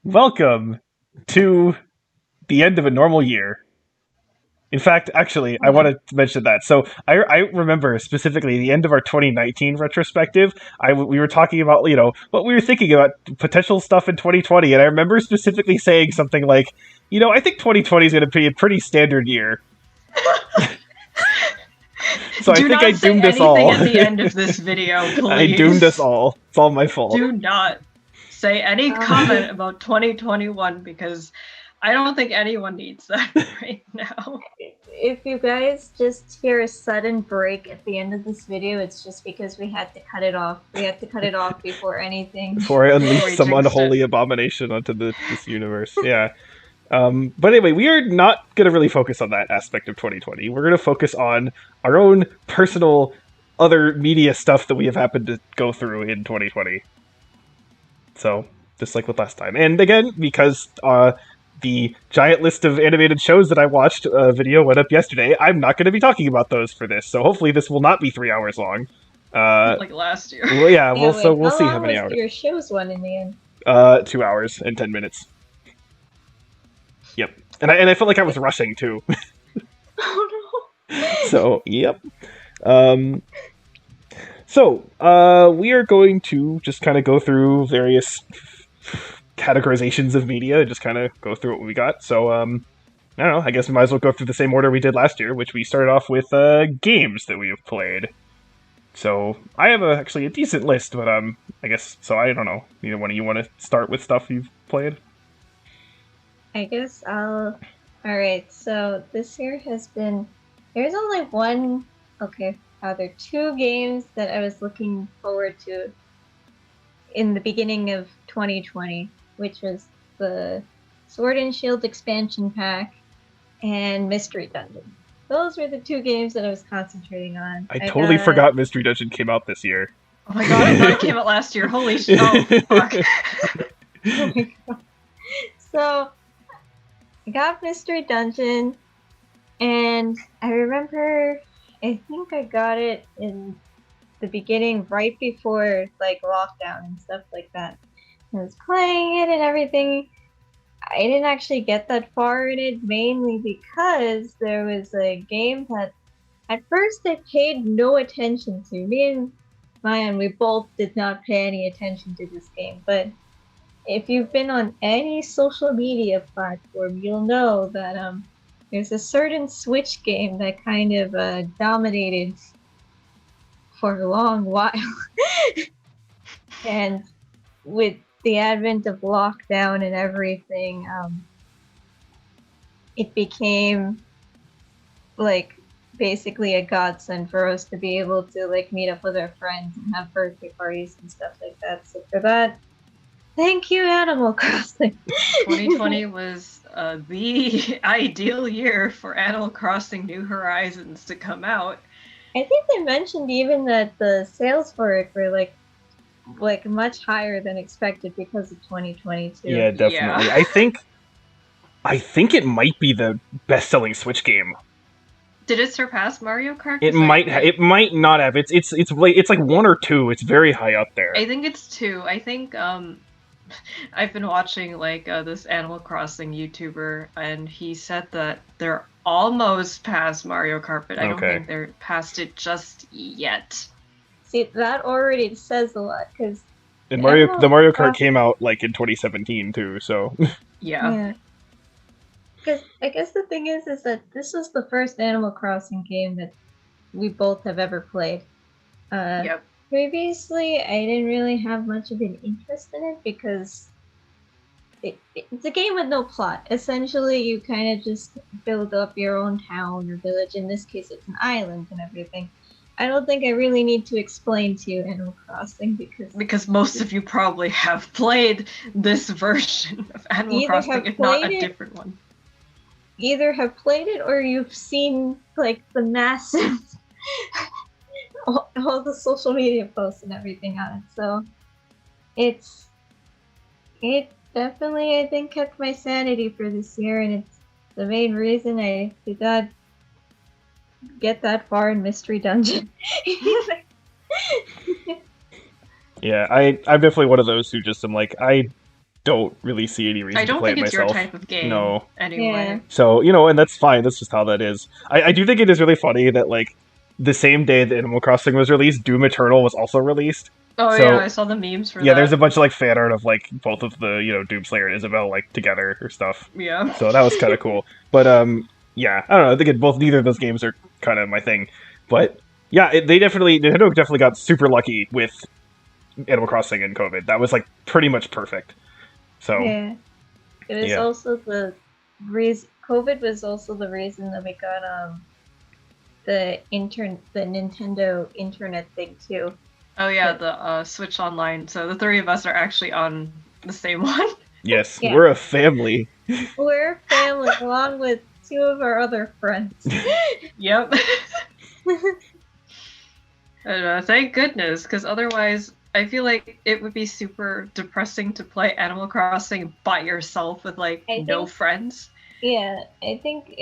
Welcome to the end of a normal year. In fact, actually, I Wow. want to mention that. So I remember specifically the end of our 2019 retrospective. We were talking about what we were thinking about potential stuff in 2020, and I remember specifically saying something like, I think 2020 is going to be a pretty standard year. So I Do think I not say doomed us anything all. at the end of this video, I doomed us please. all. It's all my fault. Do not say any Um, comment about 2021 because I don't think anyone needs that right now. if you guys just hear a sudden break at the end of this video, it's just because we had to cut it off. We had to cut it off before anything. Before I Before unleash we some jinxed it. unholy abomination onto this universe. Yeah. But anyway, we are not going to really focus on that aspect of 2020. We're going to focus on our own personal other media stuff that we have happened to go through in 2020. So, just like with last time. And again, because the giant list of animated shows that I watched video went up yesterday, I'm not going to be talking about those for this. So hopefully this will not be 3 hours long. Like last year. Well, yeah, Yeah, so wait, we'll how see how long many was hours. your show's one in the end? 2 hours and 10 minutes. Yep. And I felt like I was rushing too. Oh So, yep. Um, we are going to just kind of go through various categorizations of media and just kind of go through what we got. So, I don't know. I guess we might as well go through the same order we did last year, which we started off with games that we have played. So, I have actually a decent list, but I guess so. I don't know. Either one of you want to start with stuff you've played? I guess I'll. Alright, so this year has been. There's only one. Okay, rather two games that I was looking forward to in the beginning of 2020, which was the Sword and Shield expansion pack and Mystery Dungeon. Those were the two games that I was concentrating on. I totally forgot Mystery Dungeon came out this year. Oh my god, I thought it came out last year. Holy shit. Oh, fuck. Oh my god. So, I got Mystery Dungeon, and I remember, I think I got it in the beginning, right before, like, lockdown and stuff like that. I was playing it and everything. I didn't actually get that far in it, mainly because there was a game that at first I paid no attention to. Me and Mayan, we both did not pay any attention to this game, but if you've been on any social media platform, you'll know that there's a certain Switch game that kind of dominated for a long while. And with the advent of lockdown and everything, it became like basically a godsend for us to be able to like meet up with our friends and have birthday parties and stuff like that. So for that, thank you, Animal Crossing. 2020 was the ideal year for Animal Crossing New Horizons to come out. I think they mentioned even that the sales for it were like much higher than expected because of 2022. Yeah, definitely. Yeah. I think it might be the best-selling Switch game. Did it surpass Mario Kart? It might it might not have. It's like one or two. It's very high up there. I think it's two. I think I've been watching like this Animal Crossing YouTuber, and he said that they're almost past Mario Kart, but I don't Okay. think they're past it just yet. See, that already says a lot because And Animal the Mario Kart Crossing- came out like in 2017 too. So Yeah. Because I guess the thing is that this was the first Animal Crossing game that we both have ever played. Yep. Previously, I didn't really have much of an interest in it because it's a game with no plot. Essentially, you kind of just build up your own town or village. In this case, it's an island and everything. I don't think I really need to explain to you Animal Crossing Because most of you probably have played this version of Animal Either Crossing, have if not a played it- different one. either have played it or you've seen like the massive all the social media posts and everything on it. So it definitely I think kept my sanity for this year, and it's the main reason I did not get that far in Mystery Dungeon. yeah, I'm definitely one of those who just am like don't really see any reason I to don't play think it it's your myself. type of game. No. Anyway. So, and that's fine. That's just how that is. I do think it is really funny that, like, the same day that Animal Crossing was released, Doom Eternal was also released. Oh So, yeah, I saw the memes for that. there's a bunch of, like, fan art of, like, both of the, Doomslayer and Isabel, like, together or stuff. Yeah. So that was kind of cool. But, yeah, I don't know. I think neither of those games are kind of my thing. But, yeah, Nintendo definitely got super lucky with Animal Crossing and COVID. That was, like, pretty much perfect. So, Yeah. It was yeah. also the reason. COVID was also the reason that we got the Nintendo internet thing too. Oh yeah, the Switch Online. So the three of us are actually on the same one. Yes, Yeah. we're a family. We're a family along with two of our other friends. Yep. And, thank goodness, because otherwise I feel like it would be super depressing to play Animal Crossing by yourself with like no friends. Yeah, I think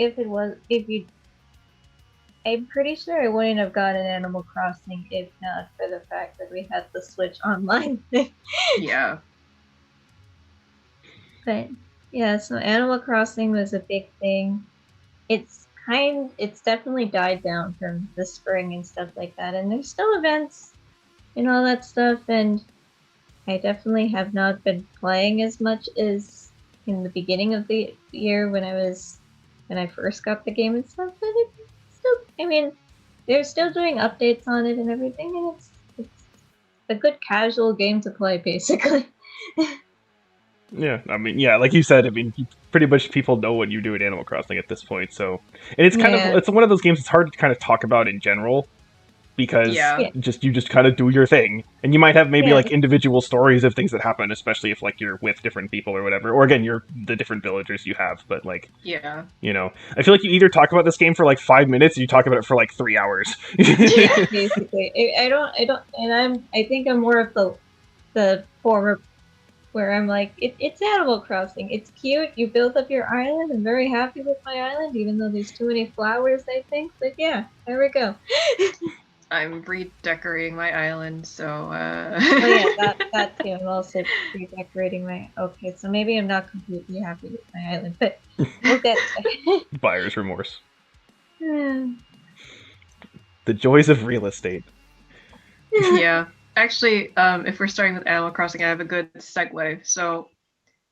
I'm pretty sure I wouldn't have gotten Animal Crossing if not for the fact that we had the Switch Online thing. Yeah. But yeah, so Animal Crossing was a big thing. It's definitely died down from the spring and stuff like that, and there's still events and all that stuff, and I definitely have not been playing as much as in the beginning of the year when I first got the game and stuff, but it's still, I mean, they're still doing updates on it and everything, and it's a good casual game to play, basically. Yeah, I mean, yeah, like you said, I mean, pretty much people know what you do at Animal Crossing at this point, so... And it's kind of, it's one of those games it's hard to kind of talk about in general, because you just kind of do your thing. And you might have maybe, like, individual stories of things that happen, especially if, like, you're with different people or whatever. Or, again, you're the different villagers you have, but, like... Yeah. I feel like you either talk about this game for, like, 5 minutes, or you talk about it for, like, 3 hours. Yeah, basically. I think I'm more of the former, where I'm like, it's Animal Crossing. It's cute. You build up your island. I'm very happy with my island, even though there's too many flowers, I think. But yeah, there we go. I'm redecorating my island, so... Oh yeah, that too. I'm also redecorating my... Okay, so maybe I'm not completely happy with my island, but we'll get there. Buyer's remorse. The joys of real estate. Yeah. Actually, if we're starting with Animal Crossing, I have a good segue. So,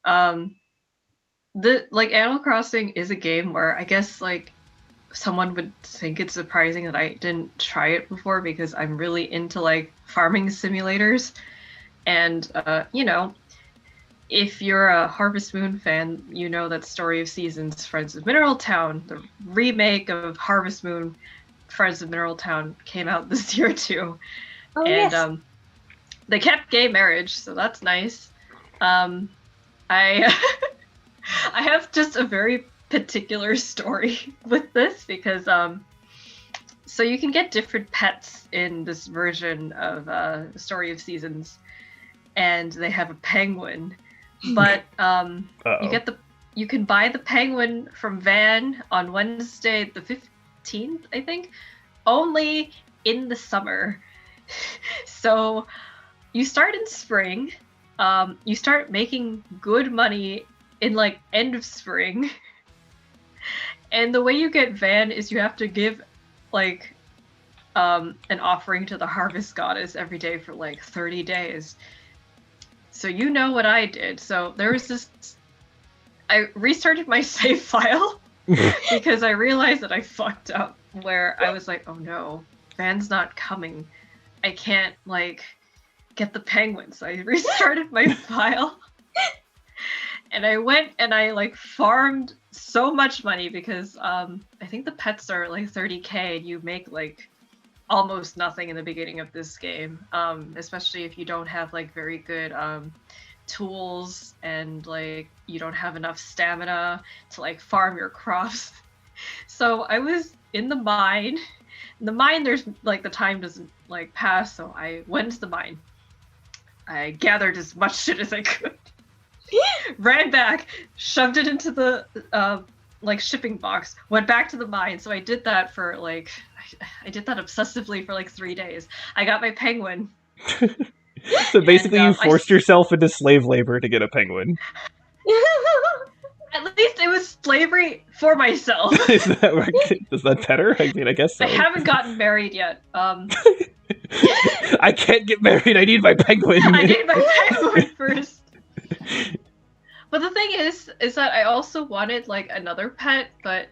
Animal Crossing is a game where I guess, like, someone would think it's surprising that I didn't try it before because I'm really into, like, farming simulators. And, if you're a Harvest Moon fan, you know that Story of Seasons, Friends of Mineral Town, the remake of Harvest Moon, Friends of Mineral Town, came out this year too. Oh, and yes. They kept gay marriage, so that's nice. I I have just a very particular story with this because so you can get different pets in this version of the Story of Seasons, and they have a penguin, but you can buy the penguin from Van on Wednesday the 15th, I think, only in the summer. So you start in spring, you start making good money in like end of spring, and the way you get Van is you have to give like an offering to the harvest goddess every day for like 30 days. So you know what I did. So there was this, I restarted my save file because I realized that I fucked up, where I was like, oh no, Van's not coming. I can't like get the penguin. So I restarted my file and I went and I like farmed so much money because I think the pets are like 30k and you make like almost nothing in the beginning of this game, especially if you don't have like very good tools and like you don't have enough stamina to like farm your crops. So I was in the mine. In the mine, there's like the time doesn't like pass, so I went to the mine. I gathered as much shit as I could, ran back, shoved it into the like shipping box, went back to the mine. So I did that for like, I did that obsessively for like 3 days. I got my penguin. So basically, And, you forced yourself into slave labor to get a penguin. At least it was slavery for myself. Is that better? I mean, I guess so. I haven't gotten married yet. I can't get married. I need my penguin. I need my penguin first. But the thing is that I also wanted like another pet, but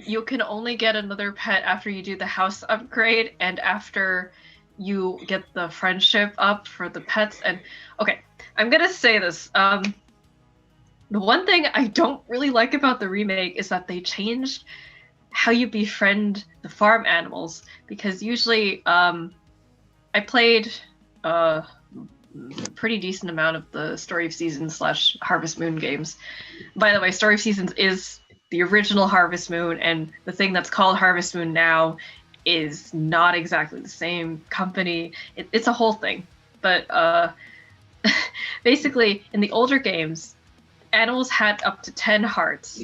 you can only get another pet after you do the house upgrade and after you get the friendship up for the pets. And okay, I'm gonna say this. The one thing I don't really like about the remake is that they changed how you befriend the farm animals, because usually I played a pretty decent amount of the Story of Seasons / Harvest Moon games. By the way, Story of Seasons is the original Harvest Moon, and the thing that's called Harvest Moon now is not exactly the same company. It's a whole thing. But basically, in the older games, animals had up to 10 hearts,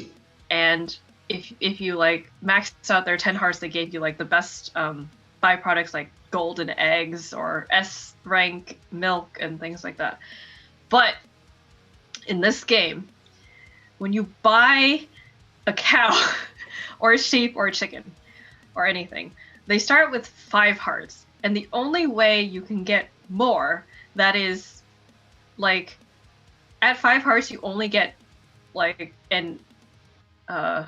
and if you like maxed out their 10 hearts, they gave you like the best byproducts like golden eggs or S rank milk and things like that. But in this game, when you buy a cow or a sheep or a chicken or anything, they start with 5 hearts, and the only way you can get more, that is like at 5 hearts you only get like an I'm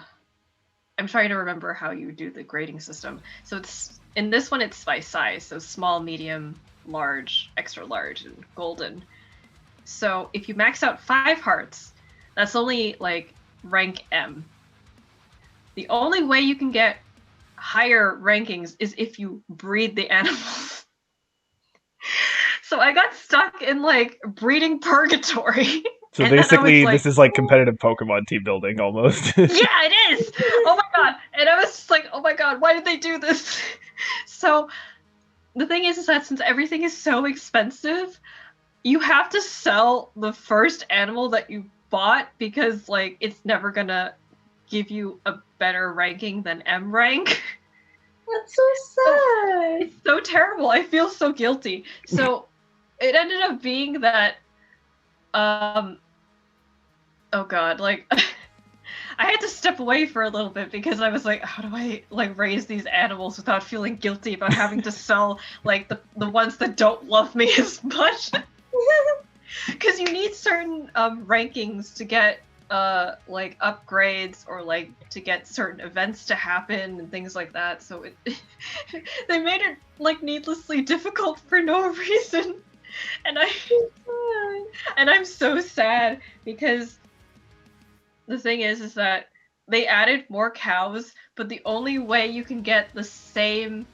trying to remember how you do the grading system. So it's in this one it's by size, so small, medium, large, extra large, and golden. So if you max out 5 hearts, that's only like rank M. The only way you can get higher rankings is if you breed the animals. So I got stuck in like breeding purgatory. So And basically, like, this is like competitive Pokemon team building almost. Yeah, it is. Oh my god! And I was just like, oh my god, why did they do this? So the thing is that since everything is so expensive, you have to sell the first animal that you bought, because like it's never gonna give you a better ranking than M rank. That's so sad. It's so terrible. I feel so guilty. So it ended up being that oh god, like I had to step away for a little bit because I was like, how do I like raise these animals without feeling guilty about having to sell like the ones that don't love me as much? Because you need certain rankings to get like upgrades, or like to get certain events to happen and things like that. So it they made it like needlessly difficult for no reason. And I'm so sad, because the thing is that they added more cows, but the only way you can get the same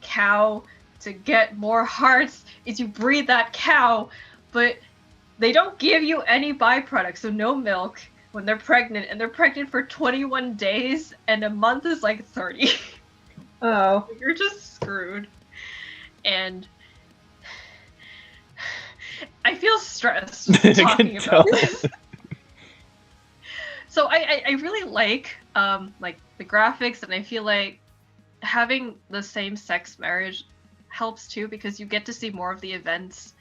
cow to get more hearts is you breed that cow, but they don't give you any byproducts, so no milk when they're pregnant, and they're pregnant for 21 days, and a month is like 30. Oh. You're just screwed. And I feel stressed talking about this. So I really like the graphics, and I feel like having the same-sex marriage helps too, because you get to see more of the events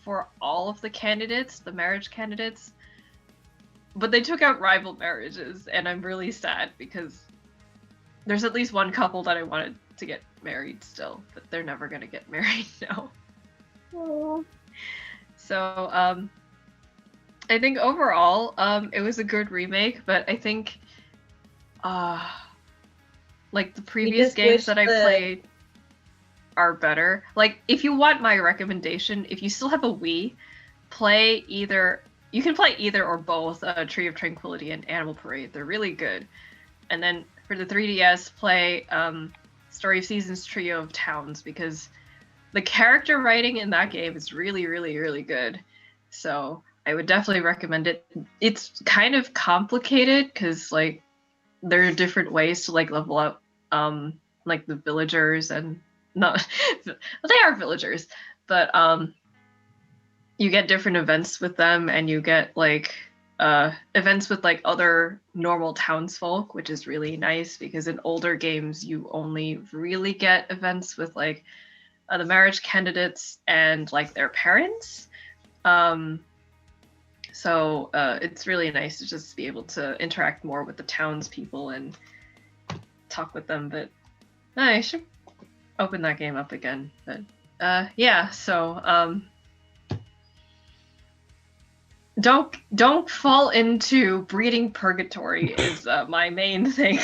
for all of the candidates, the marriage candidates. But they took out rival marriages, and I'm really sad because there's at least one couple that I wanted to get married still, but they're never gonna get married now. Oh. So I think overall it was a good remake, but I think like the previous games that I played are better. Like, if you want my recommendation, if you still have a Wii, play either. You can play either or both Tree of Tranquility and Animal Parade. They're really good. And then for the 3DS, play Story of Seasons Trio of Towns, because the character writing in that game is really, really, really good. So I would definitely recommend it. It's kind of complicated because like there are different ways to like level up like the villagers, and not they are villagers, but you get different events with them, and you get like events with like other normal townsfolk, which is really nice, because in older games you only really get events with like the marriage candidates and like their parents. So it's really nice to just be able to interact more with the townspeople and talk with them. But I should open that game up again. But yeah, so don't fall into breeding purgatory is my main thing.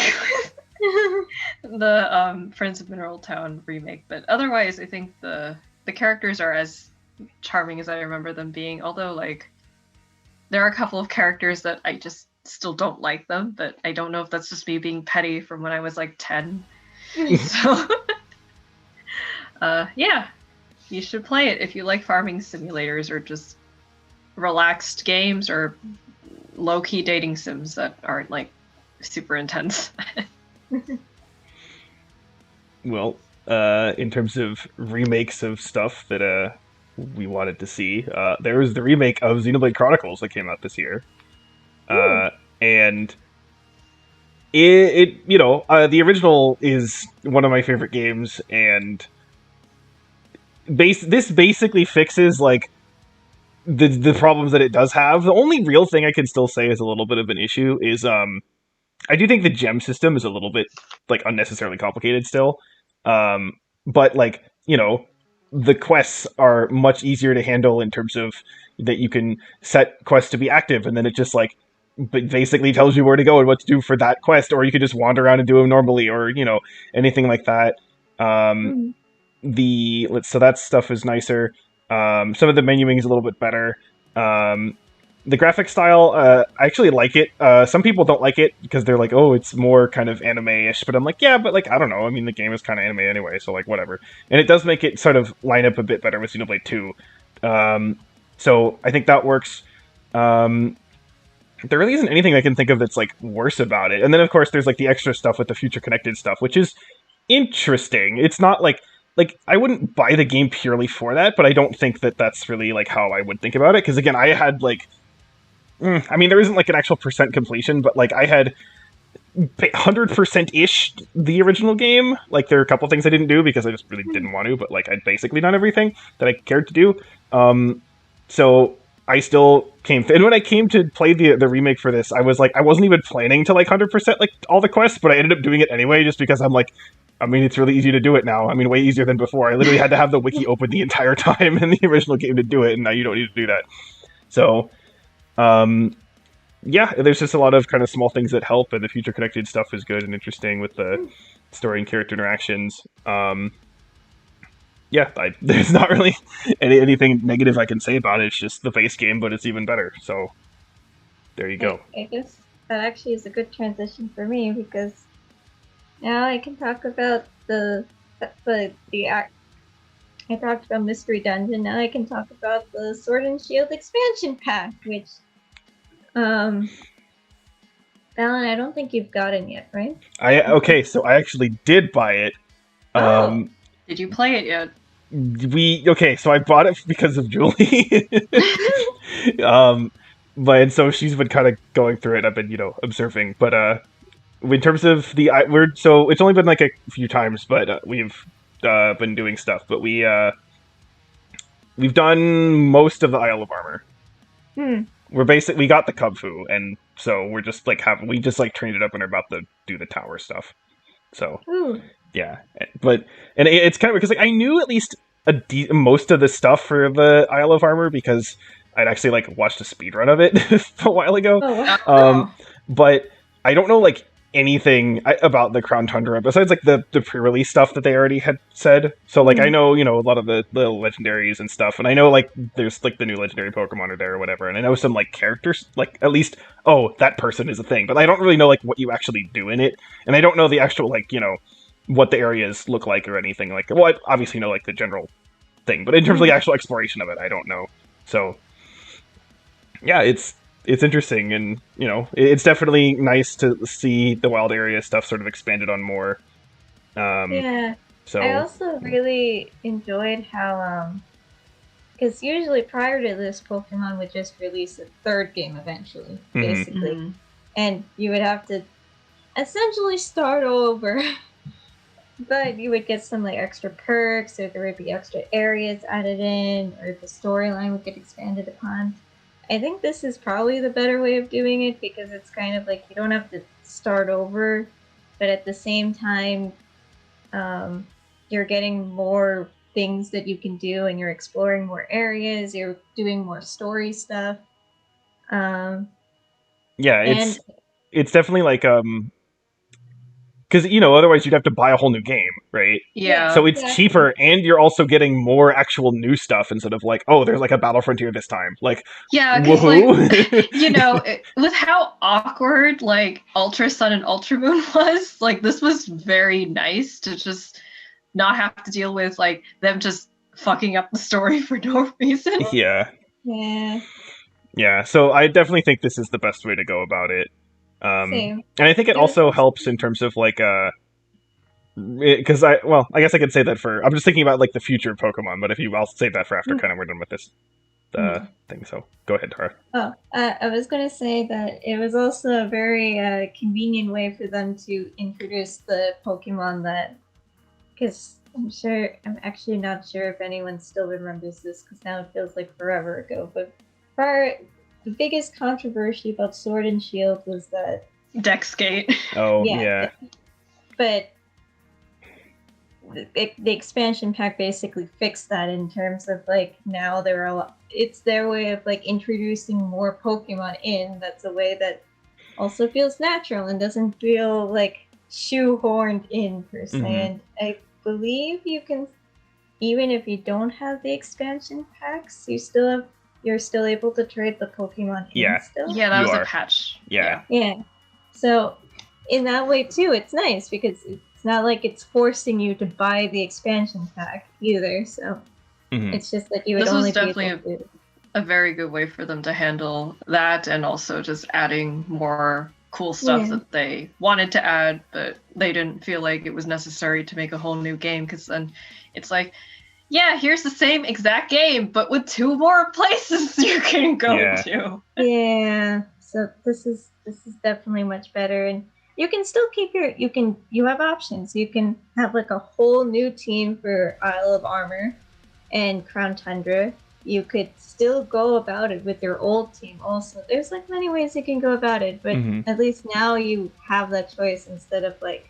The Friends of Mineral Town remake, but otherwise I think the characters are as charming as I remember them being, although like there are a couple of characters that I just still don't like them, but I don't know if that's just me being petty from when I was like 10. So yeah, you should play it if you like farming simulators or just relaxed games or low-key dating sims that aren't like super intense. Well, in terms of remakes of stuff that we wanted to see, there was the remake of Xenoblade Chronicles that came out this year, and the original is one of my favorite games, and this basically fixes like the problems that it does have. The only real thing I can still say is a little bit of an issue is I do think the gem system is a little bit like unnecessarily complicated still. But like, the quests are much easier to handle in terms of that you can set quests to be active, and then it just like basically tells you where to go and what to do for that quest, or you could just wander around and do them normally, or anything like that. So that stuff is nicer. Some of the menuing is a little bit better. The graphic style, I actually like it. Some people don't like it because they're like, oh, it's more kind of anime-ish. But I'm like, yeah, but like, I don't know. I mean, the game is kind of anime anyway, so like, whatever. And it does make it sort of line up a bit better with Xenoblade 2. So I think that works. There really isn't anything I can think of that's like worse about it. And then of course there's like the extra stuff with the future connected stuff, which is interesting. It's not like I wouldn't buy the game purely for that, but I don't think that that's really like how I would think about it. Because again, I had like, I mean, there isn't like an actual percent completion, but like I had 100% ish the original game. Like there are a couple things I didn't do because I just really didn't want to, but like I'd basically done everything that I cared to do. So I still came, and when I came to play the remake for this, I was like, I wasn't even planning to like 100% like all the quests, but I ended up doing it anyway, just because I'm like, I mean, it's really easy to do it now. I mean, way easier than before. I literally had to have the wiki open the entire time in the original game to do it, and now you don't need to do that. So, yeah, there's just a lot of kind of small things that help, and the future connected stuff is good and interesting with the story and character interactions. Yeah, there's not really anything negative I can say about it. It's just the base game, but it's even better. So, there you go. I guess that actually is a good transition for me because now I can talk about the act. I talked about Mystery Dungeon. Now I can talk about the Sword and Shield expansion pack, which, Alan, I don't think you've gotten yet, right? Okay, so I actually did buy it. Did you play it yet? So I bought it because of Julie. But so she's been kind of going through it. I've been, observing. But in terms of so it's only been like a few times, but we've been doing stuff. But we've done most of the Isle of Armor. We got the Kung Fu, and so we're just like we just like trained it up and are about to do the tower stuff. So. Yeah, but it's kind of because like I knew at least most of the stuff for the Isle of Armor because I'd actually like watched a speedrun of it a while ago. But I don't know like anything about the Crown Tundra besides like the pre-release stuff that they already had said. So like I know a lot of the legendaries and stuff, and I know like there's like the new legendary Pokemon are there or whatever, and I know some like characters like at least that person is a thing, but I don't really know like what you actually do in it, and I don't know the actual like what the areas look like or anything like. Well, I obviously know like the general thing, but in terms of the actual exploration of it, I don't know. So yeah, it's interesting, and it's definitely nice to see the wild area stuff sort of expanded on more. Yeah. So I also really enjoyed how because usually prior to this, Pokemon would just release a third game eventually, basically, and you would have to essentially start over. but you would get some like extra perks, or there would be extra areas added in, or the storyline would get expanded upon. I think this is probably the better way of doing it because it's kind of like you don't have to start over, but at the same time, you're getting more things that you can do, and you're exploring more areas. You're doing more story stuff. Yeah, And it's definitely like because otherwise you'd have to buy a whole new game, right? Yeah. So it's exactly. cheaper, and you're also getting more actual new stuff instead of like, oh, there's like a Battle Frontier this time. Like, Yeah, because like woohoo! with how awkward like Ultra Sun and Ultra Moon was, like this was very nice to just not have to deal with like them just fucking up the story for no reason. Yeah, Yeah, yeah. So I definitely think this is the best way to go about it. same. And I think it It was also also helps in terms of like because I guess I could say that for I'm just thinking about like the future of Pokemon, but I'll save that for after kind of we're done with this thing. So go ahead, Tara. Oh, I was gonna say that it was also a very convenient way for them to introduce the Pokemon that, because I'm actually not sure if anyone still remembers this because now it feels like forever ago. But the biggest controversy about Sword and Shield was that Dexgate. Oh Yeah. yeah. but the expansion pack basically fixed that in terms of like now there are it's their way of like introducing more Pokemon in. That's a way that also feels natural and doesn't feel like shoehorned in per se. And I believe you can, even if you don't have the expansion packs, you're still able to trade the Pokemon in Yeah. still. Yeah, that You was are. a patch. Yeah. Yeah. So in that way too, it's nice because it's not like it's forcing you to buy the expansion pack either. So it's just that you would This was only definitely be able to. A very good way for them to handle that, and also just adding more cool stuff that they wanted to add, but they didn't feel like it was necessary to make a whole new game, because then it's like, yeah, here's the same exact game, but with 2 more places you can go to. Yeah. So this is definitely much better, and you can still keep you have options. You can have like a whole new team for Isle of Armor and Crown Tundra. You could still go about it with your old team also. There's like many ways you can go about it, but at least now you have that choice instead of like,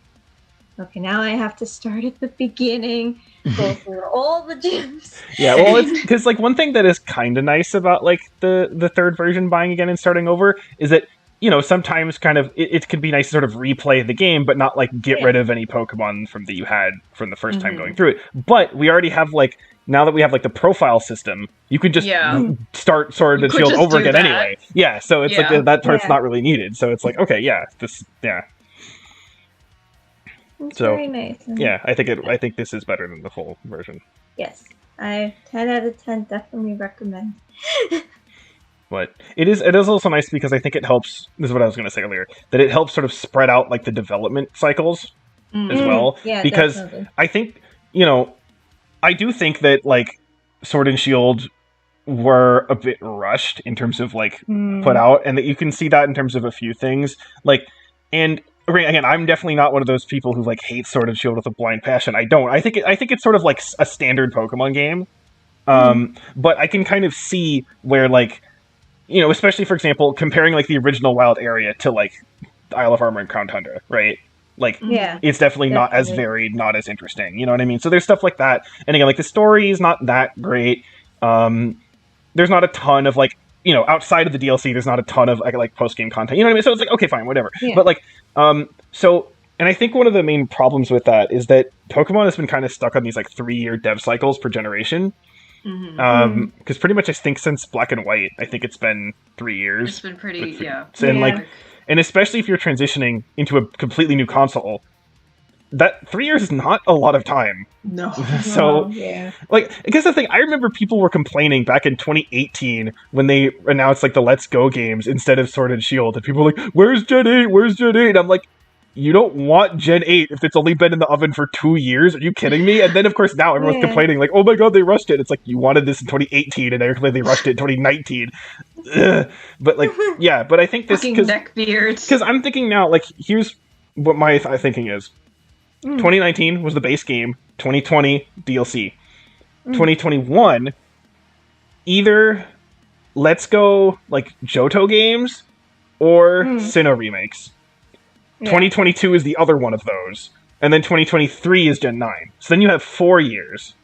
okay, now I have to start at the beginning, go through all the gyms. Yeah, well, it's because like one thing that is kind of nice about like the third version buying again and starting over is that sometimes kind of it could be nice to sort of replay the game, but not like get rid of any Pokemon that you had from the first time going through it. But we already have like, now that we have like the profile system, you could just start Sword and Shield over again anyway. Yeah, so it's like that part's not really needed. So it's like, okay, yeah, It's very nice. Yeah, I think this is better than the full version. Yes, I 10 out of 10 definitely recommend. But it is also nice because I think it helps. This is what I was going to say earlier, that it helps sort of spread out like the development cycles as well. Yeah, because definitely. I think I do think that like Sword and Shield were a bit rushed in terms of like put out, and that you can see that in terms of a few things. Like, and again, I'm definitely not one of those people who like hates Sword and Shield with a blind passion. I don't. I think it's sort of like a standard Pokemon game. But I can kind of see where like, especially for example, comparing like the original Wild area to like Isle of Armor and Crown Tundra, right? Like, it's definitely not as varied, not as interesting. You know what I mean? So there's stuff like that. And again, like the story is not that great. There's not a ton of like, outside of the DLC, there's not a ton of like post-game content. You know what I mean? So it's like, okay, fine, whatever. Yeah. But like, and I think one of the main problems with that is that Pokemon has been kind of stuck on these like 3-year dev cycles per generation. Because pretty much I think since Black and White, I think it's been 3 years. It's been pretty, And like, and especially if you're transitioning into a completely new console, that 3 years is not a lot of time. No. So, like, I guess the thing, I remember people were complaining back in 2018 when they announced like the Let's Go games instead of Sword and Shield, and people were like, "Where's Gen 8? Where's Gen 8?" And I'm like, you don't want Gen 8 if it's only been in the oven for 2 years? Are you kidding me? And then, of course, now everyone's complaining, like, oh my god, they rushed it. It's like, you wanted this in 2018, and they're complaining they rushed it in 2019. But, like, yeah, but I think this... Fucking neckbeards. Because I'm thinking now, like, here's what my thinking is. 2019 was the base game. 2020 DLC. Mm. 2021 either Let's Go like Johto games or Sinnoh remakes. Yeah. 2022 is the other one of those. And then 2023 is Gen 9. So then you have 4 years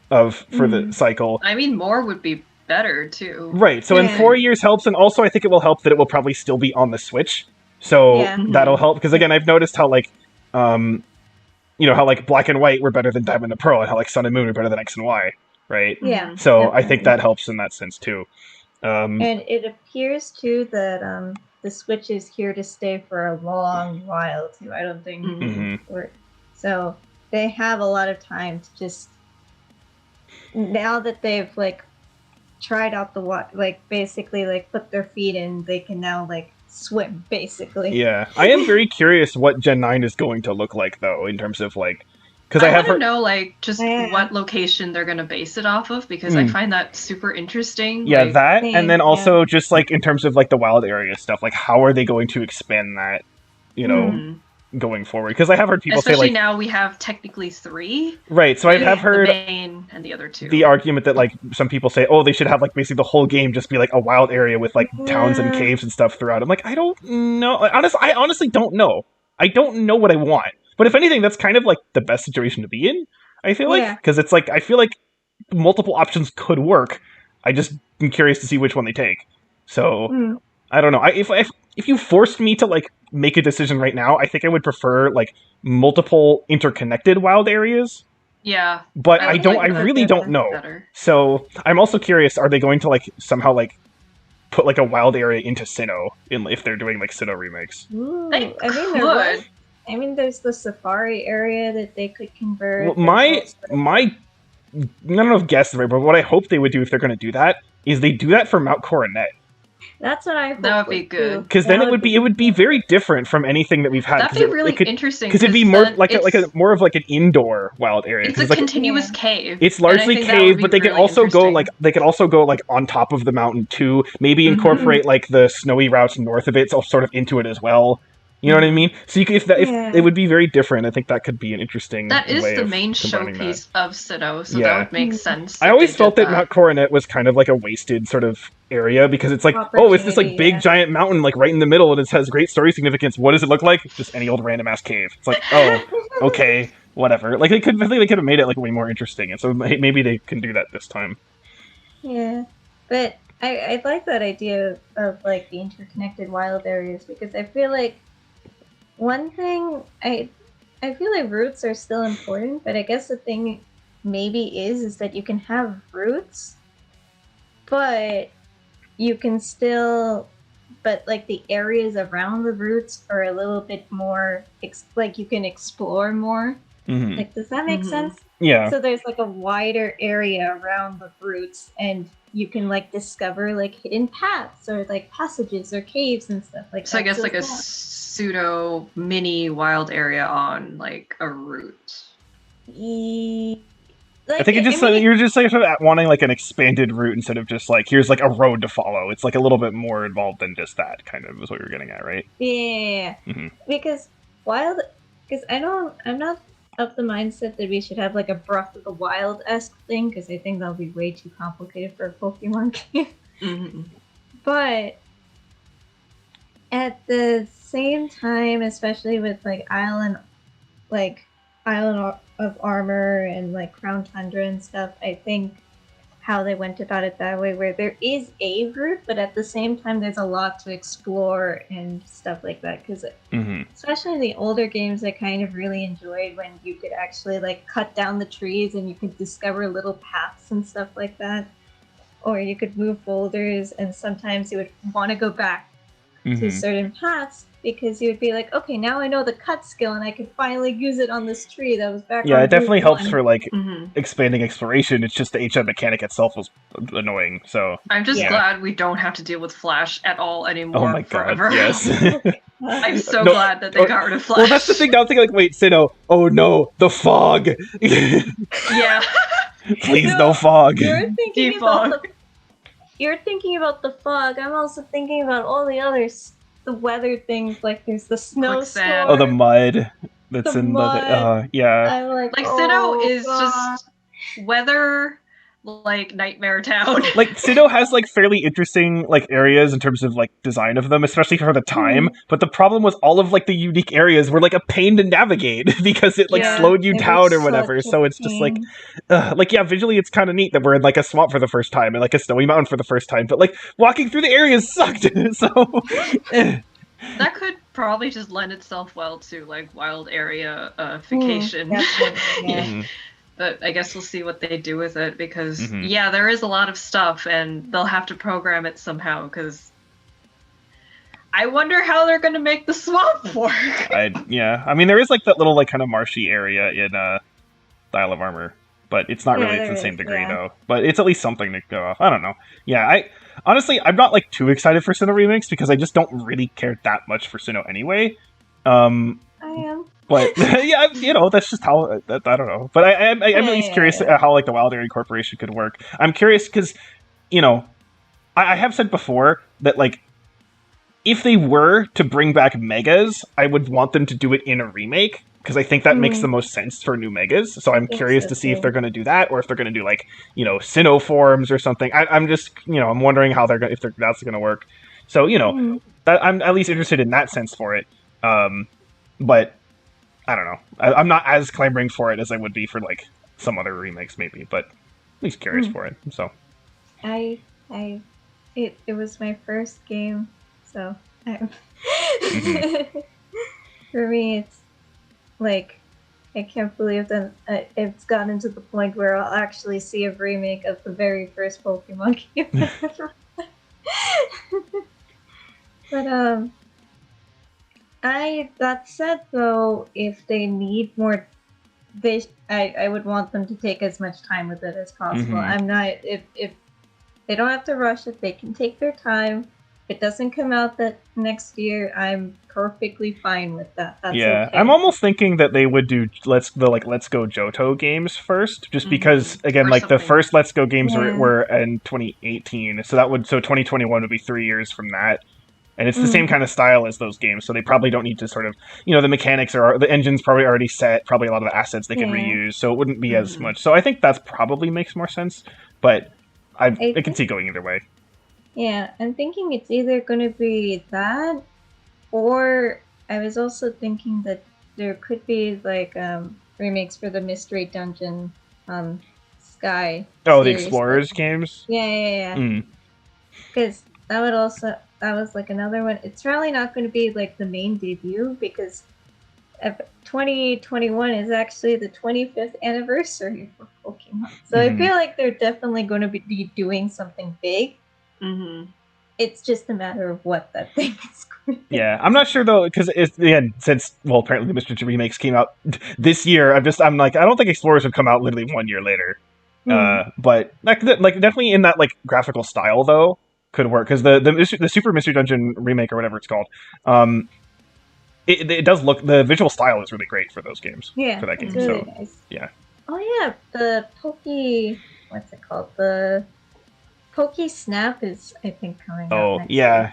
for the cycle. I mean, more would be better, too. Right, so in 4 years helps, and also I think it will help that it will probably still be on the Switch. So that'll help, because again, I've noticed how, like, how, like, Black and White were better than Diamond and Pearl, and how, like, Sun and Moon were better than X and Y, right? Yeah. So definitely. I think that helps in that sense, too. And it appears, too, that the Switch is here to stay for a long while, too. I don't think... So they have a lot of time to just... Now that they've, like, tried out the water, like, basically, like, put their feet in, they can now, like, swim, basically. Yeah. I am very curious what Gen 9 is going to look like, though, in terms of, like... Because I want to know, like, just what location they're going to base it off of, because I find that super interesting. Yeah, like, that, and then also just, like, in terms of, like, the wild area stuff, like, how are they going to expand that, going forward? Because I have heard people say, like... now we have technically 3. Right, so I have heard... The main and the other 2. The argument that, like, some people say, oh, they should have, like, basically the whole game just be, like, a wild area with, like, towns and caves and stuff throughout. I'm like, I don't know. I honestly don't know. I don't know what I want. But if anything, that's kind of, like, the best situation to be in, I feel like. Because it's, like, I feel like multiple options could work. I just am curious to see which one they take. So, I don't know. If you forced me to, like, make a decision right now, I think I would prefer, like, multiple interconnected wild areas. Yeah. But I really don't know. Better. So, I'm also curious, are they going to, like, somehow, like, put, like, a wild area into Sinnoh, if they're doing, like, Sinnoh remakes? They could. I mean, there's the safari area that they could convert. Well, my I don't know if guess is right, but what I hope they would do if they're going to do that is they do that for Mount Coronet. That's what I hope. That would be good. Because then it would be very different from anything that we've had. That'd be really interesting. Because it'd be more like more of like an indoor wild area. It's a like, continuous cave. It's largely cave, but they could also go like on top of the mountain too. Maybe incorporate like the snowy routes north of it, so sort of into it as well. You know what I mean? So if it would be very different. I think that could be an interesting. That is way the of main combining showpiece of Sinnoh, so that would make sense. I always felt that Mount Coronet was kind of like a wasted sort of area because it's like, oh, it's this like big giant mountain like right in the middle and it has great story significance. What does it look like? Just any old random ass cave. It's like, oh, okay, whatever. Like I think they could have made it like way more interesting, and so maybe they can do that this time. Yeah, but I like that idea of like the interconnected wild areas because I feel like. One thing, I feel like roots are still important, but I guess the thing maybe is that you can have roots, but you can still, but like the areas around the roots are a little bit more, like you can explore more. Like, does that make sense? Yeah. So there's like a wider area around the roots, and you can like discover like hidden paths or like passages or caves and stuff like that. So I guess like a pseudo mini wild area on like a route. I think you're just like sort of wanting like an expanded route instead of just like here's like a road to follow. It's like a little bit more involved than just that. Kind of is what you're getting at, right? Yeah. Because I'm not of the mindset that we should have like a Breath of the Wild-esque thing because I think that'll be way too complicated for a Pokemon game. But at the same time, especially with like Island of Armor and like Crown Tundra and stuff, I think how they went about it that way, where there is a route, but at the same time, there's a lot to explore and stuff like that. Because especially in the older games, I kind of really enjoyed when you could actually like cut down the trees and you could discover little paths and stuff like that. Or you could move boulders, and sometimes you would want to go back to certain paths because you would be like, okay, now I know the cut skill and I can finally use it on this tree that was back. Yeah, it definitely helps for like expanding exploration. It's just the HM mechanic itself was annoying. So I'm just glad we don't have to deal with Flash at all anymore. Oh my forever. god! Yes. I'm so glad that they got rid of Flash. Well, that's the thing. Now I'm thinking like, wait, Sinnoh. Oh no, the fog. Yeah. Please, no fog. You're thinking about the fog. I'm also thinking about all the others. The weather things, like there's the snowstorm. Oh, the mud. that's the in the mud. yeah. I'm like, Like Sinnoh oh is god. just weather like nightmare town. Like Sinnoh has like fairly interesting like areas in terms of like design of them, especially for the time. But the problem was all of like the unique areas were like a pain to navigate because it like Yeah. slowed you It was down or whatever. such a So it's just pain. like yeah, visually it's kind of neat that we're in like a swamp for the first time and like a snowy mountain for the first time. But like walking through the areas sucked. So That could probably just lend itself well to like wild area fication. Definitely, yeah. Mhm. But I guess we'll see what they do with it because Mhm. yeah, there is a lot of stuff and they'll have to program it somehow because I wonder how they're going to make the swamp work. I mean there is like that little like kind of marshy area in Dial of Armor, but it's not Yeah, really to the there same is, degree yeah. though. But it's at least something to go off. I don't know. Yeah, I honestly I'm not like too excited for Sinnoh remakes because I just don't really care that much for Sinnoh anyway. I am. But yeah, you know that's just how I don't know. But I'm at least curious Yeah. how like the Wild Area Corporation could work. I'm curious because you know I have said before that like if they were to bring back megas, I would want them to do it in a remake because I think that makes the most sense for new megas. So I I'm think curious so to see if too. they're going to do that or if they're going to do like Sinnoh forms or something. I'm just I'm wondering how they're going if that's going to work. So I'm at least interested in that sense for it. But I don't know. I'm not as clamoring for it as I would be for like some other remakes maybe, but at least curious for it. So I it was my first game, so for me it's like I can't believe that it's gotten to the point where I'll actually see a remake of the very first Pokemon game I ever played. But that said though, if they need more, I would want them to take as much time with it as possible. I'm not if they don't have to rush it, they can take their time. If it doesn't come out that next year, I'm perfectly fine with that. That's okay. I'm almost thinking that they would do Let's Go Johto games first, just because again, Or like the something. first Let's Go games Yeah. were in 2018, so 2021 would be 3 years from that, and it's the same kind of style as those games, so they probably don't need to sort of the mechanics the engine's probably already set, probably a lot of the assets they can reuse, so it wouldn't be as much. So I think that's probably makes more sense, but I can see going either way. Yeah, I'm thinking it's either going to be that, or I was also thinking that there could be like remakes for the Mystery Dungeon Sky. Oh, the series, Explorers like, games. Yeah. Because that was like another one. It's probably not going to be like the main debut because 2021 is actually the 25th anniversary for Pokemon. So I feel like they're definitely going to be doing something big. It's just a matter of what that thing is going to be. Yeah, I'm not sure though, because again, since apparently the Mr. Two remakes came out this year, I'm like I don't think Explorers would come out literally 1 year later. But like definitely in that like graphical style though could work because the Super Mystery Dungeon remake or whatever it's called, it does look, the visual style is really great for those games. Yeah, For that game, it's really so nice. yeah. Oh yeah, the what's it called? The Snap is I think coming out next year.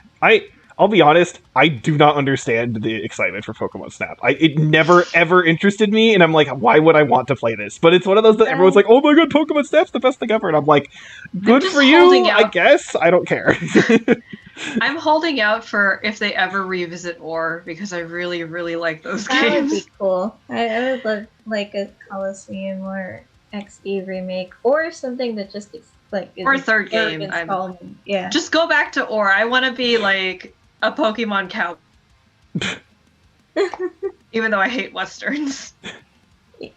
I'll be honest, I do not understand the excitement for Pokemon Snap. It never ever interested me, and I'm like, why would I want to play this? But it's one of those that everyone's like, oh my god, Pokemon Snap's the best thing ever, and I'm like, good for you, I guess. I don't care. I'm holding out for if they ever revisit Ore because I really, really like those games. That would be cool. I would love like a Coliseum or XE remake or something that just like is or third game. Yeah. Just go back to Ore. I want to be like a Pokemon cow. Even though I hate Westerns.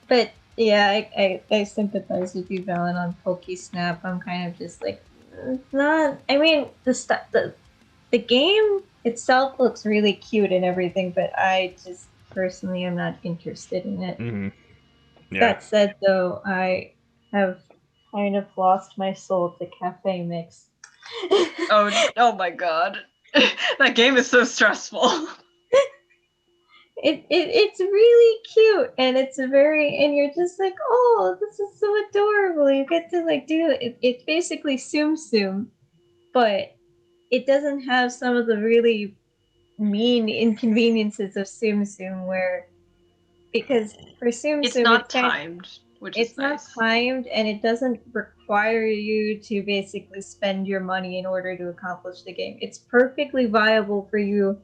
But yeah, I sympathize with you, Valen, on Snap. I'm kind of just like, it's not. I mean, the game itself looks really cute and everything, but I just personally am not interested in it. Yeah. That said, though, I have kind of lost my soul to Cafe Mix. Oh my god. That game is so stressful. It's really cute, and and you're just like, oh, this is so adorable. You get to like do it. It's basically Tsum Tsum, but it doesn't have some of the really mean inconveniences of Tsum Tsum, where because for Tsum It's Tsum, not timed, which is it's not nice. timed, and it doesn't require you to basically spend your money in order to accomplish the game. It's perfectly viable for you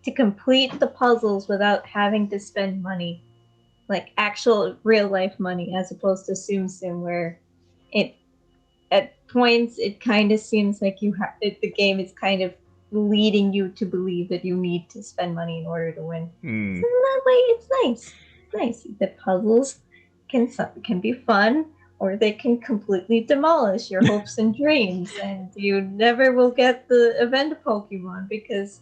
to complete the puzzles without having to spend money, like actual real life money, as opposed to Tsum Tsum, where it at points it kind of seems like the game is kind of leading you to believe that you need to spend money in order to win. So in that way, it's nice. Nice. The puzzles can be fun, or they can completely demolish your hopes and dreams, and you never will get the event Pokemon because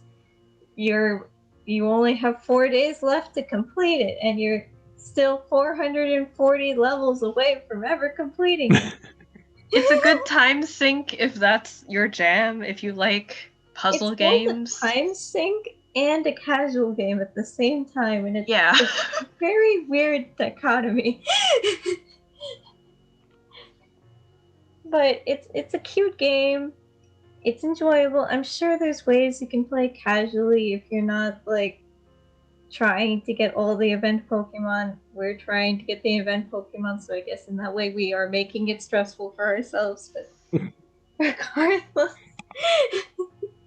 you only have 4 days left to complete it, and you're still 440 levels away from ever completing it. It's a good time sink if that's your jam, if you like puzzle games. It's both a time sink and a casual game at the same time, and it's Yeah. a very weird dichotomy. But it's a cute game. It's enjoyable. I'm sure there's ways you can play casually if you're not like trying to get all the event Pokemon. We're trying to get the event Pokemon, so I guess in that way we are making it stressful for ourselves. But regardless,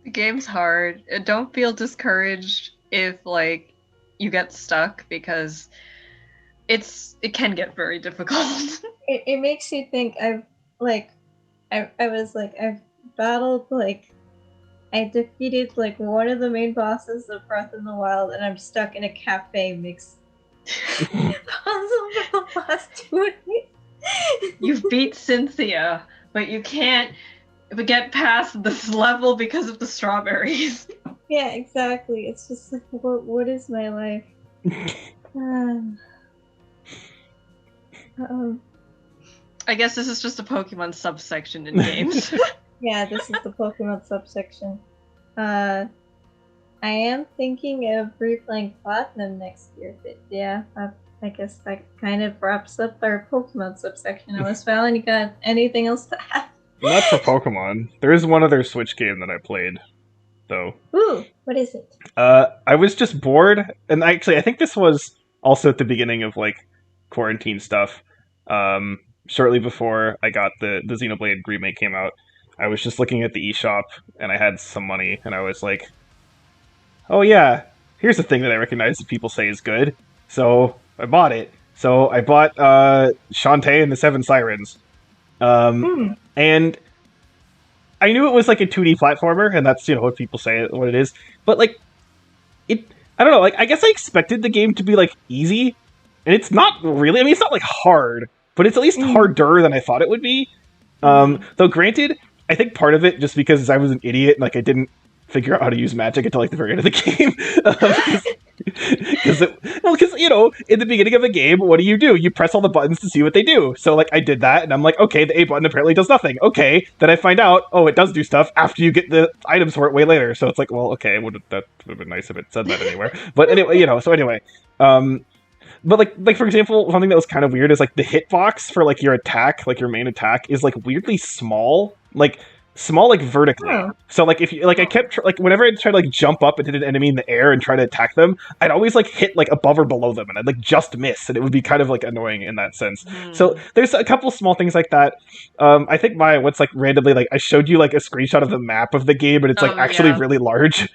The game's hard. Don't feel discouraged if like you get stuck, because it can get very difficult. it makes you think. I've battled like I defeated like one of the main bosses of Breath in the Wild, and I'm stuck in a cafe mix puzzle for the last 2 days. You beat Cynthia, but you can't get past this level because of the strawberries. Yeah, exactly. It's just like, what is my life? I guess this is just a Pokemon subsection in games. Yeah, this is the Pokemon subsection. I am thinking of replaying Platinum next year, but yeah, I guess that kind of wraps up our Pokemon subsection. Unless Valen, you got anything else to add? Not for Pokemon. There is one other Switch game that I played, though. Ooh, what is it? I was just bored, and actually, I think this was also at the beginning of like quarantine stuff. Shortly before I got the Xenoblade remake came out, I was just looking at the eShop, and I had some money, and I was like, "Oh yeah, here's a thing that I recognize that people say is good." So I bought it. So I bought Shantae and the Seven Sirens. And I knew it was like a 2D platformer, and that's, what people say what it is. But like, I don't know, like, I guess I expected the game to be like easy, and it's not really. I mean, it's not like hard, but it's at least harder than I thought it would be. Though granted, I think part of it just because I was an idiot and like I didn't figure out how to use magic until like the very end of the game. Because in the beginning of the game, what do? You press all the buttons to see what they do. So like I did that, and I'm like, okay, the A button apparently does nothing. Okay, then I find out, it does do stuff after you get the items for it way later. So it's like, well, okay, that would have been nice if it said that anywhere. But anyway, so anyway, but like for example, something that was kind of weird is like the hitbox for like your attack, like your main attack, is like weirdly small, like vertically. Oh. So like if you like, I kept like whenever I tried to like jump up and hit an enemy in the air and try to attack them, I'd always like hit like above or below them, and I'd like just miss, and it would be kind of like annoying in that sense. So there's a couple small things like that. I think what's like randomly, like I showed you like a screenshot of the map of the game, and it's like actually really large,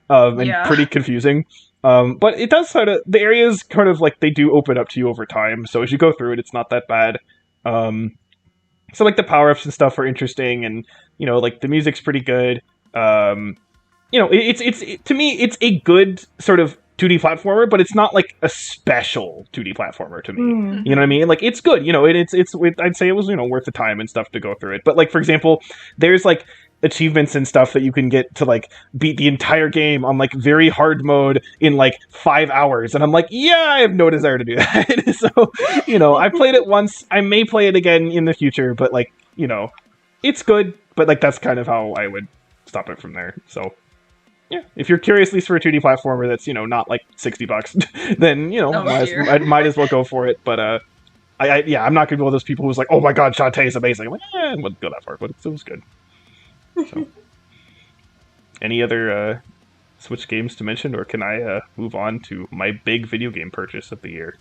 and pretty confusing. But it does the areas kind of like they do open up to you over time. So as you go through it, it's not that bad. So like the power-ups and stuff are interesting, and like the music's pretty good. It's to me it's a good sort of 2D platformer, but it's not like a special 2D platformer to me. You know what I mean? Like it's good, and I'd say it was worth the time and stuff to go through it. But like for example, there's like achievements and stuff that you can get to like beat the entire game on like very hard mode in like 5 hours, and I'm like, yeah, I have no desire to do that. So I played it once, I may play it again in the future, but like it's good, but like that's kind of how I would stop it from there. So yeah, if you're curious at least for a 2D platformer that's not like $60, then might as well go for it. But I'm not gonna be one of those people who's like, oh my god, Shantae is amazing. I'm like, I wouldn't go that far, but it was good. So, any other Switch games to mention, or can I move on to my big video game purchase of the year?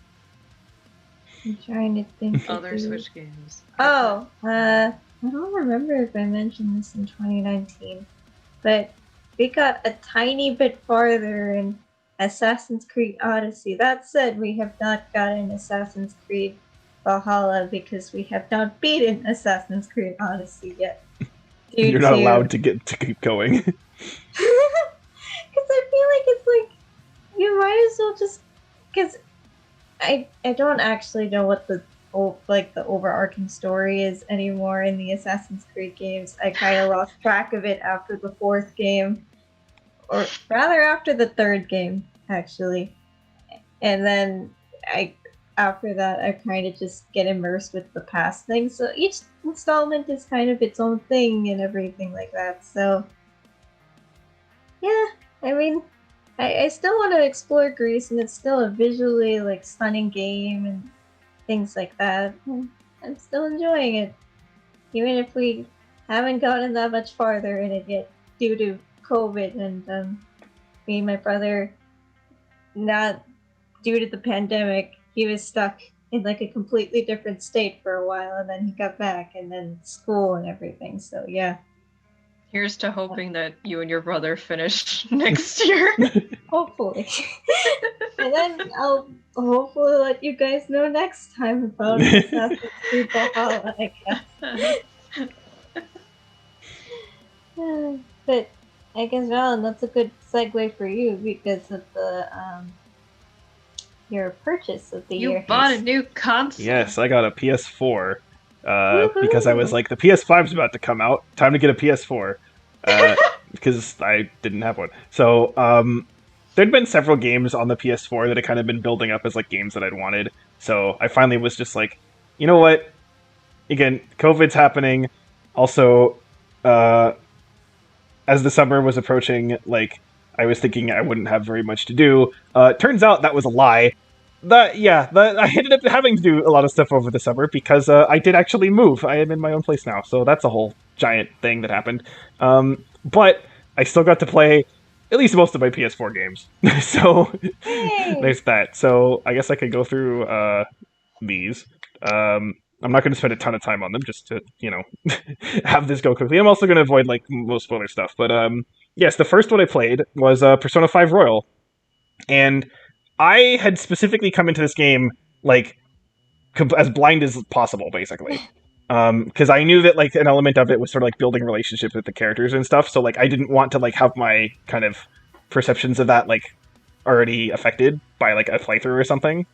I'm trying to think. Other Switch games. Oh, I don't remember if I mentioned this in 2019, but we got a tiny bit farther in Assassin's Creed Odyssey. That said, we have not gotten Assassin's Creed Valhalla because we have not beaten Assassin's Creed Odyssey yet. You're not allowed to keep going. Because I feel like it's like you might as well just because I don't actually know what the overarching story is anymore in the Assassin's Creed games. I kind of lost track of it after the fourth game, or rather after the third game, actually. And then after that, I kind of just get immersed with the past things. So each installment is kind of its own thing and everything like that. So yeah, I mean, I still want to explore Greece, and it's still a visually like stunning game and things like that. I'm still enjoying it, even if we haven't gotten that much farther in it yet due to COVID and me and my brother, not due to the pandemic, he was stuck in like a completely different state for a while, and then he got back, and then school and everything. So yeah. Here's to hoping that you and your brother finish next year. Hopefully. And then I'll hopefully let you guys know next time about Assassin's Creed Valhalla, I guess. But I guess, Valen, that's a good segue for you because of the your purchase of the year. You bought a new console. Yes, I got a PS4. Because I was like, the PS5's about to come out. Time to get a PS4. Because I didn't have one. So, there'd been several games on the PS4 that had kind of been building up as like games that I'd wanted. So I finally was just like, you know what? Again, COVID's happening. Also, as the summer was approaching, like, I was thinking I wouldn't have very much to do. Turns out that was a lie. I ended up having to do a lot of stuff over the summer because I did actually move. I am in my own place now, so that's a whole giant thing that happened. But I still got to play at least most of my PS4 games. So there's that. So I guess I could go through these. I'm not going to spend a ton of time on them just to, have this go quickly. I'm also going to avoid like most spoiler stuff. But yes, the first one I played was Persona 5 Royal. And I had specifically come into this game like as blind as possible, basically, because I knew that like an element of it was sort of like building relationships with the characters and stuff. So like I didn't want to like have my kind of perceptions of that like already affected by like a playthrough or something.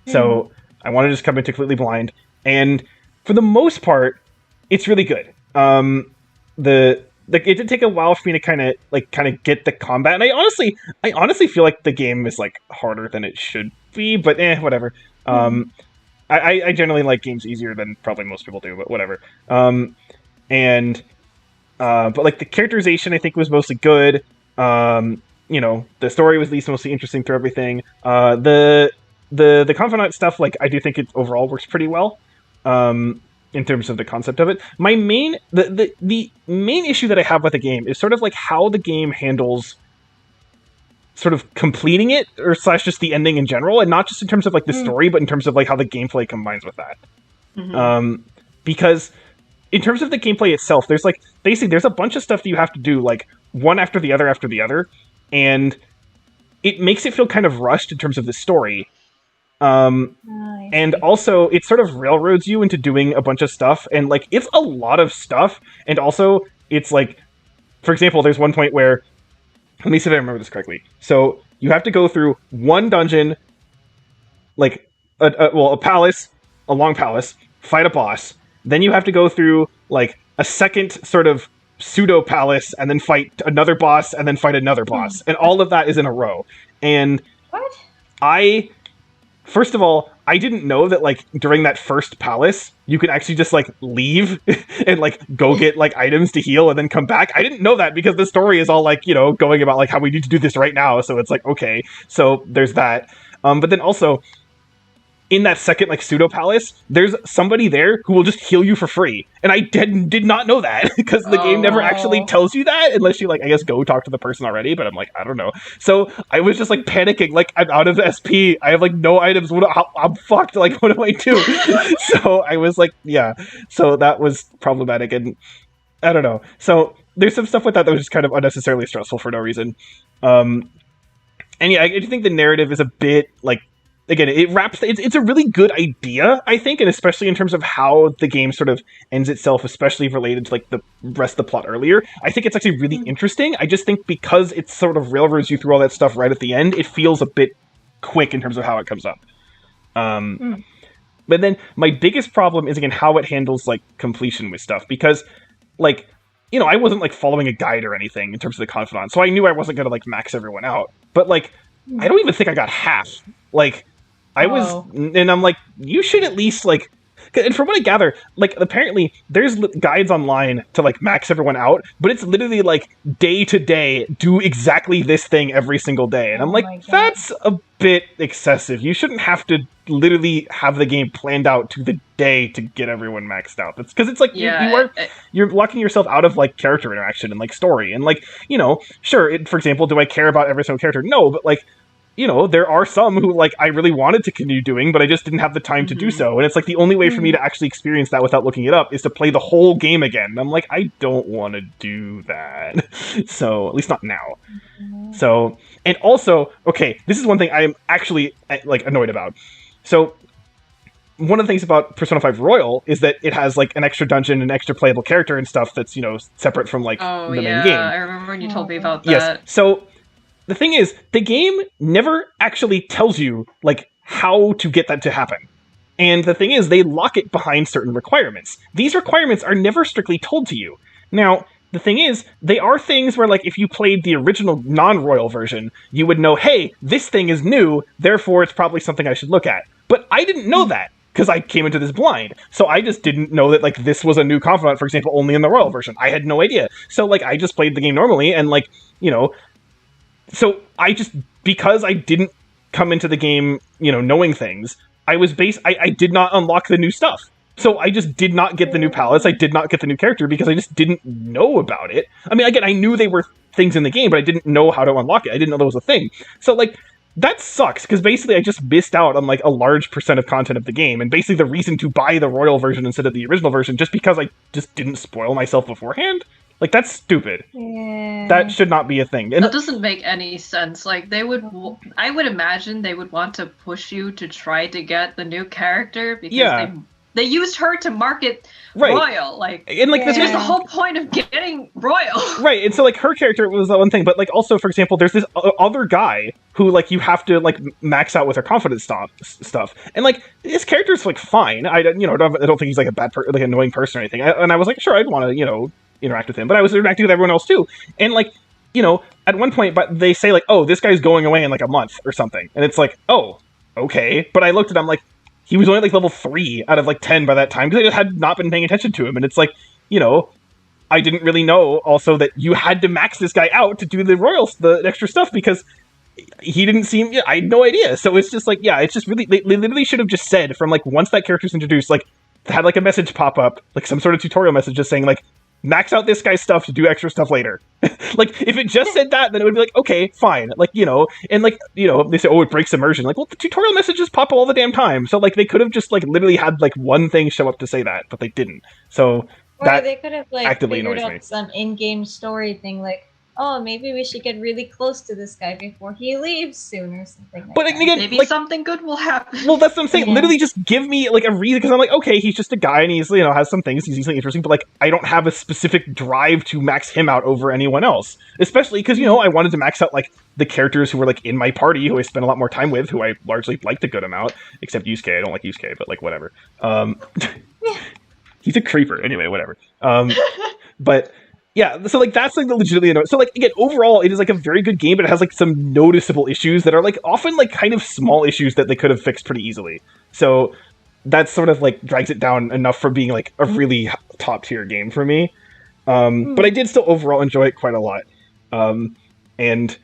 So I wanted to just come in completely blind, and for the most part, it's really good. It did take a while for me to kind of get the combat, and I honestly feel like the game is like harder than it should be, but whatever. I generally like games easier than probably most people do, but whatever. But like the characterization I think was mostly good. The story was at least mostly interesting through everything. The confidant stuff, like I do think it overall works pretty well. In terms of the concept of it, the main issue that I have with the game is sort of like how the game handles sort of completing it, or / just the ending in general, and not just in terms of like the story, but in terms of like how the gameplay combines with that. Because in terms of the gameplay itself, there's like basically there's a bunch of stuff that you have to do like one after the other, and it makes it feel kind of rushed in terms of the story. And also it sort of railroads you into doing a bunch of stuff, and like it's a lot of stuff, and also it's like, for example, there's one point where, let me see if I remember this correctly. So you have to go through one dungeon, like a palace, a long palace, fight a boss. Then you have to go through like a second sort of pseudo palace, and then fight another boss, and then fight another boss, and all of that is in a row. And what? First of all, I didn't know that, like, during that first palace, you could actually just, like, leave and, like, go get, like, items to heal and then come back. I didn't know that because the story is all, like, going about, like, how we need to do this right now. So it's like, okay. So there's that. But then also, in that second like pseudo palace, there's somebody there who will just heal you for free. And I did not know that because the game never actually tells you that unless you like, I guess, go talk to the person already. But I'm like, I don't know. So I was just like panicking, like I'm out of SP. I have like no items. I'm fucked. Like, what do I do? So I was like, yeah. So that was problematic, and I don't know. So there's some stuff with that was just kind of unnecessarily stressful for no reason. And yeah, I think the narrative is a bit like, again, it's a really good idea, I think, and especially in terms of how the game sort of ends itself, especially related to like the rest of the plot earlier. I think it's actually really interesting. I just think because it sort of railroads you through all that stuff right at the end, it feels a bit quick in terms of how it comes up. But then my biggest problem is, again, how it handles like completion with stuff, because like, you know, I wasn't like following a guide or anything in terms of the Confidant, so I knew I wasn't going to like max everyone out. But like, I don't even think I got half. Like, I was, and I'm like, you should at least like, and from what I gather, like apparently there's guides online to like max everyone out, but it's literally like day to day, do exactly this thing every single day. And I'm like, that's a bit excessive. You shouldn't have to literally have the game planned out to the day to get everyone maxed out. That's because it's like, you're locking yourself out of like character interaction and like story. And like, you know, sure, for example, do I care about every single character? No, but like, you know, there are some who, like, I really wanted to continue doing, but I just didn't have the time to do so. And it's, like, the only way for me to actually experience that without looking it up is to play the whole game again. And I'm like, I don't want to do that. So, at least not now. So, and also, okay, this is one thing I am actually, like, annoyed about. So, one of the things about Persona 5 Royal is that it has, like, an extra dungeon, an extra playable character and stuff that's, you know, separate from, like, the main game. I remember when you told me about that. Yes, so the thing is, the game never actually tells you, like, how to get that to happen. And the thing is, they lock it behind certain requirements. These requirements are never strictly told to you. Now, the thing is, they are things where, like, if you played the original non-Royal version, you would know, hey, this thing is new, therefore it's probably something I should look at. But I didn't know that, because I came into this blind. So I just didn't know that, like, this was a new Confidant, for example, only in the Royal version. I had no idea. So, like, I just played the game normally, and, like, you know, so I just, because I didn't come into the game, you know, knowing things, I did not unlock the new stuff. So I just did not get the new palettes, I did not get the new character, because I just didn't know about it. I mean, again, I knew they were things in the game, but I didn't know how to unlock it. I didn't know there was a thing. So, like, that sucks, because basically I just missed out on, like, a large percent of content of the game, and basically the reason to buy the Royal version instead of the original version, just because I just didn't spoil myself beforehand. Like, that's stupid. Yeah. That should not be a thing. And that doesn't make any sense. Like, I would imagine they would want to push you to try to get the new character because they used her to market Royal. Like, and like this was the whole point of getting Royal. Right, and so like her character was the one thing, but like also, for example, there's this other guy who like you have to like max out with her confidence stuff, and like his character's like fine. I don't think he's like a bad like annoying person or anything. And I was like, sure, I'd want to interact with him, but I was interacting with everyone else too, and like, you know, at one point, but they say like, oh, this guy's going away in like a month or something, and it's like, oh, okay, but I looked at him like, he was only like level 3 out of like 10 by that time, because I just had not been paying attention to him, and it's like, you know, I didn't really know also that you had to max this guy out to do the extra stuff, because he didn't seem, I had no idea, so it's just like, it's just really, they literally should have just said, from like, once that character's introduced, like, had like a message pop up, like some sort of tutorial message just saying like, max out this guy's stuff to do extra stuff later. Like, if it just said that, then it would be like, okay, fine. Like, you know, and like, you know, they say, oh, it breaks immersion. Like, well, the tutorial messages pop up all the damn time. So, like, they could have just, like, literally had, like, one thing show up to say that, but they didn't. So, or they could have, like, actively figured annoys out me. some in-game story thing, like, oh, maybe we should get really close to this guy before he leaves soon or something like but that. again, maybe like, something good will happen. Well, that's what I'm saying. Yeah. Literally just give me, like, a reason, because I'm like, okay, he's just a guy, and he's, you know, has some things, he's easily interesting, but, like, I don't have a specific drive to max him out over anyone else. Especially because, you know, I wanted to max out, like, the characters who were, like, in my party, who I spent a lot more time with, who I largely liked a good amount, except Yusuke. I don't like Yusuke, but, like, whatever. He's a creeper. Anyway, whatever. But... yeah, so, like, that's, like, the legitimately annoying. So, like, again, overall, it is, like, a very good game, but it has, like, some noticeable issues that are, like, often, like, kind of small issues that they could have fixed pretty easily. So, that sort of, like, drags it down enough for being, like, a really top-tier game for me. But I did still overall enjoy it quite a lot. And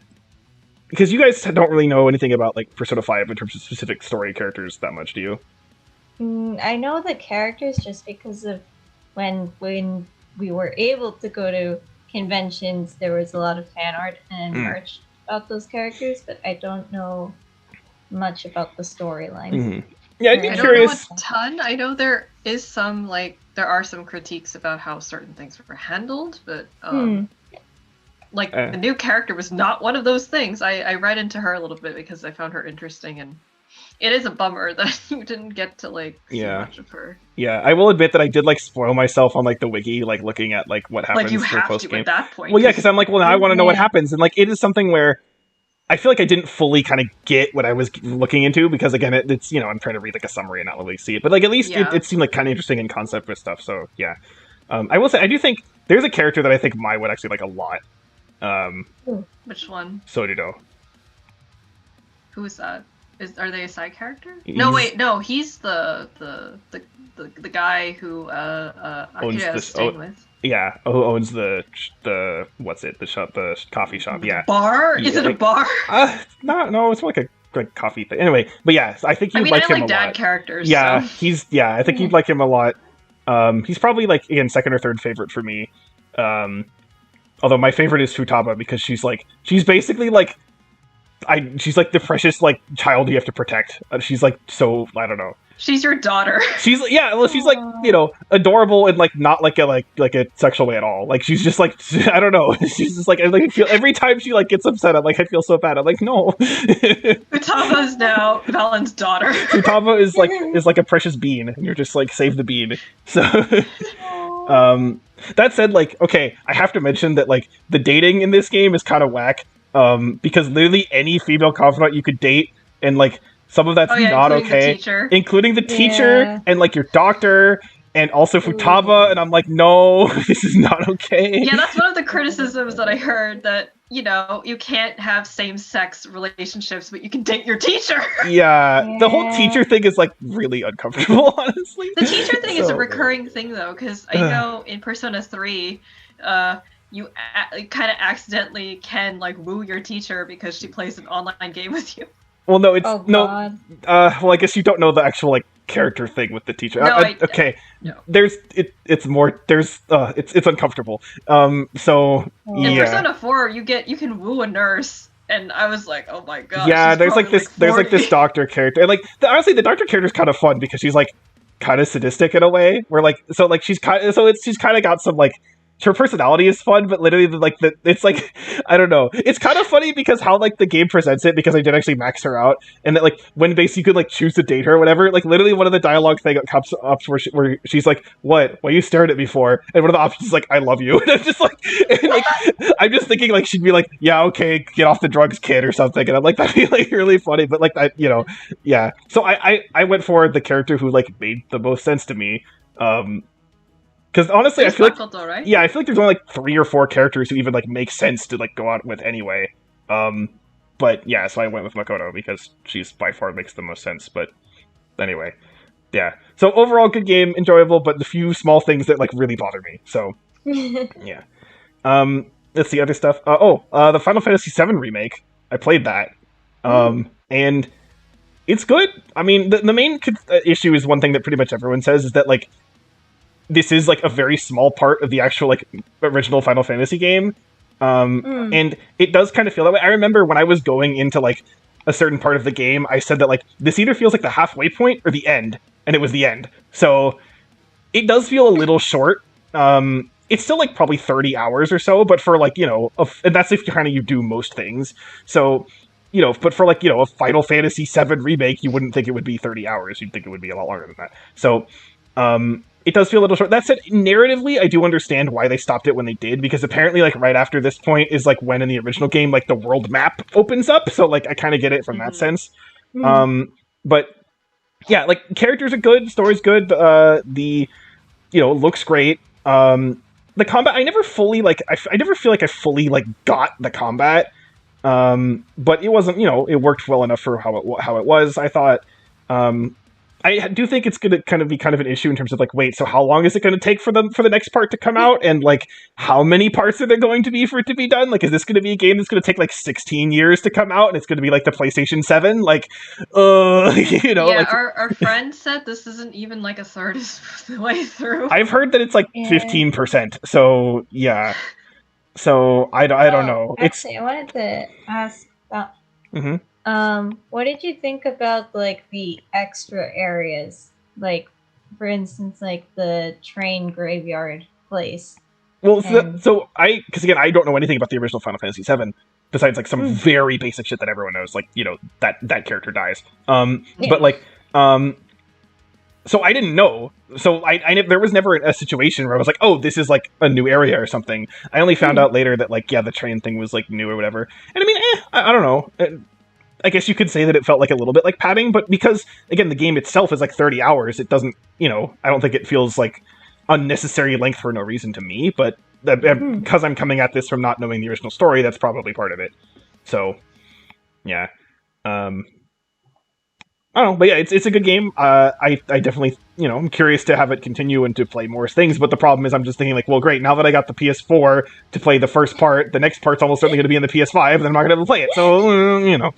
because you guys don't really know anything about like Persona 5 in terms of specific story characters that much, do you? I know the characters just because of when we were able to go to conventions, there was a lot of fan art and merch about those characters, but I don't know much about the storyline. Mm-hmm. Yeah, I'd be I curious. don't know a ton. I know there is some there are some critiques about how certain things were handled, but the new character was not one of those things. I read into her a little bit because I found her interesting, and it is a bummer that you didn't get to see much of her. Yeah, I will admit that I did spoil myself on the wiki, looking at what happens you in have post game. To at that point. Well, yeah, because I'm now I want to know what happens, and it is something where I feel like I didn't fully kind of get what I was looking into, because again, it's I'm trying to read a summary and not really see it, but at least it seemed kind of interesting in concept with stuff. So yeah, I will say I do think there's a character that I think Mai would actually like a lot. Which one? Sorudo. Who is that? Are they a side character? No, wait, no, he's the guy who owns Akira is staying with. Yeah, who owns the what's it? The coffee shop. Yeah, bar? Is it a bar? No, it's more like a coffee thing. Anyway, but yeah, I think you'd like him a lot. dad characters. Yeah, so. I think you'd like him a lot. He's probably again second or third favorite for me. Although my favorite is Futaba, because she's basically she's the precious child you have to protect. She's so I don't know. She's your daughter. She's she's adorable and not a sexual way at all. She's just I don't know. She's just I feel every time she gets upset, I'm I feel so bad. I'm no. Futaba is now Valen's daughter. Futaba is a precious bean, and you're just save the bean. So that said, okay, I have to mention that the dating in this game is kind of whack. Because literally any female confidant you could date, and some of that's not okay, including the teacher and your doctor and also Futaba, and I'm no, this is not okay. Yeah, that's one of the criticisms that I heard, that you can't have same-sex relationships, but you can date your teacher. Yeah, the whole teacher thing is really uncomfortable, honestly. The teacher thing is a recurring thing though, because I know in Persona 3, you kind of accidentally can woo your teacher because she plays an online game with you. Well, no, it's well, I guess you don't know the actual character thing with the teacher. No, okay. No. It's more it's uncomfortable. So in Persona 4, you can woo a nurse, and I was oh my god. Yeah, there's this doctor character, and honestly, the doctor character is kind of fun because she's kind of sadistic in a way, where she's kind of got some her personality is fun, but literally it's I don't know. It's kind of funny because how the game presents it, because I did actually max her out, and that when basically you could choose to date her or whatever, literally one of the dialogue thing comes up where she's what you stared at me for, and one of the options is I love you, and I'm just I'm just thinking she'd be yeah, okay, get off the drugs, kid, or something, and I'm that'd be really funny, but that yeah. So I went for the character who made the most sense to me. Because honestly, I feel Makoto, right? Yeah, I feel there's only 3 or 4 characters who even make sense to go out with anyway. But yeah, so I went with Makoto because she's by far makes the most sense. But anyway, yeah. So overall, good game, enjoyable, but the few small things that really bother me. So yeah. Let's see other stuff. The Final Fantasy VII remake. I played that, and it's good. I mean, the main issue is one thing that pretty much everyone says, is that this is a very small part of the actual original Final Fantasy game, and it does kind of feel that way. I remember when I was going into a certain part of the game, I said that this either feels like the halfway point or the end, and it was the end. So it does feel a little short. It's still probably 30 hours or so, but for and that's if you do most things. So but for a Final Fantasy VII remake, you wouldn't think it would be 30 hours. You'd think it would be a lot longer than that. So it does feel a little short. That said, narratively, I do understand why they stopped it when they did, because apparently, right after this point is when in the original game, the world map opens up. So I kind of get it from that sense. But yeah, characters are good, story's good. The looks great. The combat, I never fully I never feel I fully got the combat. But it wasn't, it worked well enough for how it was, I thought. I do think it's going to kind of be kind of an issue in terms of like, wait, so how long is it going to take for the next part to come out, and like how many parts are there going to be for it to be done? Like, is this going to be a game that's going to take like 16 years to come out, and it's going to be like the PlayStation 7? Like, you know, Yeah, like our friend said this isn't even like a third of the way through. I've heard that it's like Yeah. 15%. So yeah, so I don't know. Actually, I wanted to ask about. Mhm. What did you think about like the extra areas, like for instance, like the train graveyard place? Well, And- because again, I don't know anything about the original Final Fantasy VII besides like some very basic shit that everyone knows, like you know that character dies. Yeah. But like, so I didn't know. So there was never a situation where I was like, oh, this is like a new area or something. I only found out later that like, yeah, the train thing was like new or whatever. And I mean, I don't know. I guess you could say that it felt like a little bit like padding, but because again, the game itself is like 30 hours, it doesn't, you know, I don't think it feels like unnecessary length for no reason to me. But because I'm coming at this from not knowing the original story, that's probably part of it. So, yeah. I don't know, but yeah, it's a good game. I definitely, you know, I'm curious to have it continue and to play more things. But the problem is, I'm just thinking like, well, great, now that I got the PS4 to play the first part, the next part's almost certainly going to be in the PS5, then I'm not going to be able to play it. So, you know,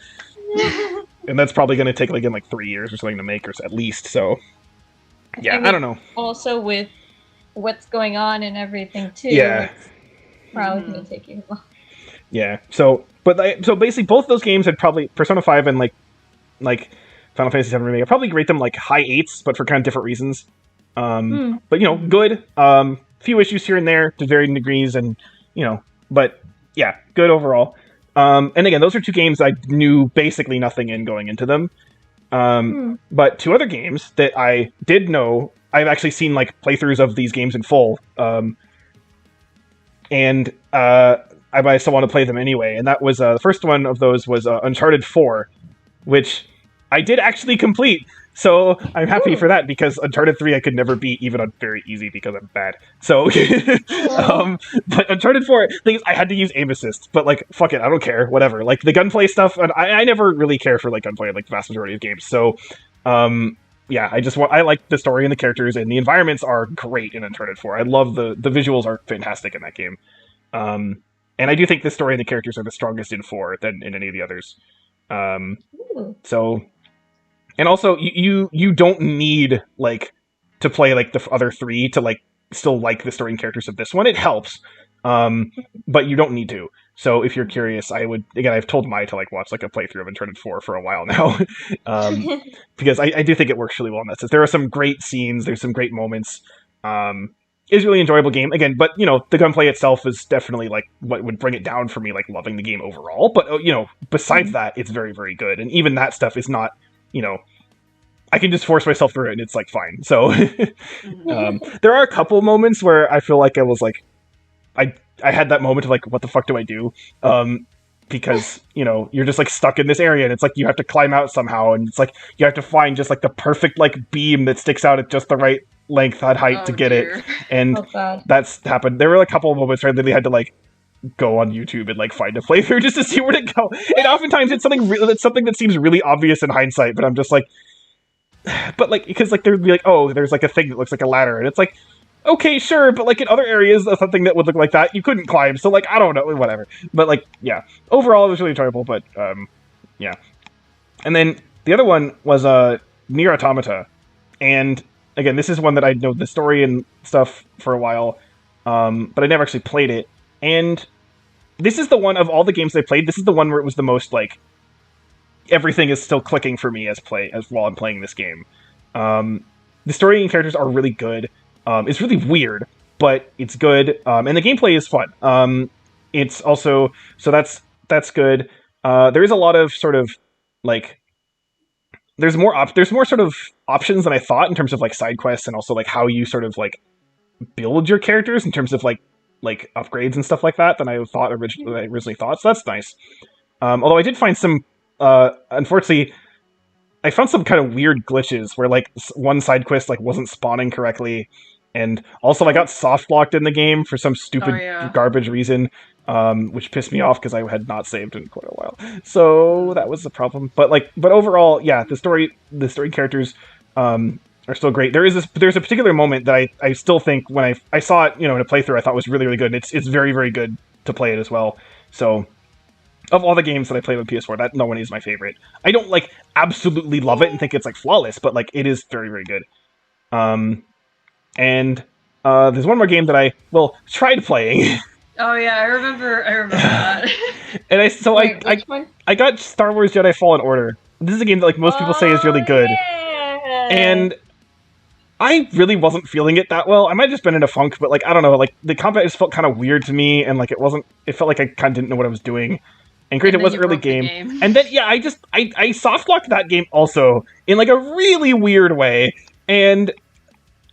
and that's probably going to take like 3 years or something to make, or at least. So, yeah, I mean, I don't know. Also, with what's going on and everything too, Yeah. it's probably going to take you a while. Yeah. So basically, both those games had probably Persona 5 and like Final Fantasy VII Remake. I'd probably rate them like high 8s, but for kind of different reasons. But you know, good. Few issues here and there to varying degrees, and you know, but yeah, good overall. And again, those are two games I knew basically nothing in going into them. But two other games that I did know, I've actually seen like playthroughs of these games in full. And I still want to play them anyway. And that was the first one of those was Uncharted 4, which I did actually complete. So I'm happy for that, because Uncharted 3 I could never beat, even on very easy, because I'm bad. So, but Uncharted 4, thing is, I had to use aim assist, but like, fuck it, I don't care, whatever. Like, the gunplay stuff, and I never really care for like gunplay in like the vast majority of games. So, yeah, I like the story and the characters, and the environments are great in Uncharted 4. I love the visuals are fantastic in that game. And I do think the story and the characters are the strongest in 4 than in any of the others. So, and also you don't need like to play like the other 3 to like still like the story and characters of this one. It helps, but you don't need to. So if you're curious, I would, again, I've told Mai to like watch like a playthrough of Uncharted 4 for a while now, because I do think it works really well in that sense. There are some great scenes, there's some great moments. It's a really enjoyable game again, but you know, the gunplay itself is definitely like what would bring it down for me, like loving the game overall. But you know, besides that, it's very, very good, and even that stuff is not, you know, I can just force myself through it and it's like fine. So there are a couple moments where I feel like I was like, I had that moment of like, what the fuck do I do? Because you know, you're just like stuck in this area and it's like you have to climb out somehow, and it's like you have to find just like the perfect like beam that sticks out at just the right length and height to get it. And that's happened. There were a couple of moments where I literally had to like go on YouTube and like find a playthrough just to see where to go. And oftentimes it's something that seems really obvious in hindsight, but I'm just like, but like, because like there'd be like, oh, there's like a thing that looks like a ladder, and it's like, okay, sure, but like in other areas, something that would look like that you couldn't climb. So like, I don't know, whatever. But like, yeah, overall it was really enjoyable. But yeah. And then the other one was Nier Automata, and again, this is one that I know the story and stuff for a while, but I never actually played it. And this is the one of all the games I played. This is the one where it was the most like everything is still clicking for me as while I'm playing this game. The story and characters are really good. It's really weird, but it's good, and the gameplay is fun. It's also so that's good. There is a lot of sort of like there's more sort of options than I thought in terms of like side quests, and also like how you sort of like build your characters in terms of like upgrades and stuff like that than I thought originally thought. So that's nice. Although I did find some, unfortunately, I found some kind of weird glitches where like one side quest like wasn't spawning correctly, and also I got soft locked in the game for some stupid garbage reason, which pissed me off because I had not saved in quite a while. So that was the problem. But overall, yeah, the story characters, are still great. There's a particular moment that I still think when I saw it, in a playthrough, I thought was really, really good. It's very, very good to play it as well. So, of all the games that I played on PS4, that no one is my favorite. I don't absolutely love it and think it's flawless, but it is very, very good. And there's one more game that I tried playing. Oh yeah, I remember that. And Which one? I got Star Wars Jedi Fallen Order. This is a game that most people say is really good. Yeah. And I really wasn't feeling it that well. I might have just been in a funk, but I don't know, the combat just felt kind of weird to me, and it felt like I kind of didn't know what I was doing. And granted, it was early game. And then I soft locked that game also in a really weird way, and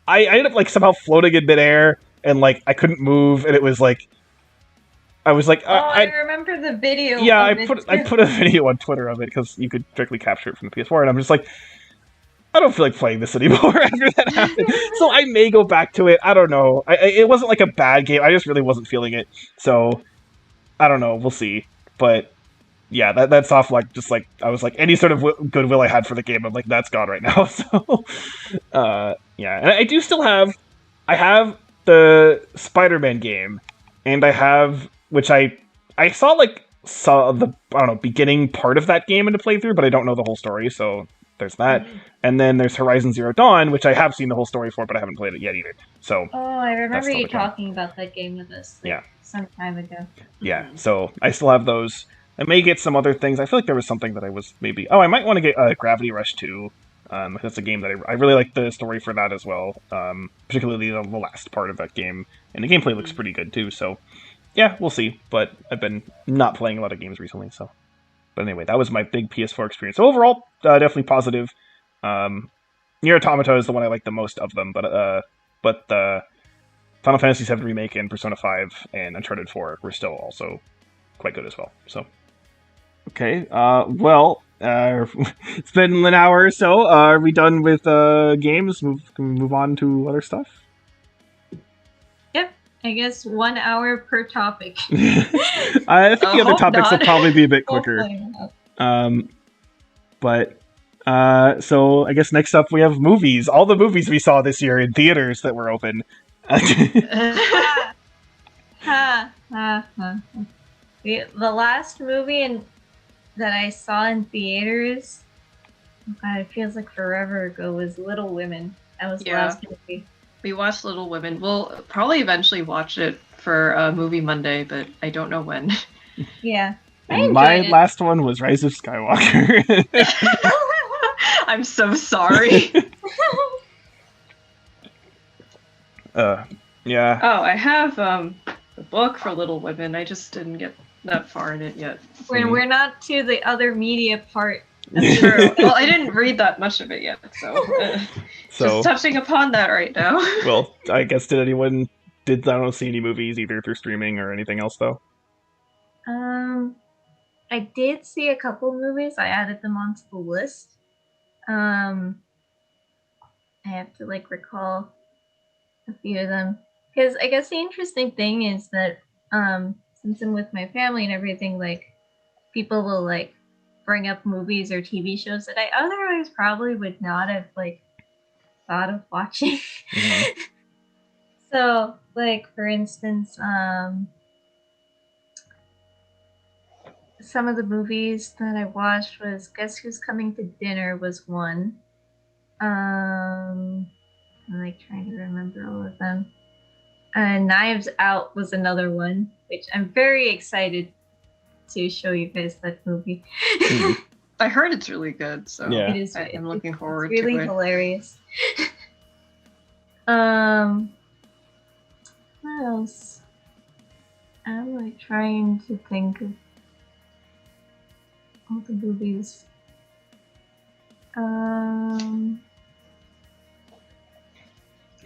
I ended up somehow floating in midair, and I couldn't move, and it was I was I remember the video. Yeah, I put a video on Twitter of it because you could directly capture it from the PS4, and I'm just I don't feel like playing this anymore after that happened. So I may go back to it. I don't know. It wasn't a bad game. I just really wasn't feeling it. So I don't know. We'll see. But yeah, that's off. I was any sort of goodwill I had for the game, I'm that's gone right now. So yeah, and I do still have. I have the Spider-Man game, and I have which I saw the beginning part of that game into playthrough, but I don't know the whole story. So there's that. Mm-hmm. And then there's Horizon Zero Dawn, which I have seen the whole story for, but I haven't played it yet either. So I remember you talking about that game with us some time ago. Yeah, so I still have those. I may get some other things. I feel like there was something that I was maybe... I might want to get Gravity Rush 2. That's a game that I really like the story for that as well. Particularly the last part of that game. And the gameplay looks pretty good too, so... Yeah, we'll see. But I've been not playing a lot of games recently, so... But anyway, that was my big PS4 experience. So overall, definitely positive. Nier Automata is the one I like the most of them, but Final Fantasy VII Remake and Persona 5 and Uncharted 4 were still also quite good as well. So, okay, it's been an hour or so. Are we done with games? Can we move on to other stuff? Yep, I guess 1 hour per topic. I think the other topics will probably be a bit quicker. So I guess next up we have movies. All the movies we saw this year in theaters that were open. The last movie that I saw in theaters, God, it feels like forever ago, was Little Women. That was the last movie. We watched Little Women. We'll probably eventually watch it for Movie Monday, but I don't know when. Yeah. My last one was Rise of Skywalker. I'm so sorry. Yeah. Oh, I have the book for Little Women. I just didn't get that far in it yet. We're not to the other media part. That's true. Well, I didn't read that much of it yet, so just touching upon that right now. Well, I guess I don't see any movies either through streaming or anything else though. I did see a couple movies. I added them onto the list. I have to recall a few of them, because I guess the interesting thing is that since I'm with my family and everything, people will bring up movies or TV shows that I otherwise probably would not have thought of watching. Mm-hmm. So for instance, some of the movies that I watched was Guess Who's Coming to Dinner was one. I'm trying to remember all of them. Knives Out was another one, which I'm very excited to show you guys that movie. I heard it's really good, so yeah. It is, I'm looking forward to it. It's really hilarious. What else? I'm trying to think of all the movies.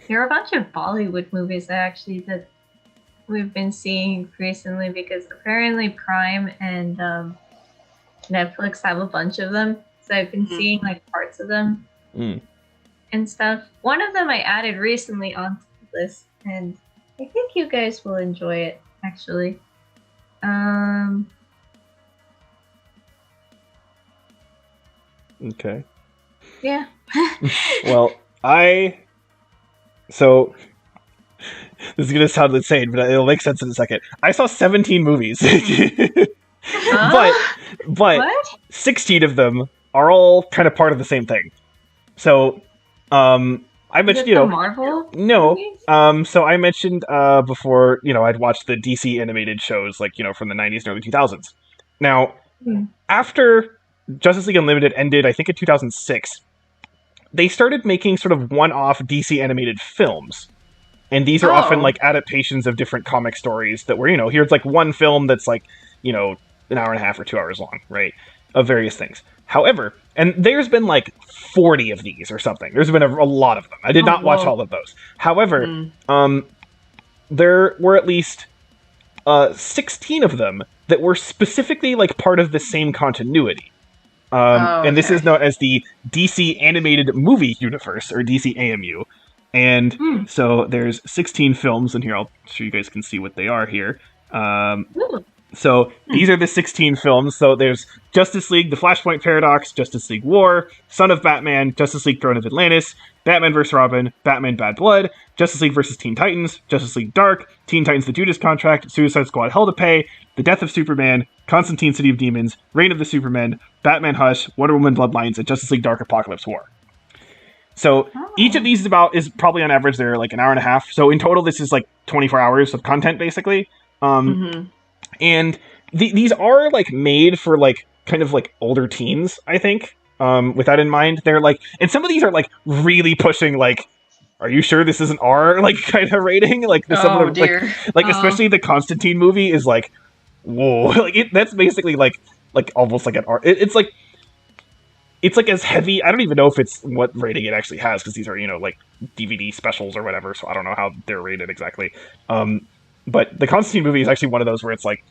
There are a bunch of Bollywood movies that we've been seeing recently, because apparently Prime and Netflix have a bunch of them. So I've been seeing parts of them and stuff. One of them I added recently onto the list, and I think you guys will enjoy it actually. Okay. Yeah. Well, so this is gonna sound insane, but it'll make sense in a second. I saw 17 movies, but Huh? but What? 16 of them are all kind of part of the same thing. So, I Is mentioned, it the Marvel no. movies? So I mentioned before, I'd watched the DC animated shows, like, from the 90s and early 2000s. Now, Hmm. after Justice League Unlimited ended, I think in 2006, they started making sort of one-off DC animated films. And these are often Oh. like adaptations of different comic stories that were, here's like one film that's like, an hour and a half or 2 hours long, right? Of various things. However, and there's been like 40 of these or something. There's been a lot of them. I did Oh, not watch whoa. all of those. However, Mm. there were at least 16 of them that were specifically like part of the same continuity. Oh, And this is okay. known as the DC Animated Movie Universe, or DC AMU. And Hmm. so there's 16 films, and here I'll show you guys can see what they are here. Ooh. So these are the 16 films. So there's Justice League, The Flashpoint Paradox, Justice League War, Son of Batman, Justice League Throne of Atlantis, Batman vs. Robin, Batman Bad Blood, Justice League vs. Teen Titans, Justice League Dark, Teen Titans The Judas Contract, Suicide Squad Hell to Pay, The Death of Superman, Constantine City of Demons, Reign of the Supermen, Batman Hush, Wonder Woman Bloodlines, and Justice League Dark Apocalypse War. So each of these is probably on average they're like an hour and a half. So in total, this is like 24 hours of content basically. Mm-hmm. And these are like made for like kind of like older teens, I think. With that in mind, they're like, and some of these are like really pushing like, are you sure this isn't R like kind of rating? Like some Oh of the dear. like especially the Constantine movie is like, whoa, like that's basically like almost like an R. It's like as heavy. I don't even know if it's what rating it actually has because these are like DVD specials or whatever. So I don't know how they're rated exactly. But the Constantine movie is actually one of those where it's like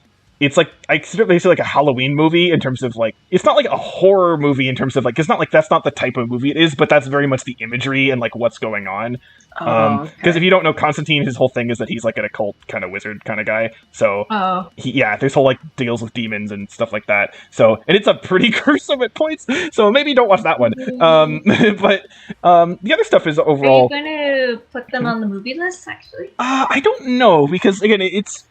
I consider it basically like a Halloween movie in terms of like it's not like a horror movie in terms of like it's not like that's not the type of movie it is, but that's very much the imagery and like what's going on. Oh, Because if okay. you don't know Constantine, his whole thing is that he's like an occult kind of wizard kind of guy. So Oh. there's whole like deals with demons and stuff like that. So and it's a pretty gruesome at points. So maybe don't watch that one. But the other stuff is Are you overall. going to put them on the movie list, actually? I don't know because again, it's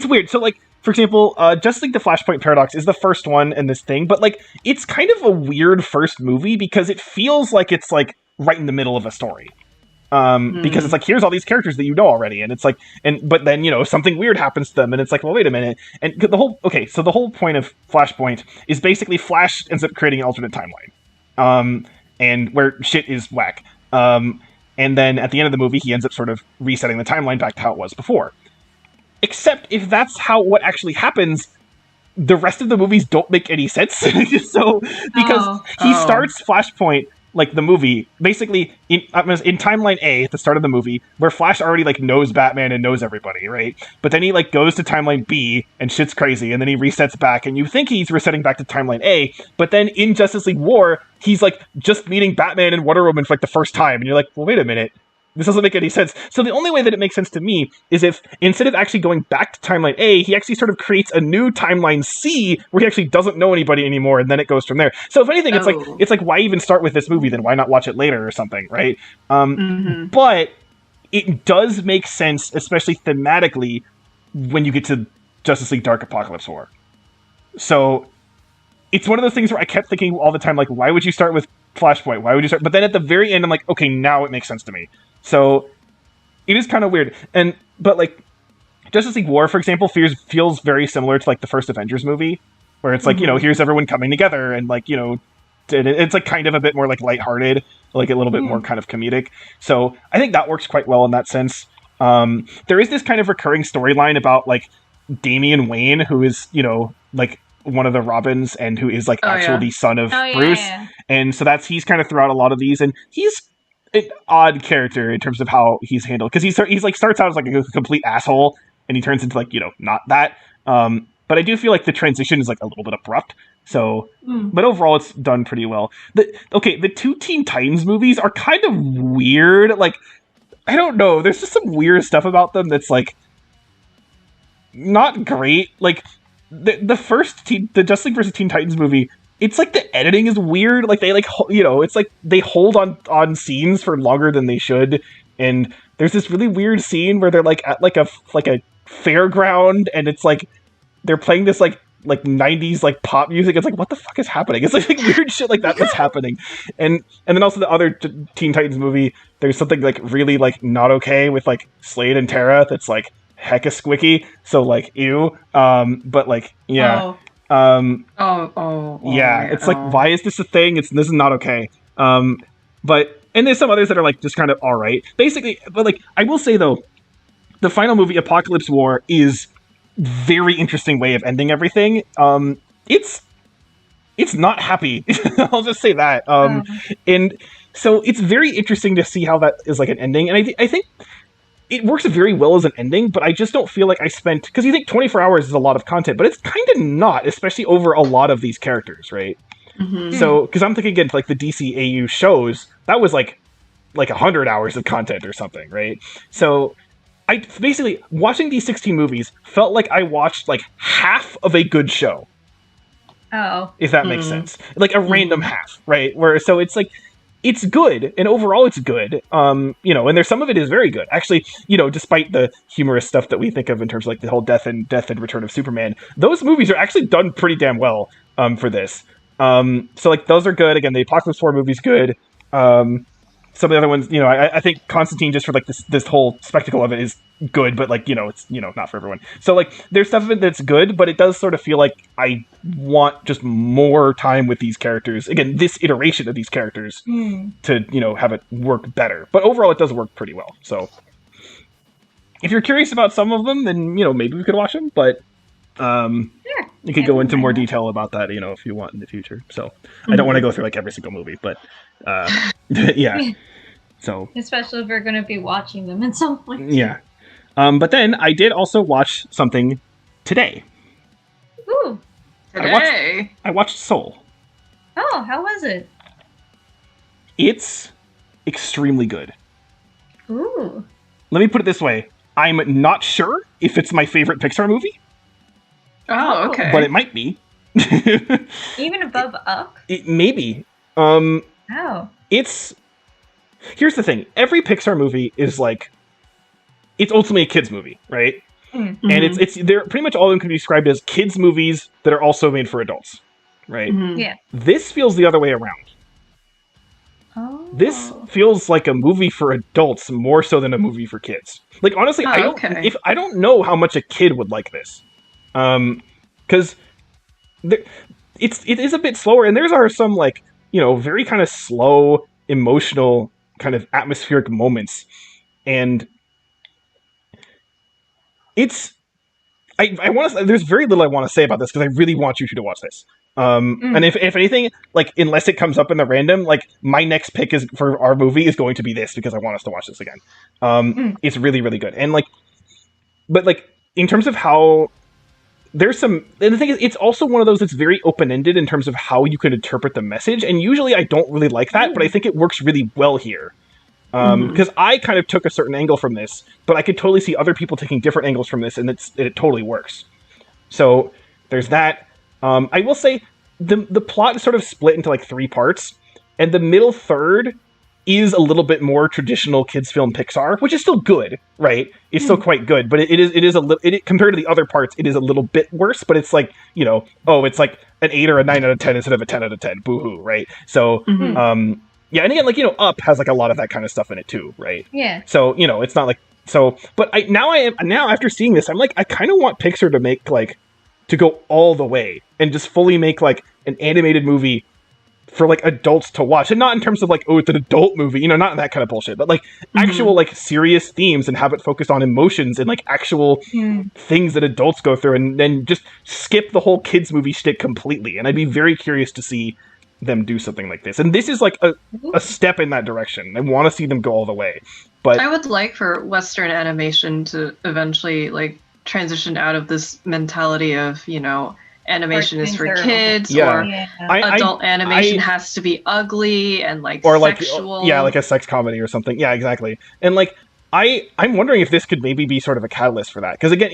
weird. So like for example, Just Like the Flashpoint Paradox is the first one in this thing, but like it's kind of a weird first movie because it feels like it's like right in the middle of a story. Because it's like here's all these characters that you know already, and it's like but then something weird happens to them, and it's like, well, wait a minute, and so the whole point of Flashpoint is basically Flash ends up creating an alternate timeline, and where shit is whack, and then at the end of the movie he ends up sort of resetting the timeline back to how it was before. Except if that's what actually happens, the rest of the movies don't make any sense. So because he starts Flashpoint like the movie basically in timeline A at the start of the movie where Flash already like knows Batman and knows everybody, right? But then he like goes to timeline B and shit's crazy, and then he resets back, and you think he's resetting back to timeline A, but then in Justice League War he's like just meeting Batman and Wonder Woman for like the first time, and you're like, well, wait a minute. This doesn't make any sense. So the only way that it makes sense to me is if, instead of actually going back to timeline A, he actually sort of creates a new timeline C where he actually doesn't know anybody anymore, and then it goes from there. So if anything, it's like why even start with this movie then? Why not watch it later or something, right? But it does make sense, especially thematically, when you get to Justice League Dark Apocalypse War. So it's one of those things where I kept thinking all the time, like, why would you start with Flashpoint? Why would you start? But then at the very end, I'm like, okay, now it makes sense to me. So it is kind of weird. But like Justice League War, for example, feels very similar to like the first Avengers movie, where it's like, here's everyone coming together, and like, it's like kind of a bit more like lighthearted, like a little bit more kind of comedic. So I think that works quite well in that sense. There is this kind of recurring storyline about like Damian Wayne, who is, like one of the Robins and who is like the son of Bruce. Yeah. And so he's kind of throughout a lot of these, and he's an odd character in terms of how he's handled, because he's like starts out as like a complete asshole and he turns into like not that, but I do feel like the transition is like a little bit abrupt. So but overall it's done pretty well. The two Teen Titans movies are kind of weird. Like, I don't know, there's just some weird stuff about them that's like not great. Like the first the Justice League vs. Teen Titans movie it's like the editing is weird. Like they it's like they hold on scenes for longer than they should. And there's this really weird scene where they're like at like a fairground, and it's like they're playing this like 90s like pop music. It's like, what the fuck is happening? It's like weird shit like that's happening. And then also the other Teen Titans movie, there's something like really like not okay with like Slade and Tara that's like hecka squicky. So like ew. But like yeah. Yeah, it's like, why is this a thing? This is not okay. But and there's some others that are like just kind of all right. Basically, but like I will say though, the final movie, Apocalypse War, is very interesting way of ending everything. It's not happy. I'll just say that. And so it's very interesting to see how that is like an ending. And I think it works very well as an ending, but I just don't feel like I spent, because you think 24 hours is a lot of content, but it's kind of not, especially over a lot of these characters, right? Mm-hmm. So, because I'm thinking again, like the DCAU shows, that was like 100 hours of content or something, right? So I basically, watching these 16 movies felt like I watched like half of a good show. Oh. If that makes sense. Like a random half, right? So it's like, it's good, and overall it's good. And there's some of it is very good. Actually, despite the humorous stuff that we think of in terms of like the whole Death and Return of Superman, those movies are actually done pretty damn well for this. So like those are good. Again, the Apocalypse 4 movie's good. Some of the other ones, I think Constantine, just for like this whole spectacle of it, is good, but like, it's, not for everyone. So like there's stuff of it that's good, but it does sort of feel like I want just more time with these characters. Again, this iteration of these characters to, have it work better. But overall, it does work pretty well. So if you're curious about some of them, then, maybe we could watch them, but you could go into more detail about that, if you want in the future. So I don't want to go through like every single movie, but yeah. So especially if we're going to be watching them at some point. Yeah. But then I did also watch something today. Ooh. Today? I watched Soul. Oh, how was it? It's extremely good. Ooh. Let me put it this way. I'm not sure if it's my favorite Pixar movie. Oh, okay. But it might be. Even above Up? Maybe. Oh. Here's the thing. Every Pixar movie is like, it's ultimately a kid's movie, right? Mm-hmm. And they're pretty much all of them can be described as kids movies that are also made for adults, right? Mm-hmm. Yeah. This feels the other way around. Oh. This feels like a movie for adults more so than a movie for kids. Like honestly, I don't know how much a kid would like this, because it is a bit slower, and there are some like very kind of slow, emotional, kind of atmospheric moments, and I want to. There's very little I want to say about this because I really want you to watch this. And if anything, like unless it comes up in the random, like my next pick is for our movie is going to be this because I want us to watch this again. It's really, really good, and but in terms of how there's some, and the thing is, it's also one of those that's very open-ended in terms of how you could interpret the message, and usually I don't really like that, but I think it works really well here. Because I kind of took a certain angle from this, but I could totally see other people taking different angles from this, and it totally works. So there's that. I will say the plot is sort of split into like 3 parts, and the middle third is a little bit more traditional kids film Pixar, which is still good, right? It's still quite good, but it is a little, compared to the other parts, it is a little bit worse. But it's like it's like an 8 or a 9 out of 10 instead of a 10 out of 10. Boo hoo, right? So yeah, and again, like Up has like a lot of that kind of stuff in it too, right? Yeah. So it's not like so. But now after seeing this, I'm like, I kind of want Pixar to make to go all the way and just fully make like an animated movie for like adults to watch, and not in terms of like, oh, it's an adult movie, not that kind of bullshit, but like actual like serious themes, and have it focused on emotions and like actual things that adults go through, and then just skip the whole kids movie shtick completely. And I'd be very curious to see them do something like this, and this is like a step in that direction. I want to see them go all the way, but I would like for Western animation to eventually like transition out of this mentality of animation is for kids, or adult animation has to be ugly and like or sexual. Like a sex comedy or something. Yeah, exactly. And like I'm wondering if this could maybe be sort of a catalyst for that, because again,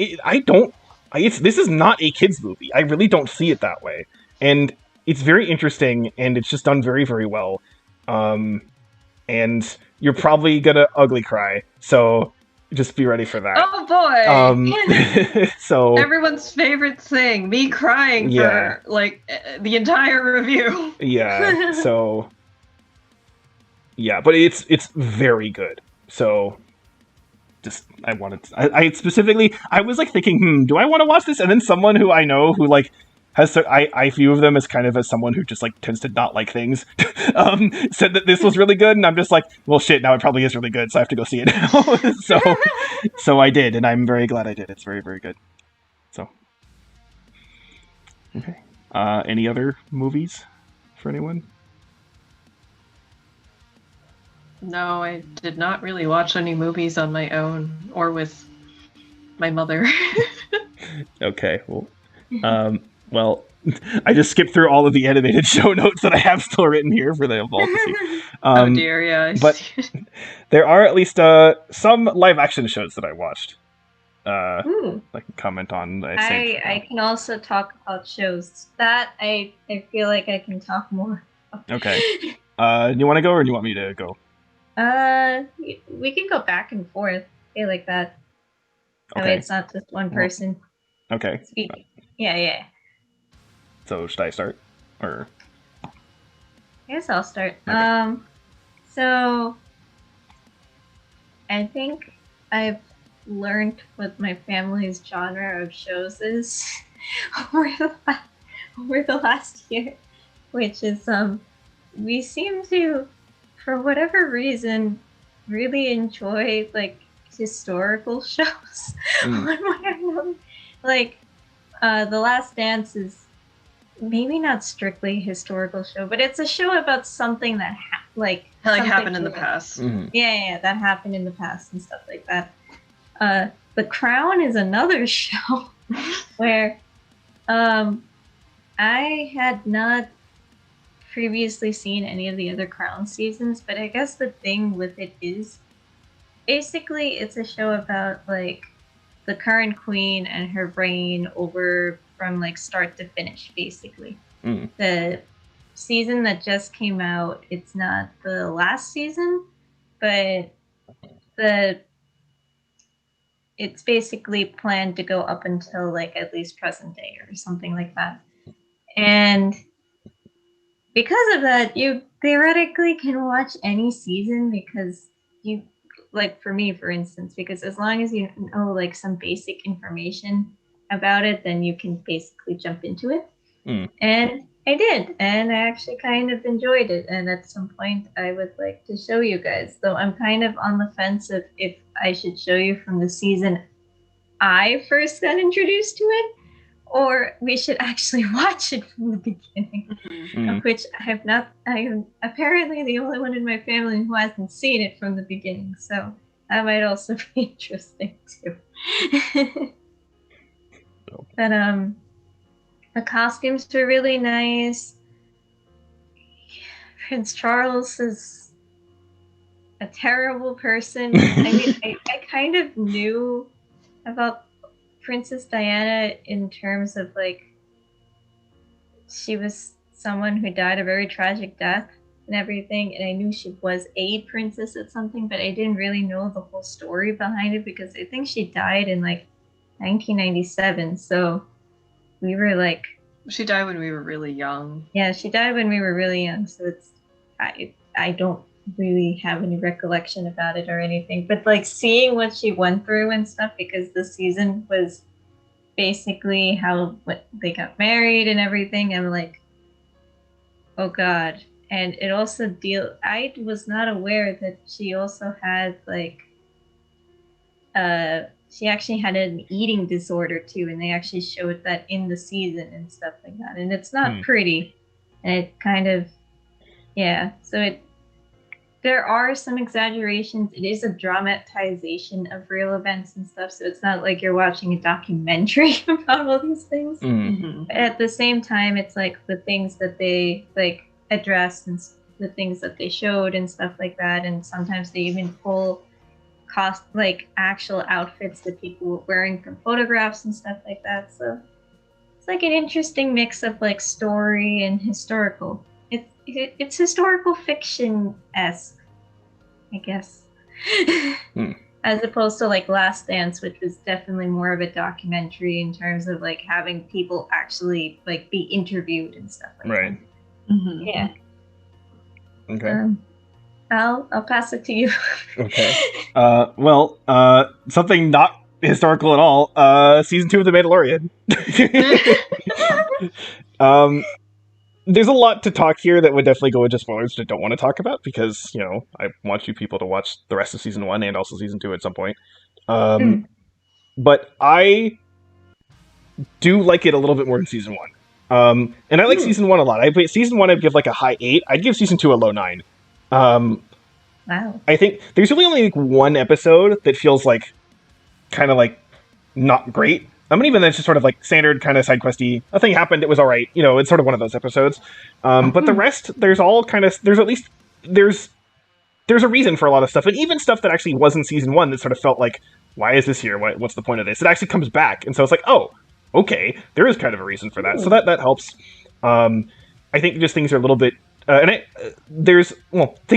this is not a kids movie. I really don't see it that way, and it's very interesting, and it's just done very, very well. And you're probably gonna ugly cry, so just be ready for that. Oh boy! So Everyone's favorite thing, me crying Yeah. for like the entire review. yeah, so yeah, but it's very good. So just I specifically I was like thinking, do I want to watch this? And then someone who I know who like I view them as kind of as someone who just like tends to not like things, said that this was really good, and I'm just like, well, shit, now it probably is really good, so I have to go see it now. So I did, and I'm very glad I did. It's very, very good. So okay, any other movies for anyone? No, I did not really watch any movies on my own or with my mother. Okay, well, I just skipped through all of the animated show notes that I have still written here for the all to see. Oh dear, yeah. But there are at least some live action shows that I watched. I can comment on. I can also talk about shows that I feel like I can talk more. Okay. Do you want to go, or do you want me to go? We can go back and forth. I feel like that. That way it's not just one person. Okay. Speaking. Yeah. So should I start, or? I guess I'll start. Okay. So I think I've learned what my family's genre of shows is over the last year, which is we seem to, for whatever reason, really enjoy like historical shows. Like The Last Dance is maybe not strictly a historical show, but it's a show about something that happened in the past. Mm-hmm. Yeah, that happened in the past and stuff like that. The Crown is another show where I had not previously seen any of the other Crown seasons, but I guess the thing with it is basically it's a show about like the current queen and her reign over from like start to finish, basically. The season that just came out, it's not the last season, but it's basically planned to go up until like at least present day or something like that. And because of that, you theoretically can watch any season because you, like for me, for instance, because as long as you know like some basic information about it, then you can basically jump into it. And I did, and I actually kind of enjoyed it. And at some point, I would like to show you guys, though I'm kind of on the fence of if I should show you from the season I first got introduced to it, or we should actually watch it from the beginning, of which I am apparently the only one in my family who hasn't seen it from the beginning, so that might also be interesting too. But the costumes were really nice. Prince Charles is a terrible person. I mean, I kind of knew about Princess Diana in terms of like she was someone who died a very tragic death and everything, and I knew she was a princess at something, but I didn't really know the whole story behind it because I think she died in like 1997, so we were like, she died when we were really young. Yeah, she died when we were really young, so it's I don't really have any recollection about it or anything, but like seeing what she went through and stuff, because the season was basically how they got married and everything, I'm like, oh god. And it also I was not aware that she also had like she actually had an eating disorder too, and they actually showed that in the season and stuff like that, and it's not pretty, and it kind of, yeah, so there are some exaggerations. It is a dramatization of real events and stuff, so it's not like you're watching a documentary about all these things. But at the same time, it's like the things that they like addressed and the things that they showed and stuff like that, and sometimes they even pull like actual outfits that people were wearing from photographs and stuff like that. So it's like an interesting mix of like story and historical. It's historical fiction-esque, I guess. As opposed to like Last Dance, which was definitely more of a documentary in terms of like having people actually like be interviewed and stuff like Right. that. Mm-hmm. Yeah. Okay. I'll pass it to you. Okay. Well, something not historical at all. Season 2 of The Mandalorian. There's a lot to talk here that would definitely go into spoilers that I don't want to talk about because, you know, I want you people to watch the rest of season 1 and also season 2 at some point. But I do like it a little bit more than season 1. And I like season 1 a lot. Season 1 I'd give like a high 8. I'd give season 2 a low 9. Wow. I think there's really only like one episode that feels like kind of like not great. I mean, even that's just sort of like standard kind of side questy. A thing happened, it was all right. You know, it's sort of one of those episodes. But the rest, there's at least there's a reason for a lot of stuff, and even stuff that actually was in season 1 that sort of felt like, why is this here? What's the point of this? It actually comes back, and so it's like, oh, okay, there is kind of a reason for that. So that helps. I think just things are a little bit, things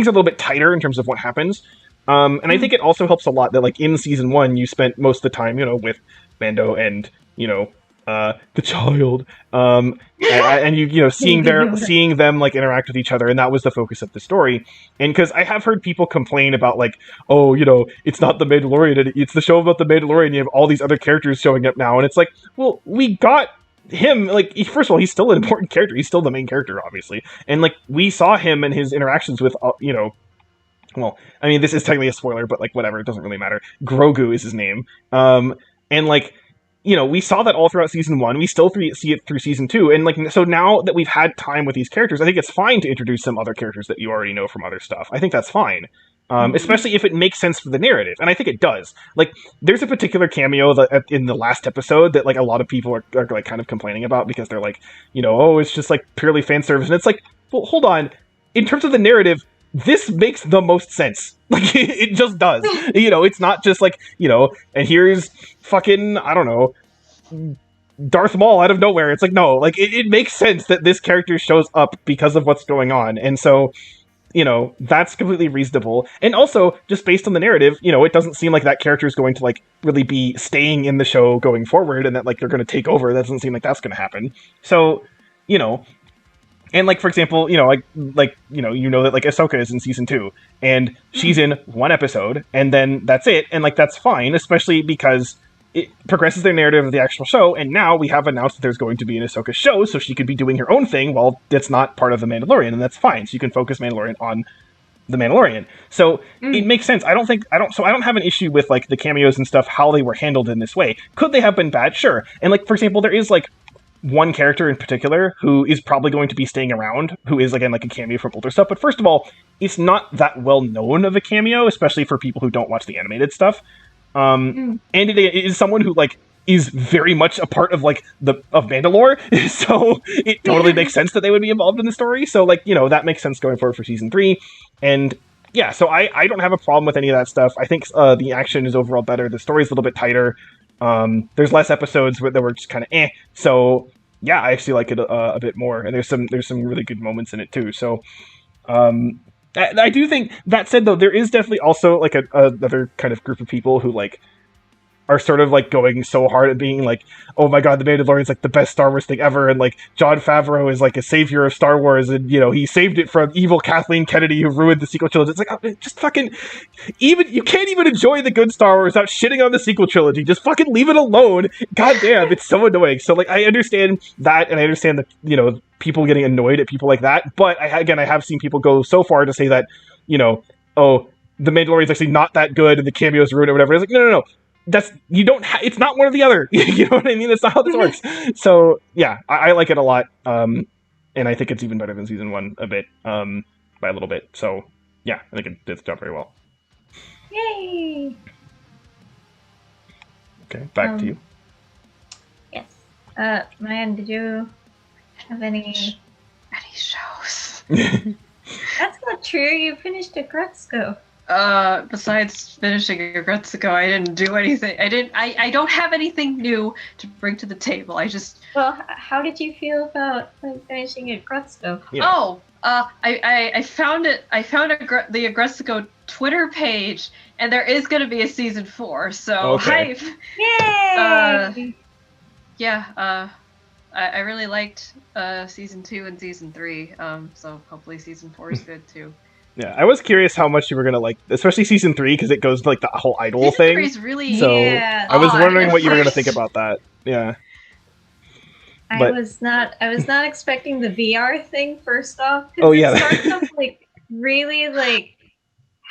are a little bit tighter in terms of what happens. And I think it also helps a lot that, like, in season 1, you spent most of the time, you know, with Mando and, you know, the child, and you know, seeing them like interact with each other, and that was the focus of the story. And because I have heard people complain about like, oh, you know, it's not the Mandalorian, it's the show about the Mandalorian. You have all these other characters showing up now, and it's like, well, we got him. Like, first of all, he's still an important character. He's still the main character, obviously, and like we saw him and his interactions with, you know. Well, I mean, this is technically a spoiler, but like whatever, it doesn't really matter. Grogu is his name, and like, you know, we saw that all throughout season 1. We still see it through season 2, and like, so now that we've had time with these characters, I think it's fine to introduce some other characters that you already know from other stuff. I think that's fine, especially if it makes sense for the narrative, and I think it does. Like, there's a particular cameo in the last episode that like a lot of people are like kind of complaining about because they're like, you know, oh, it's just like purely fan service, and it's like, well, hold on, in terms of the narrative, this makes the most sense. Like, it just does. You know, it's not just like, you know, and here's fucking, I don't know, Darth Maul out of nowhere. It's like, no, like, it makes sense that this character shows up because of what's going on. And so, you know, that's completely reasonable. And also, just based on the narrative, you know, it doesn't seem like that character is going to, like, really be staying in the show going forward and that, like, they're going to take over. That doesn't seem like that's going to happen. So, you know, and like, for example, you know, you know that like Ahsoka is in season 2, and she's in one episode, and then that's it, and like that's fine, especially because it progresses their narrative of the actual show, and now we have announced that there's going to be an Ahsoka show, so she could be doing her own thing while it's not part of the Mandalorian, and that's fine. So you can focus Mandalorian on the Mandalorian. So it makes sense. I don't have an issue with like the cameos and stuff, how they were handled in this way. Could they have been bad? Sure. And like, for example, there is like one character in particular who is probably going to be staying around, who is, again, like a cameo from older stuff. But first of all, it's not that well known of a cameo, especially for people who don't watch the animated stuff. And it is someone who, like, is very much a part of, like, of Mandalore. So it totally makes sense that they would be involved in the story. So, like, you know, that makes sense going forward for season 3. And yeah, so I don't have a problem with any of that stuff. I think the action is overall better. The story's a little bit tighter. There's less episodes that were just kind of so yeah, I actually like it a bit more, and there's some really good moments in it too. So I do think, that said though, there is definitely also like another kind of group of people who like are sort of like going so hard at being like, oh my god, the Mandalorian's like the best Star Wars thing ever, and like Jon Favreau is like a savior of Star Wars, and you know, he saved it from evil Kathleen Kennedy who ruined the sequel trilogy. It's like, oh, just fucking, even you can't even enjoy the good Star Wars without shitting on the sequel trilogy. Just fucking leave it alone. God damn, it's so annoying. So like, I understand that, and I understand that, you know, people getting annoyed at people like that, but I have seen people go so far to say that, you know, oh, the Mandalorian's actually not that good and the cameos ruined or whatever. It's like, no. It's not one or the other. You know what I mean? That's not how this works. So yeah, I like it a lot. And I think it's even better than season 1 a bit, by a little bit. So yeah, I think it did its job very well. Yay! Okay, back to you. Yes. Mayan, did you have any shows? That's not true. You finished a Gretzko. Besides finishing Agretsuko, I didn't do anything. I don't have anything new to bring to the table. I just. Well, how did you feel about finishing it, Grutsko? Yeah. Oh, I found it. I found the Agretsuko Twitter page, and there is going to be a season 4. So Okay. hype. Yay! Yeah. I really liked season 2 and season 3. So hopefully season 4 is good too. Yeah, I was curious how much you were gonna like, especially season 3, because it goes like the whole idol Season thing. 3 is really So Yeah. I was odd wondering at what you were gonna first. think about that. Yeah. I But- was not expecting the VR thing first off. 'Cause Oh, yeah. It starts off like really like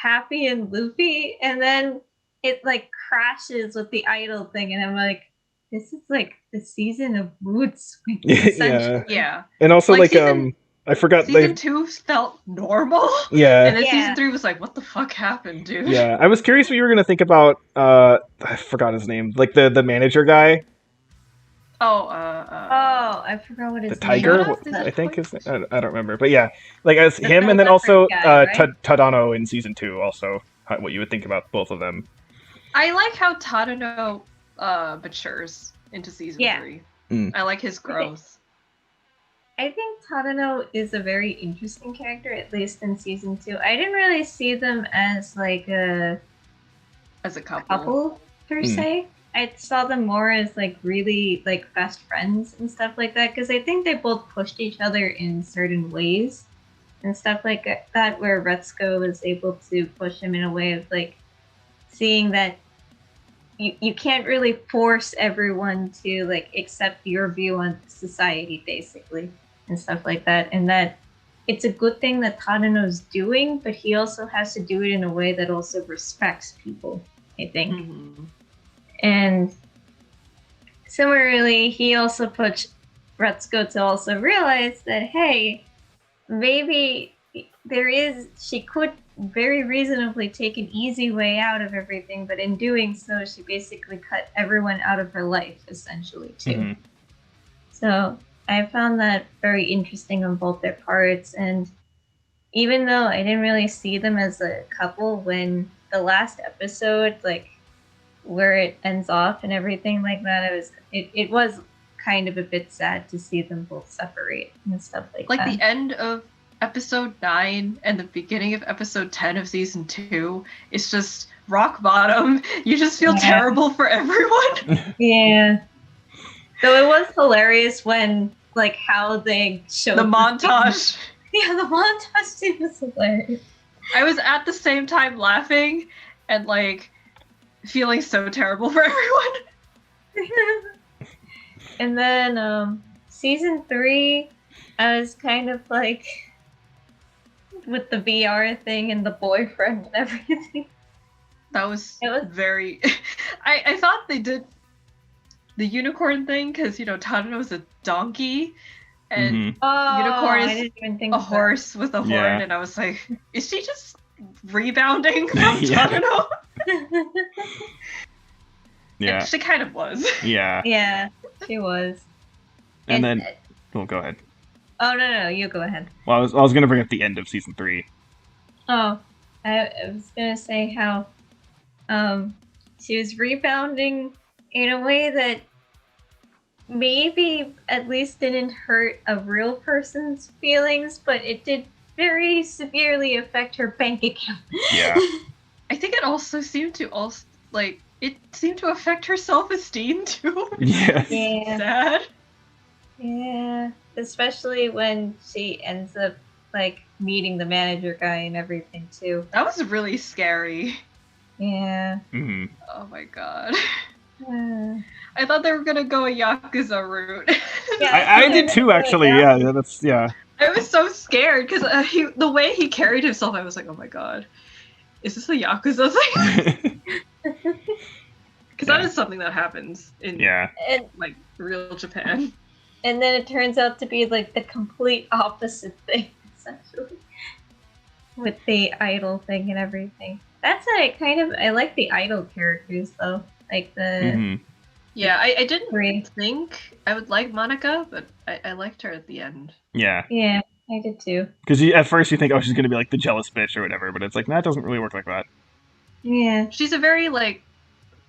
happy and loopy, and then it like crashes with the idol thing, and I'm like, this is like the season of mood swings. Yeah. essentially. Yeah. And also Like, I forgot Season 2 felt normal. Yeah. And then Yeah. season 3 was like, what the fuck happened, dude? Yeah, I was curious what you were gonna think about. I forgot his name, like the manager guy, Oh, Oh, I forgot what his the tiger. Name What- is. I think his. I don't remember, but yeah, like as him, and then leopard also guy, right? Tadano in season 2. Also, what you would think about both of them. I like how Tadano matures into season Yeah. 3. Mm. I like his growth. I think Tadano is a very interesting character, at least in season 2. I didn't really see them as like a As a couple. couple per se. I saw them more as like really like best friends and stuff like that, because I think they both pushed each other in certain ways and stuff like that, where Retsuko was able to push him in a way of like seeing that you can't really force everyone to like accept your view on society, basically, and stuff like that, and that it's a good thing that Tadano's doing, but he also has to do it in a way that also respects people, I think. Mhm. And similarly, he also pushed Retsuko to also realize that, hey, maybe she could very reasonably take an easy way out of everything, but in doing so, she basically cut everyone out of her life, essentially, too. Mhm. So I found that very interesting on both their parts, and even though I didn't really see them as a couple when the last episode, like where it ends off and everything like that, it was kind of a bit sad to see them both separate and stuff like Like that. the end of episode 9 and the beginning of episode 10 of season 2 is just rock bottom. You just feel Yeah. terrible for everyone. Yeah. So it was hilarious when like how they showed The montage. Yeah, the montage scene was hilarious. I was at the same time laughing and like feeling so terrible for everyone. And then season 3, I was kind of like with the VR thing and the boyfriend and everything. That was, It was- very. I thought they did the unicorn thing because Tadano was a donkey and Mhm. Oh, Unicorn is I didn't even think a of that. horse with a horn, Yeah. and I was like, is she just rebounding from Yeah. Tadano? Yeah, She kind of was. yeah, Yeah, she was. and then oh, go ahead. Oh no, you go ahead. Well, I was gonna bring up the end of season 3. Oh, I was gonna say how she was rebounding in a way that maybe at least didn't hurt a real person's feelings, but it did very severely affect her bank account. Yeah. I think it also seemed to affect her self-esteem too. Yeah. Yeah. Sad. Yeah, especially when she ends up like meeting the manager guy and everything too. That was really scary. Yeah. hmm Oh my god. Uh, I thought they were gonna go a Yakuza route. Yeah. I did too, actually. Yeah, that's yeah. I was so scared because the way he carried himself, I was like, oh my god. Is this a Yakuza thing? Because that Yeah. is something that happens in Yeah. and like real Japan. and then it turns out to be like the complete opposite thing, essentially, with the idol thing and everything. That's I like the idol characters though, like the hmm Yeah, I didn't three. think I would like Monica, but I liked her at the end. Yeah. Yeah, I did too. Because at first you think, oh, she's going to be like the jealous bitch or whatever, but it's like, nah, it doesn't really work like that. Yeah. She's a very like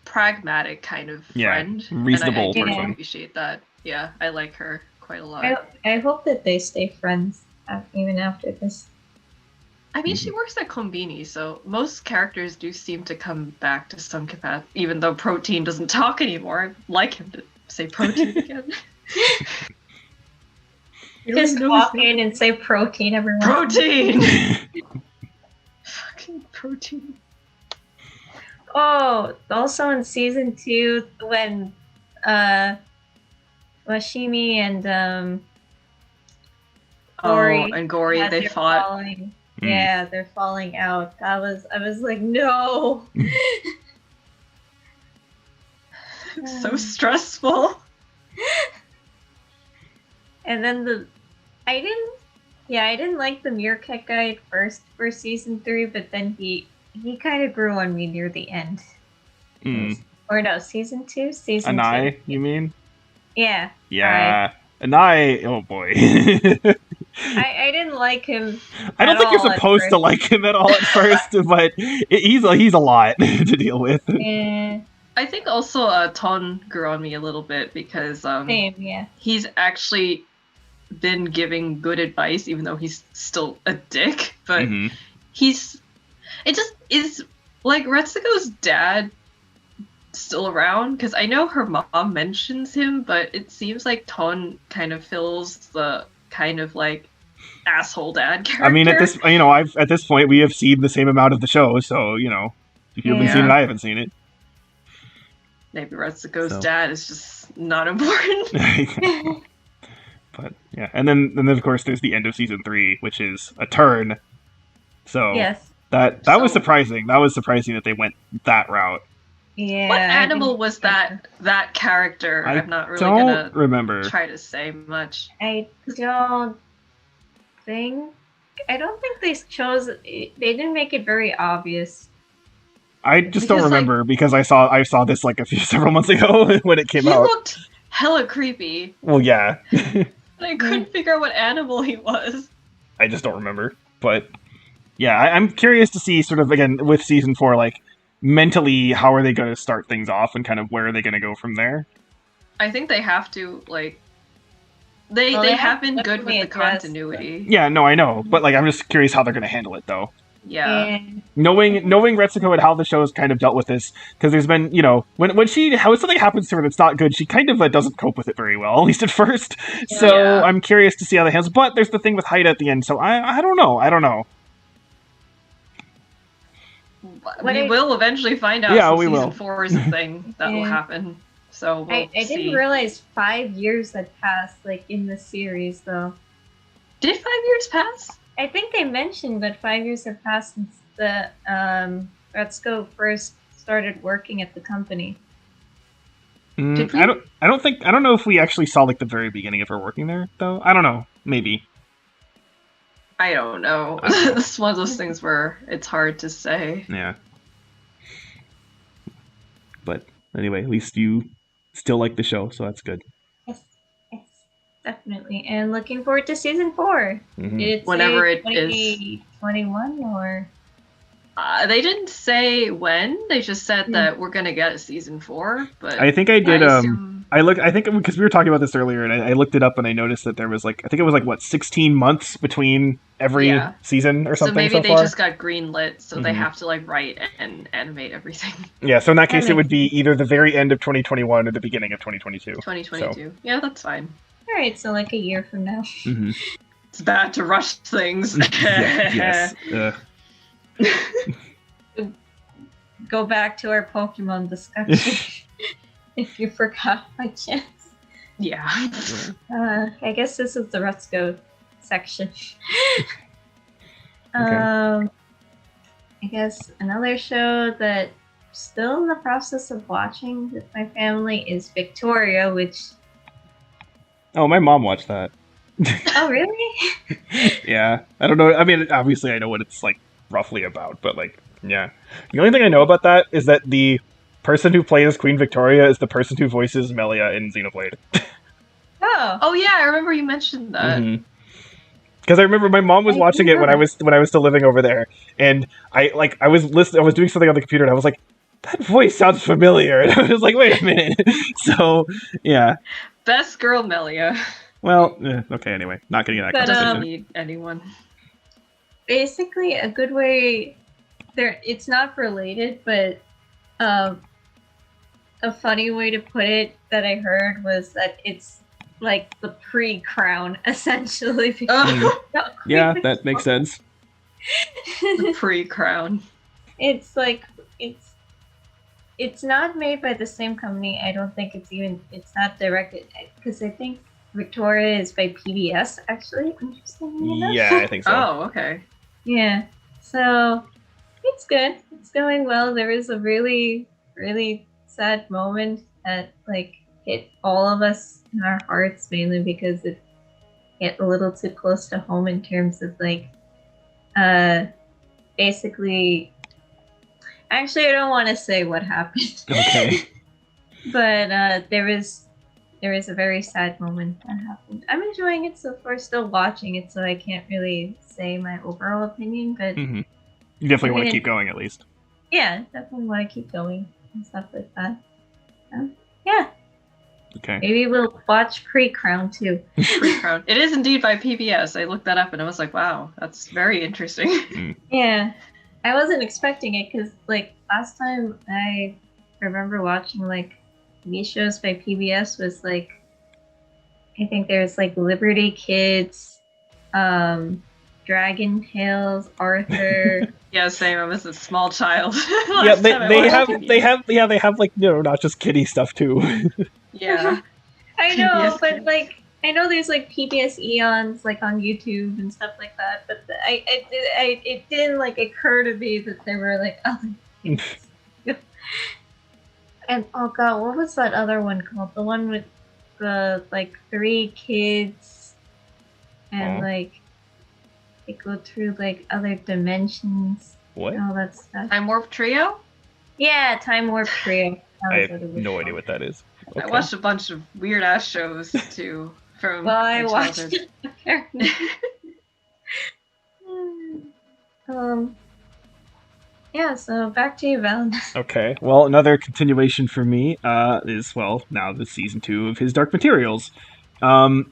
pragmatic kind of friend, reasonable and I person. appreciate that. Yeah, I like her quite a lot. I hope that they stay friends even after this. I mean, she works at Konbini, so most characters do seem to come back to some capacity, even though Protein doesn't talk anymore. I'd like him to say Protein again. Just walk in and say Protein, everyone. Protein! Fucking Protein. Oh, also in season 2, when Washimi and Gori, they fought. Yeah, they're falling out. I was like, no. So stressful. And then I didn't like the Meerkat guy at first for season 3, but then he kind of grew on me near the end. Or no, season 2? Season 2. Anai, you mean? Yeah. Yeah. Anai, oh boy. I didn't like him. I don't think you're supposed to like him at all at first, but he's a lot to deal with. Yeah. I think also Ton grew on me a little bit because Same, yeah. He's actually been giving good advice, even though he's still a dick. But it just is like Retsuko's dad still around, because I know her mom mentions him, but it seems like Ton kind of fills the kind of like asshole dad character. I mean, at this point we have seen the same amount of the show, so if you haven't seen it, I haven't seen it. Maybe Retsuko's dad is just not important. But yeah, and then of course there's the end of season 3, which is a turn. So yes, that was surprising. That was surprising that they went that route. Yeah. What animal was that character? I'm not really gonna remember. Try to say much. I don't think they chose. They didn't make it very obvious. I just don't remember because I saw this like several months ago when it came out. He looked hella creepy. Well, yeah. I couldn't figure out what animal he was. I just don't remember. But yeah, I'm curious to see sort of again with season 4, like mentally how are they going to start things off and kind of where are they going to go from there. I think they have to like. They have been good with the continuity. Yeah, no, I know, but like I'm just curious how they're going to handle it though. Yeah. Knowing Retsuko and how the show has kind of dealt with this, because there's been, when something happens to her that's not good, she kind of doesn't cope with it very well, at least at first. Yeah. So I'm curious to see how that handles. But there's the thing with Haida at the end, so I don't know. We will eventually find out. Yeah, so we season will. 4 is a thing that will happen. So we'll I didn't realize 5 years had passed, like in the series, though. Did 5 years pass? I think they mentioned that 5 years have passed since the Retsuko first started working at the company. I don't know if we actually saw like the very beginning of her working there though. I don't know. Maybe. I don't know. This is one of those things where it's hard to say. Yeah. But anyway, at least you still like the show, so that's good. Yes, definitely. And looking forward to season 4. Whenever it is. 2021 or? They didn't say when. They just said that we're gonna get a season 4. But I think I did. I think because we were talking about this earlier, and I looked it up and I noticed that there was 16 months between every season or something. So maybe they just got greenlit, so they have to write and animate everything. Yeah, so in that case, it would be either the very end of 2021 or the beginning of 2022. 2022. So. Yeah, that's fine. All right, so like a year from now. Mm-hmm. It's bad to rush things. Yes. Go back to our Pokemon discussion. If you forgot by chance. Yeah. I guess this is the Retsuko section. Okay. I guess another show that I'm still in the process of watching with my family is Victoria, which... Oh, my mom watched that. Oh, really? Yeah. I don't know. I mean, obviously I know what it's roughly about, but yeah. The only thing I know about that is that the person who plays Queen Victoria is the person who voices Melia in Xenoblade. Oh. Oh yeah, I remember you mentioned that. Mm-hmm. Because I remember my mom was watching it when I was still living over there, and I was listening. I was doing something on the computer, and I was like, "That voice sounds familiar." And I was like, "Wait a minute." So yeah. Best girl Melia. Well, okay. Anyway, not getting that But, Doesn't conversation. need anyone. Basically, a good way there. It's not related, but a funny way to put it that I heard was that it's like the pre-crown, essentially. Oh, Yeah, that makes sense. the pre-crown. It's like it's not made by the same company. I don't think it's not directed, because I think Victoria is by PBS, actually. Interestingly enough. Yeah, I think so. Oh, okay. Yeah. So it's good. It's going well. There is a really, really sad moment that like hit all of us in our hearts, mainly because it hit a little too close to home in terms of like basically, actually I don't want to say what happened. Okay. But there is a very sad moment that happened. I'm enjoying it so far, still watching it, so I can't really say my overall opinion, but You definitely want to mean, keep going at least. yeah, definitely want to keep going and stuff like that. Yeah, Okay. maybe we'll watch Pre-Crown too. Pre-crown. It is indeed by PBS. I looked that up and I was like, wow, that's very interesting. Yeah, I wasn't expecting it because like last time I remember watching like TV shows by PBS was like, I think there's like Liberty Kids, Dragon Tales, Arthur. Yeah, same. I was a small child. Yeah, Last time I watched PBS. they have like, you know, not just kiddie stuff too. Yeah. I know, PBS but Kids. like I know there's like PBS Eons like on YouTube and stuff like that, but it didn't like occur to me that there were like other things. And oh god, what was that other one called? The one with the like 3 kids and Oh. like they go through like other dimensions What? and all that stuff. Time Warp Trio? Yeah, Time Warp Trio. That I was have what it was no called. idea what that is. I Okay. watched a bunch of weird ass shows too from Well, I my watched childhood. it apparently. Yeah, so back to you, Valentine. Okay. Well, another continuation for me is, well, now the season 2 of his Dark Materials. And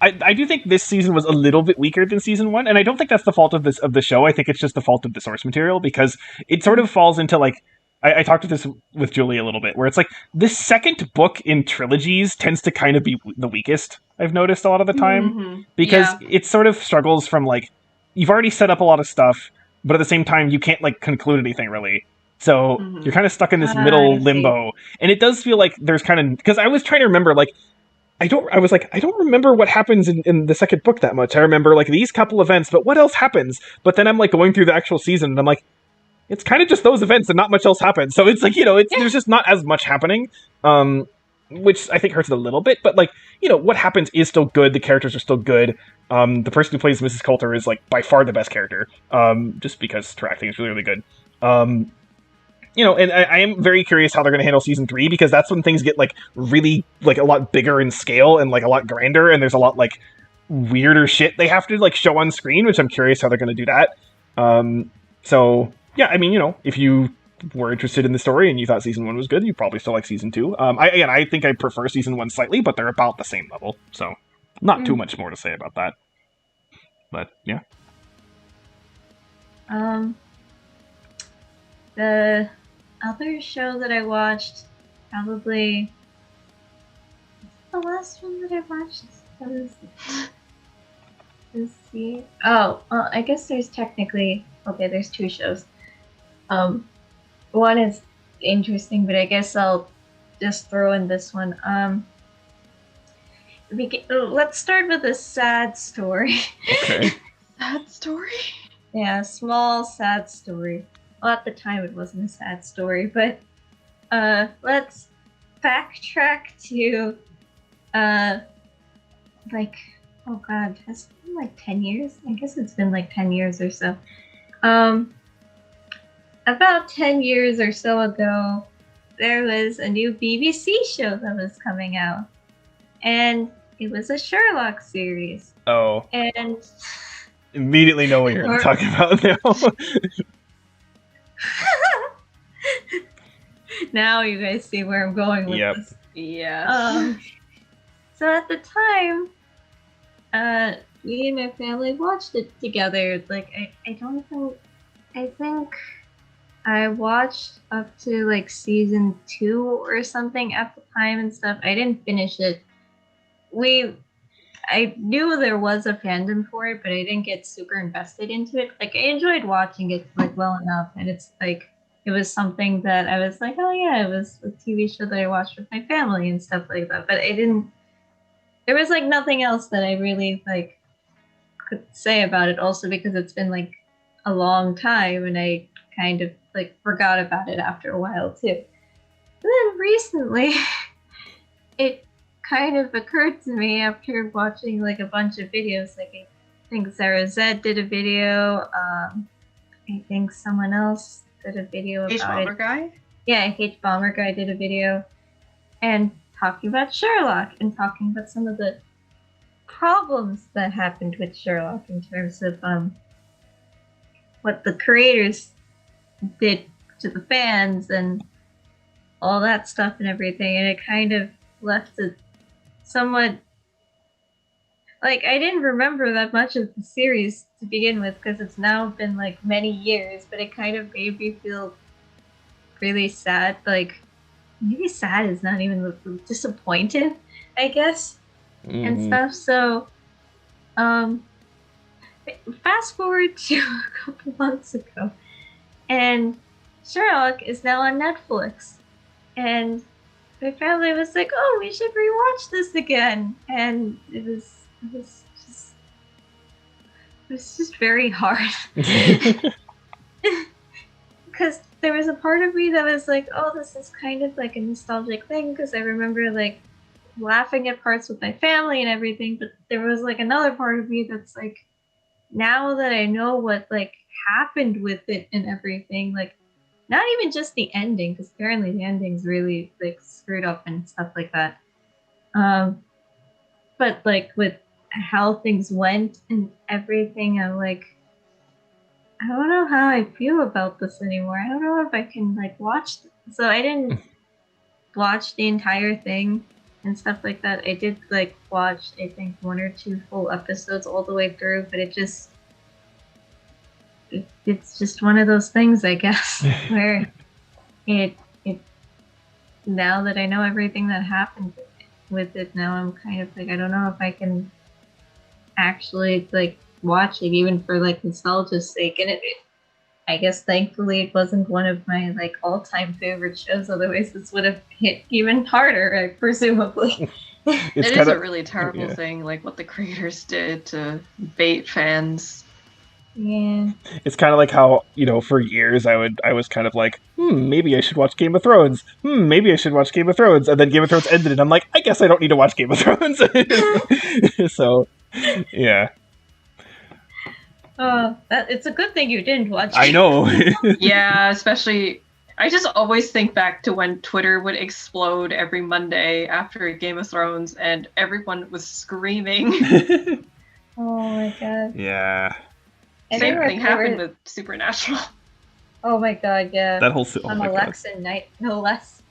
I do think this season was a little bit weaker than season 1, and I don't think that's the fault of the show. I think it's just the fault of the source material, because it sort of falls into like, I talked this with Julie a little bit, where it's like this second book in trilogies tends to kind of be the weakest, I've noticed a lot of the time, Mhm. because Yeah. it sort of struggles from like, you've already set up a lot of stuff, but at the same time you can't like conclude anything really. So Mhm. you're kind of stuck in this I middle see. limbo, and it does feel like there's kind of, because I was trying to remember like, I don't remember what happens in the second book that much. I remember like these couple events, but what else happens? But then I'm like going through the actual season, and I'm like, it's kind of just those events and not much else happens. So it's like, you know, there's just not as much happening, which I think hurts it a little bit. But like, you know, what happens is still good. The characters are still good. The person who plays Mrs. Coulter is like by far the best character, just because her acting is really, really good. You know, and I am very curious how they're going to handle season 3, because that's when things get like really like a lot bigger in scale and like a lot grander, and there's a lot like weirder shit they have to like show on screen, which I'm curious how they're going to do that. So yeah, I mean, you know, if you were interested in the story and you thought season 1 was good, you probably still like season 2. I think I prefer season 1 slightly, but they're about the same level, so not too much more to say about that. But yeah. The other show that I watched, probably the last one that I watched was this year. Oh, well, I guess there's technically there's 2 shows. One is interesting, but I guess I'll just throw in this one. Let's start with a sad story. Okay. Sad story? Yeah, small sad story. Well, at the time it wasn't a sad story, but let's backtrack to like, oh god, has it been like 10 years? I guess it's been like 10 years or so. About 10 years or so ago, there was a new BBC show that was coming out, and it was a Sherlock series, Oh, and immediately know what you're going to talk about now. now you guys see where I'm going with Yep. this. Yes. So at the time, me and my family watched it together. Like I don't think I think I watched up to like season 2 or something at the time and stuff. I didn't finish it. I knew there was a fandom for it, but I didn't get super invested into it. Like I enjoyed watching it like well enough, and it's like it was something that I was like, oh yeah, it was a TV show that I watched with my family and stuff like that. But I didn't. There was like nothing else that I really like could say about it. Also because it's been like a long time, and I kind of like forgot about it after a while too. And then recently, it kind of occurred to me after watching like a bunch of videos. Like I think Sarah Zed did a video. I think someone else did a video H about Bomber it. Guy? Yeah, H Bomber Guy did a video, and talking about Sherlock and talking about some of the problems that happened with Sherlock in terms of what the creators did to the fans and all that stuff and everything, and it kind of left it somewhat like I didn't remember that much of the series to begin with because it's now been like many years, but it kind of made me feel really sad. Like maybe sad is not even disappointed, I guess, and stuff. So fast forward to a couple months ago, and Sherlock is now on Netflix, and my family was like, "Oh, we should rewatch this again," and it was just very hard because there was a part of me that was like, "Oh, this is kind of like a nostalgic thing," because I remember like laughing at parts with my family and everything, but there was like another part of me that's like, now that I know what like happened with it and everything, like not even just the ending, because apparently the ending's really like screwed up and stuff like that. But like with how things went and everything, I'm like, I don't know how I feel about this anymore. I don't know if I can like watch. So I didn't watch the entire thing and stuff like that. I did like watch, I think, 1 or 2 full episodes all the way through, but it's just one of those things, I guess, where it now that I know everything that happened with it, now I'm kind of like, I don't know if I can actually like watch it even for like nostalgia's sake. And I guess thankfully it wasn't one of my like all-time favorite shows, otherwise this would have hit even harder, presumably. It is a really terrible thing, like what the creators did to bait fans. Yeah. It's kind of like how, for years I was kind of like, maybe I should watch Game of Thrones. Maybe I should watch Game of Thrones. And then Game of Thrones ended and I'm like, I guess I don't need to watch Game of Thrones. So, yeah. It's a good thing you didn't watch it. I know. Yeah, especially, I just always think back to when Twitter would explode every Monday after Game of Thrones and everyone was screaming. Oh my god. Yeah. Same thing happened with Supernatural. Oh my god, yeah. That whole on Alexa night, no less.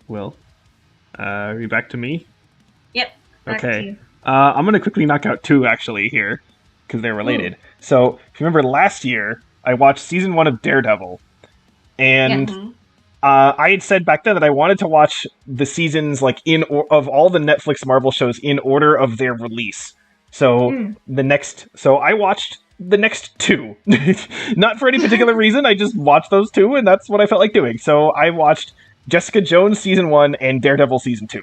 Well, are we back to me? Yep. Back okay. To you. I'm going to quickly knock out 2, actually, here, because they're related. Ooh. So, if you remember last year, I watched season 1 of Daredevil, and I had said back then that I wanted to watch the seasons, like, of all the Netflix Marvel shows in order of their release. So, so I watched the next 2. Not for any particular reason, I just watched those 2, and that's what I felt like doing. So, I watched Jessica Jones season 1 and Daredevil season 2.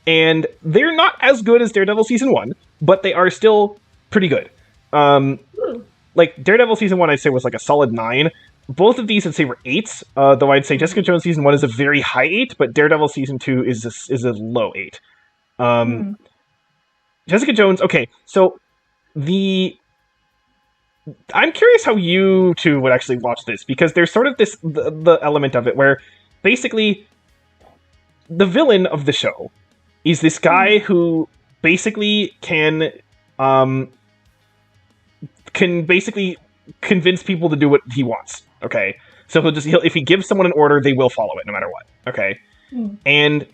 And they're not as good as Daredevil season 1, but they are still pretty good. Like, Daredevil season 1, I'd say, was like a solid 9. Both of these, I'd say, were 8s, though I'd say Jessica Jones season 1 is a very high 8, but Daredevil season 2 is a low 8. Jessica Jones, okay, so I'm curious how you two would actually watch this, because there's sort of the element of it where, basically, the villain of the show is this guy who basically can basically convince people to do what he wants. Okay, so if he gives someone an order, they will follow it no matter what. Okay, and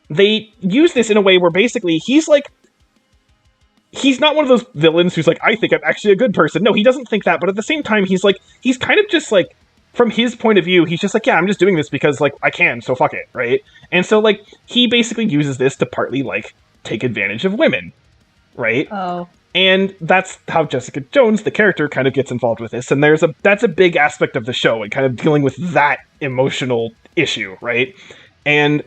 they use this in a way where basically he's not one of those villains who's like, I think I'm actually a good person. No, he doesn't think that, but at the same time, he's kind of just like, from his point of view, he's just like, yeah, I'm just doing this because, like, I can, so fuck it, right? And so, like, he basically uses this to partly, like, take advantage of women, right? Oh. And that's how Jessica Jones, the character, kind of gets involved with this. And that's a big aspect of the show, and kind of dealing with that emotional issue, right? And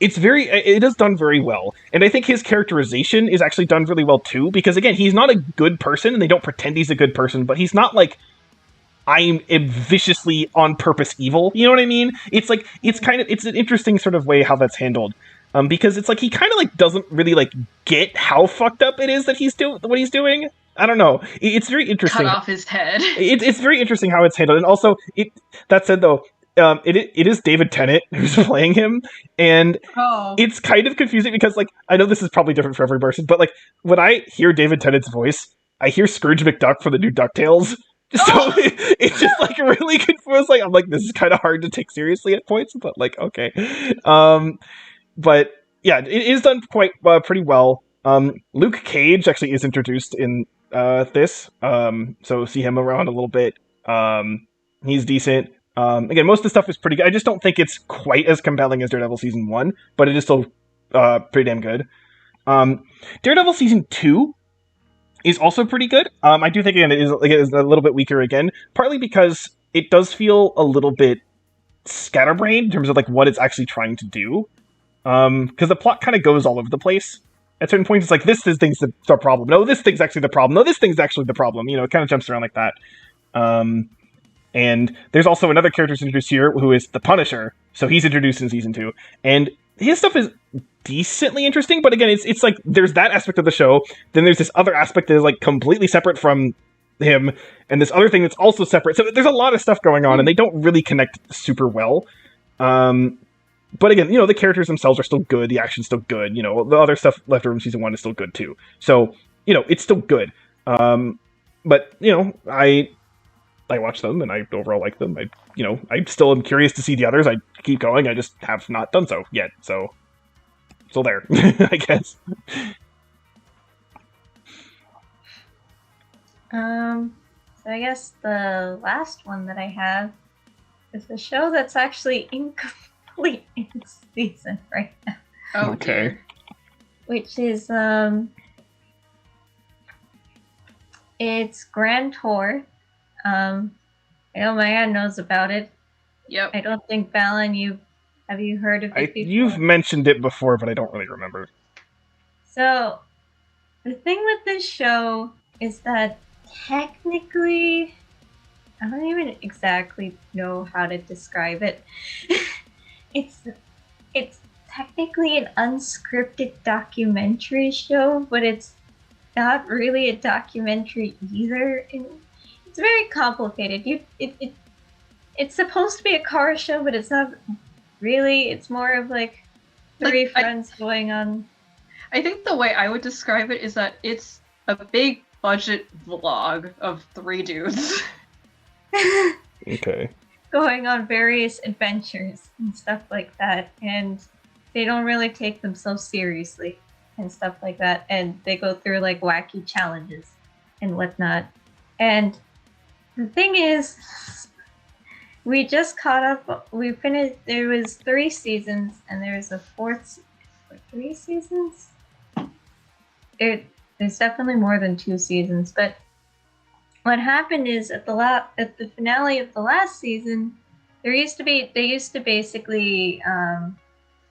it is done very well. And I think his characterization is actually done really well, too, because, again, he's not a good person, and they don't pretend he's a good person, but he's not, like, I'm viciously on purpose evil. You know what I mean? It's like, it's an interesting sort of way how that's handled. Because it's like, he kind of like doesn't really like get how fucked up it is that what he's doing. I don't know. It's very interesting. Cut off his head. It's very interesting how it's handled. And also, that said though, it is David Tennant who's playing him, and it's kind of confusing because, like, I know this is probably different for every person, but like, when I hear David Tennant's voice, I hear Scrooge McDuck from the new DuckTales. So it's just like really confusing. Like, I'm like, this is kind of hard to take seriously at points, but like, okay. But yeah, it is done quite pretty well. Luke Cage actually is introduced in this, so see him around a little bit. He's decent. Again, most of the stuff is pretty good. I just don't think it's quite as compelling as Daredevil Season 1, but it is still pretty damn good. Daredevil Season 2 is also pretty good. I do think, again, it is a little bit weaker again, partly because it does feel a little bit scatterbrained in terms of like what it's actually trying to do. Because the plot kind of goes all over the place. At certain points, it's like, this thing's the problem. No, this thing's actually the problem. No, this thing's actually the problem. You know, it kind of jumps around like that. And there's also another character introduced here who is the Punisher. So he's introduced in Season 2. And his stuff is decently interesting, but again, it's like, there's that aspect of the show, then there's this other aspect that is like completely separate from him, and this other thing that's also separate. So there's a lot of stuff going on, and they don't really connect super well. But again, you know, the characters themselves are still good, the action's still good, you know, the other stuff left over from Season 1 is still good too. So, you know, it's still good. But, you know, I watch them, and I overall like them. I still am curious to see the others. I keep going, I just have not done so yet, so still there, I guess. So I guess the last one that I have is a show that's actually incomplete in season right now. Oh, okay. Dear. Which is it's Grand Tour. I know my aunt knows about it. Yep. I don't think, Balan, have you heard of it before? You've mentioned it before, but I don't really remember. So, the thing with this show is that technically, I don't even exactly know how to describe it. It's technically an unscripted documentary show, but it's not really a documentary either. And it's very complicated. It's supposed to be a car show, but it's not really. It's more of like three friends going on. I think the way I would describe it is that it's a big budget vlog of three dudes. Okay. Going on various adventures and stuff like that, and they don't really take themselves seriously and stuff like that, and they go through like wacky challenges and whatnot. And the thing is, we just caught up. We finished. There was 3 seasons, and there was a 4th. 3 seasons. There's definitely more than 2 seasons, but what happened is at the finale of the last season, they used to basically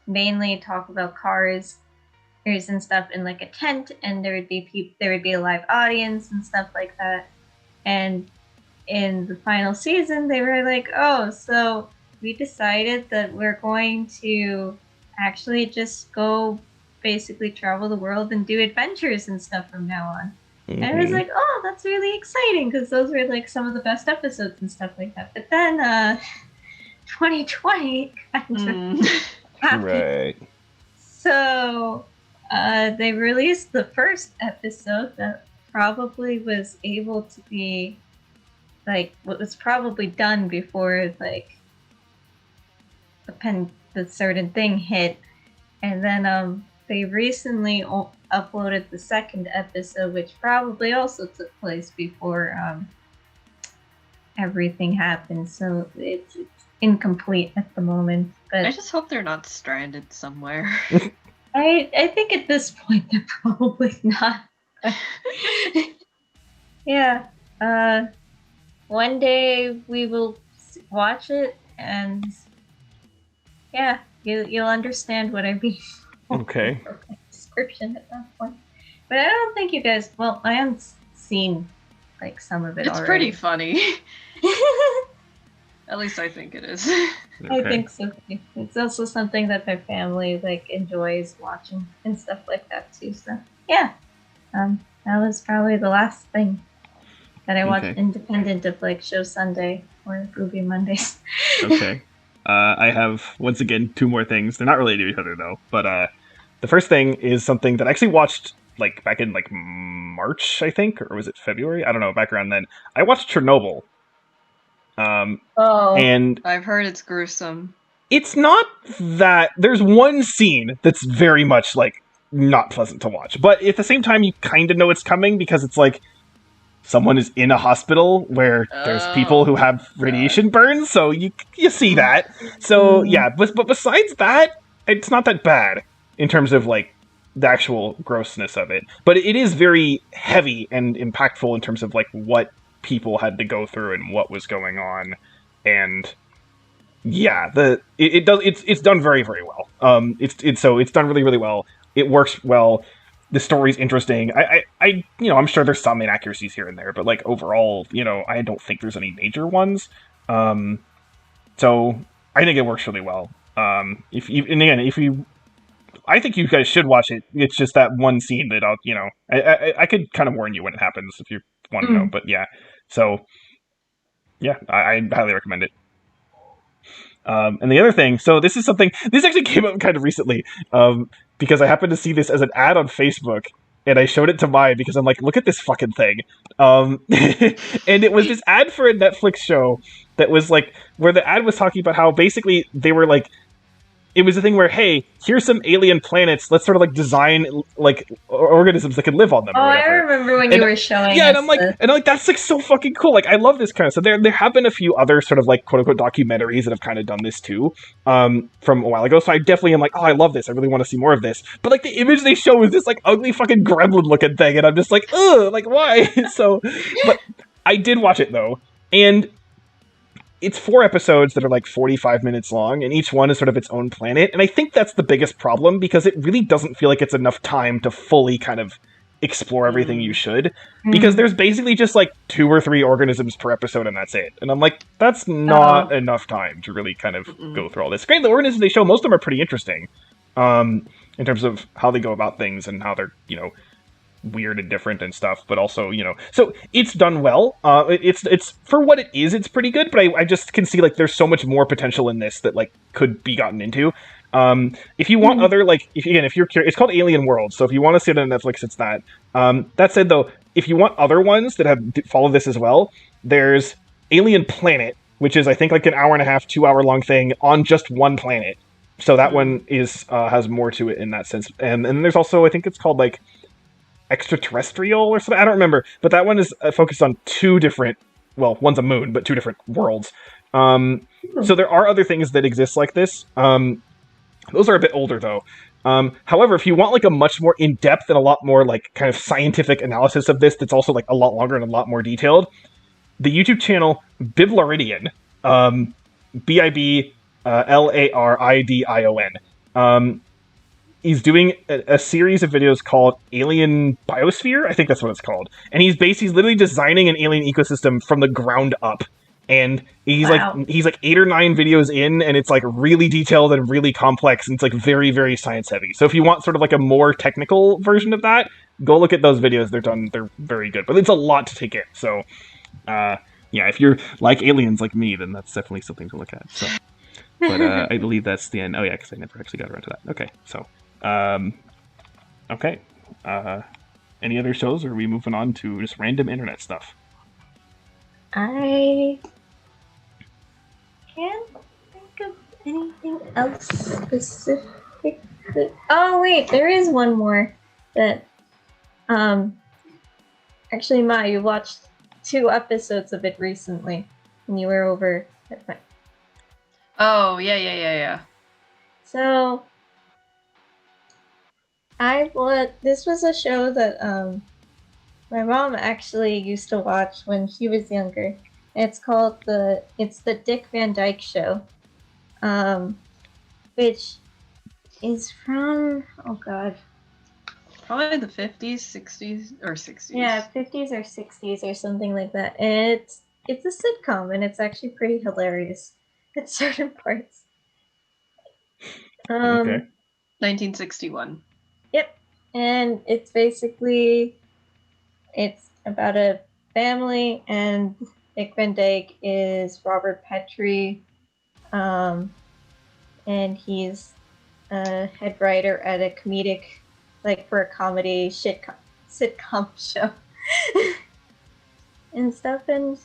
mainly talk about cars and stuff in like a tent, and there would be a live audience and stuff like that. And in the final season, they were like, oh, so we decided that we're going to actually just go basically travel the world and do adventures and stuff from now on. Mm-hmm. And I was like, oh, that's really exciting, because those were like some of the best episodes and stuff like that. But then 2020 kind of happy. Right. So they released the first episode that probably was able to be like what was probably done before like the certain thing hit, and then they recently uploaded the second episode, which probably also took place before everything happened. So it's incomplete at the moment. But I just hope they're not stranded somewhere. I think at this point they're probably not. Yeah. One day we will watch it, and yeah, you'll understand what I mean. Okay. Description at that point. But I don't think you guys. Well, I haven't seen like some of it It's already. pretty funny. At least I think it is. I think so too. It's also something that my family like enjoys watching and stuff like that too. So yeah, that was probably the last thing that I watched independent of like Show Sunday or Movie Mondays. Okay. I have once again 2 more things. They're not related to each other though. But the first thing is something that I actually watched like back in like March, I think, or was it February? I don't know. Back around then, I watched Chernobyl. And I've heard it's gruesome. It's not that. There's one scene that's very much like not pleasant to watch, but at the same time, you kind of know it's coming because it's like someone is in a hospital where there's people who have radiation burns, so you see that. So yeah, but besides that, it's not that bad in terms of like the actual grossness of it. But it is very heavy and impactful in terms of like what people had to go through and what was going on, and yeah, it's done very, very well. It's done really, really well. It works well. The story's interesting. I'm sure there's some inaccuracies here and there, but like overall, I don't think there's any major ones. So I think it works really well. I think you guys should watch it. It's just that one scene that I could kind of warn you when it happens if you want to know. But yeah, so yeah, I highly recommend it. And the other thing, so this actually came up kind of recently, because I happened to see this as an ad on Facebook, and I showed it to Mai because I'm like, look at this fucking thing. And it was this ad for a Netflix show that was like, where the ad was talking about how basically they were like, it was a thing where, hey, here's some alien planets. Let's sort of like design like organisms that can live on them. Oh, I remember when you were showing. Yeah, and I'm like, that's like so fucking cool. Like, I love this kind of stuff. There have been a few other sort of like quote unquote documentaries that have kind of done this too, from a while ago. So I definitely am like, oh, I love this. I really want to see more of this. But like the image they show is this like ugly fucking gremlin looking thing, and I'm just like, ugh, like why? So, but I did watch it though, and it's 4 episodes that are like 45 minutes long, and each one is sort of its own planet. And I think that's the biggest problem, because it really doesn't feel like it's enough time to fully kind of explore everything you should. Because there's basically just like 2 or 3 organisms per episode, and that's it. And I'm like, that's not enough time to really kind of go through all this. Great, the organisms they show, most of them are pretty interesting, in terms of how they go about things and how they're, weird and different and stuff, but also, so it's done well. It's for what it is, it's pretty good, but I just can see like there's so much more potential in this that like could be gotten into. If you want other, like, if you're curious, it's called Alien World, so if you want to see it on Netflix, it's that. That said though, if you want other ones that have follow this as well, there's Alien Planet, which is I think like an hour and a half, 2-hour long thing on just one planet. So that one is has more to it in that sense. And there's also, I think it's called like Extraterrestrial or something, I don't remember, but that one is focused on 2 different, well, one's a moon, but 2 different worlds. So there are other things that exist like this. Those are a bit older though. However, if you want like a much more in-depth and a lot more like kind of scientific analysis of this that's also like a lot longer and a lot more detailed, the YouTube channel Biblaridion, Biblaridion, he's doing a series of videos called Alien Biosphere. I think that's what it's called. And he's literally designing an alien ecosystem from the ground up. And he's like 8 or 9 videos in, and it's like really detailed and really complex, and it's like very, very science heavy. So if you want sort of like a more technical version of that, go look at those videos. They're very good, but it's a lot to take in. So yeah, if you're like aliens like me, then that's definitely something to look at. So but I believe that's the end. Oh yeah, because I never actually got around to that. Okay, so okay. Any other shows, or are we moving on to just random internet stuff? I can't think of anything else specifically. Oh wait, there is one more that actually Ma, you watched 2 episodes of it recently when you were over at my... Oh, yeah. So this was a show that my mom actually used to watch when she was younger. It's called the Dick Van Dyke Show, which is from, oh god, Probably the 50s, 60s, or 60s. yeah, 50s or 60s or something like that. And it's a sitcom, and it's actually pretty hilarious at certain parts. Okay. 1961. Yep, and it's basically about a family, and Dick Van Dyke is Robert Petrie, and he's a head writer at a comedic, like for a comedy sitcom show and stuff. And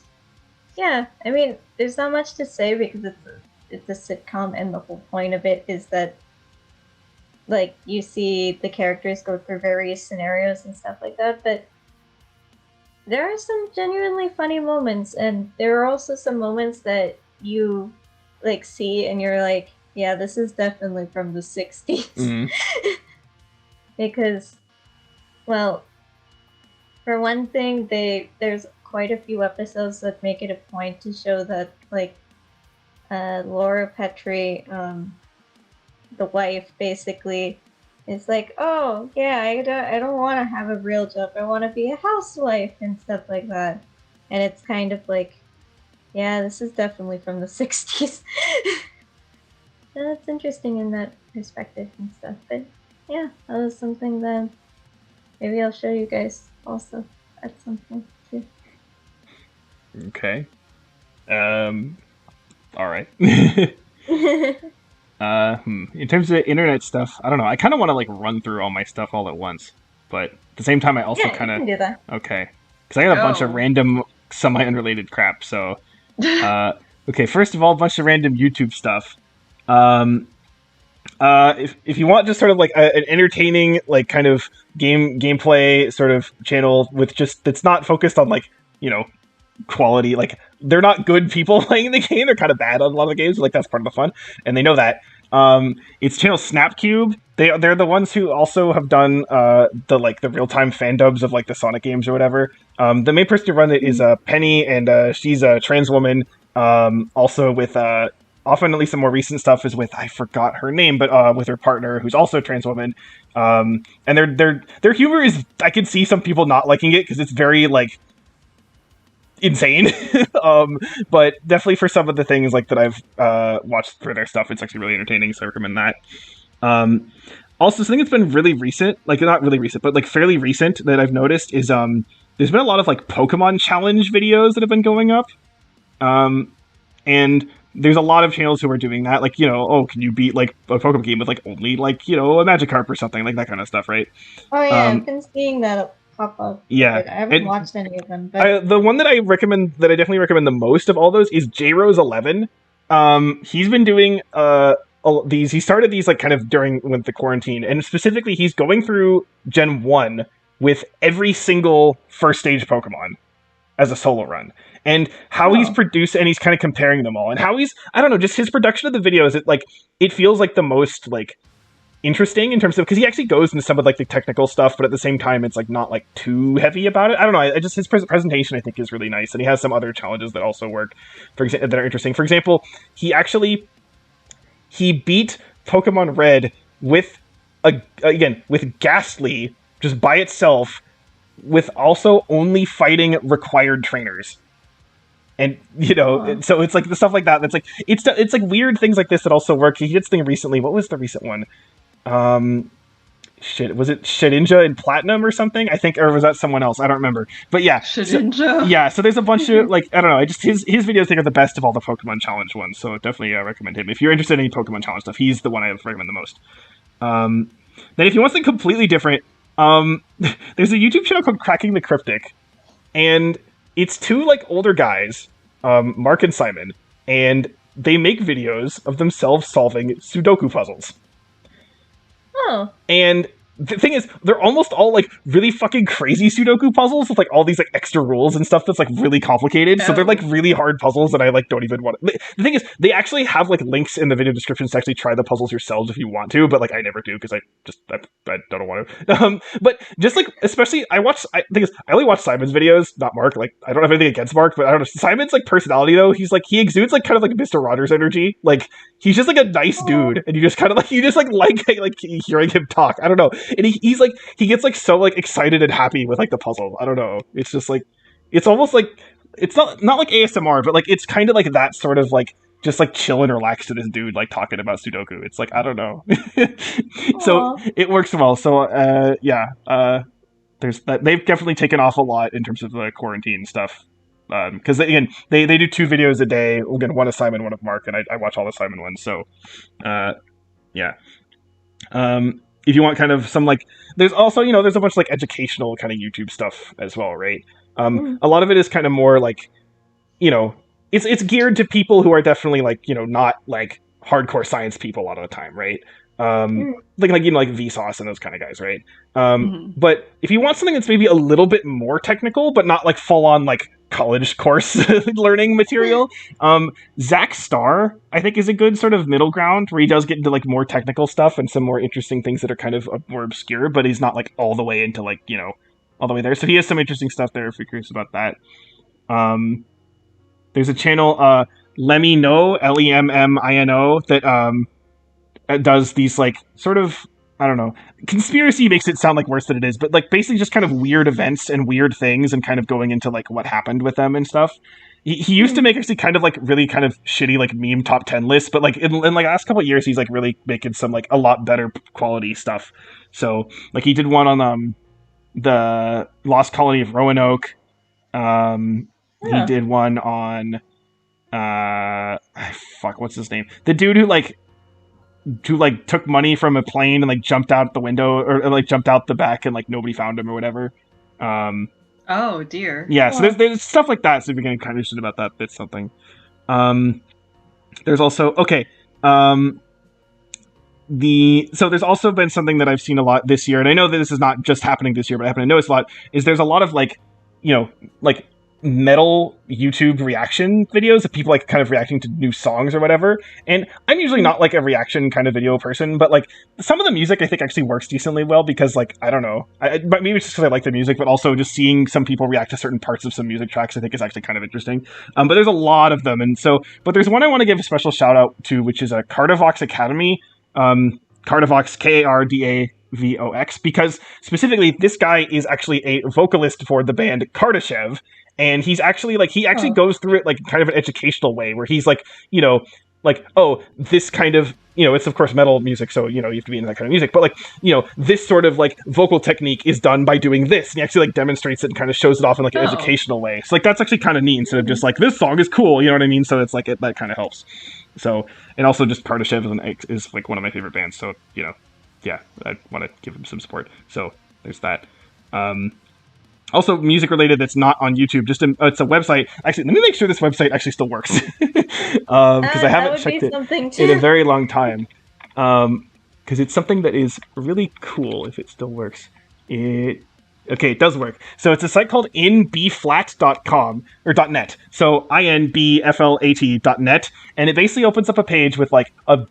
yeah, I mean, there's not much to say because it's a sitcom, and the whole point of it is that, like, you see the characters go through various scenarios and stuff like that, but there are some genuinely funny moments, and there are also some moments that you like see and you're like, yeah, this is definitely from the 60s. Mm-hmm. Because, well, for one thing, there's quite a few episodes that make it a point to show that, like, Laura Petrie, the wife, basically is like, oh yeah, I don't want to have a real job, I want to be a housewife and stuff like that. And it's kind of like, yeah, this is definitely from the 60s. And it's interesting in that perspective and stuff. But yeah, that was something that maybe I'll show you guys also at some point too. Okay. All right. In terms of internet stuff, I don't know. I kind of want to like run through all my stuff all at once, but at the same time, I also kind of do that. Okay, because I got a bunch of random, semi-unrelated crap. So, okay, first of all, a bunch of random YouTube stuff. If you want just sort of like an entertaining, like kind of gameplay sort of channel with just that's not focused on like quality, like they're not good people playing the game, they're kind of bad on a lot of the games, like that's part of the fun, and they know that. It's channel Snapcube. They're the ones who also have done the real-time fan dubs of like the Sonic games or whatever. The main person who runs it is Penny, and she's a trans woman. Also with often, at least the more recent stuff is with, I forgot her name, but with her partner who's also a trans woman. And their humor is, I can see some people not liking it because it's very like insane. But definitely for some of the things like that I've watched for their stuff, it's actually really entertaining, so I recommend that. Also, something that's been really recent, like not really recent, but like fairly recent that I've noticed is there's been a lot of like Pokemon challenge videos that have been going up. And there's a lot of channels who are doing that, like, oh, can you beat like a Pokemon game with like only like a Magikarp or something, like that kind of stuff, right? Oh yeah, I've been seeing that pop up. Yeah, I haven't watched any of them. But the one that I definitely recommend the most of all those is JRose11. He's been doing these. He started these like kind of during with the quarantine, and specifically, he's going through Gen 1 with every single first stage Pokemon as a solo run. And how he's produced, and he's kind of comparing them all, and how he's, I don't know, just his production of the videos, it feels like the most like interesting in terms of, because he actually goes into some of like the technical stuff, but at the same time it's like not like too heavy about it. I don't know, I just his presentation I think is really nice, and he has some other challenges that also work, for example, that are interesting. For example, he beat Pokemon Red with with Ghastly just by itself, with also only fighting required trainers. And so it's like the stuff like that. That's like it's like weird things like this that also work. He did this thing recently. What was the recent one? shit, was it Shedinja in Platinum or something? I think, or was that someone else? I don't remember. But yeah, Shedinja. so there's a bunch of like I don't know. I just his videos I think are the best of all the Pokemon Challenge ones. So definitely recommend him if you're interested in any Pokemon Challenge stuff. He's the one I recommend the most. Then if you want something completely different, there's a YouTube channel called Cracking the Cryptic, and it's two like older guys, Mark and Simon, and they make videos of themselves solving Sudoku puzzles. Oh. And the thing is, they're almost all like really fucking crazy Sudoku puzzles with like all these like extra rules and stuff that's like really complicated. So they're like really hard puzzles that I like don't even want. The thing is, they actually have like links in the video descriptions to actually try the puzzles yourselves if you want to, but like I never do because I don't want to. But just like especially I only watch Simon's videos, not Mark. Like I don't have anything against Mark, but I don't know Simon's like personality though. He's like he exudes like kind of like Mr. Rogers energy. Like he's just like a nice dude, and you just kind of like like hearing him talk. I don't know. And he's like he gets like so like excited and happy with like the puzzle. I don't know. It's just like it's almost like it's not like ASMR, but like it's kind of like that sort of like just like chill and relax to this dude like talking about Sudoku. It's like I don't know. So it works well. So there's that. They've definitely taken off a lot in terms of the quarantine stuff. Because again, they do 2 videos a day. Again, one of Simon, one of Mark, and I watch all the Simon ones. So, yeah. If you want kind of some like, there's also there's a bunch of like educational kind of YouTube stuff as well, right? A lot of it is kind of more like, it's geared to people who are definitely like not like hardcore science people a lot of the time, right? Like Vsauce and those kind of guys, right? But if you want something that's maybe a little bit more technical, but not like full on like college course learning material, Zach Starr I think is a good sort of middle ground where he does get into like more technical stuff and some more interesting things that are kind of more obscure, but he's not like all the way into like all the way there. So he has some interesting stuff there if you're curious about that. There's a channel Lemmino Lemmino that does these like sort of I don't know, conspiracy makes it sound like worse than it is, but like basically just kind of weird events and weird things and kind of going into like what happened with them and stuff. He used to make actually kind of like really kind of shitty like meme top 10 lists, but like in like the last couple of years he's like really making some like a lot better quality stuff. So like he did one on the Lost Colony of Roanoke. He did one on what's his name? The dude who took money from a plane and like jumped out the window or like jumped out the back and like nobody found him or whatever. Oh dear. Yeah, so there's stuff like that. So if you're getting kind of interested about that, that's something. There's also there's also been something that I've seen a lot this year, and I know that this is not just happening this year, but I happen to notice a lot. Is there's a lot of like metal YouTube reaction videos of people like kind of reacting to new songs or whatever. And I'm usually not like a reaction kind of video person, but like some of the music I think actually works decently well because like I don't know, but maybe it's just because I like the music, but also just seeing some people react to certain parts of some music tracks I think is actually kind of interesting. But there's a lot of them, and so but there's one I want to give a special shout out to, which is a Cardavox Academy. Cardavox Kardavox, because specifically this guy is actually a vocalist for the band Kardashev. And he's actually goes through it like kind of an educational way where he's like, this kind of, it's of course metal music. So, you have to be into that kind of music, but like, this sort of like vocal technique is done by doing this. And he actually like demonstrates it and kind of shows it off in like an educational way. So like, that's actually kind of neat instead of just like, this song is cool. You know what I mean? So it's like, that kind of helps. So, and also just Kardashev is like one of my favorite bands. So, yeah, I want to give him some support. So there's that. Also, music related that's not on YouTube. It's a website. Actually, let me make sure this website actually still works because I haven't checked it in a very long time. Because it's something that is really cool if it still works. It does work. So it's a site called inbflat.com or .net. So inbflat.net, and it basically opens up a page with like a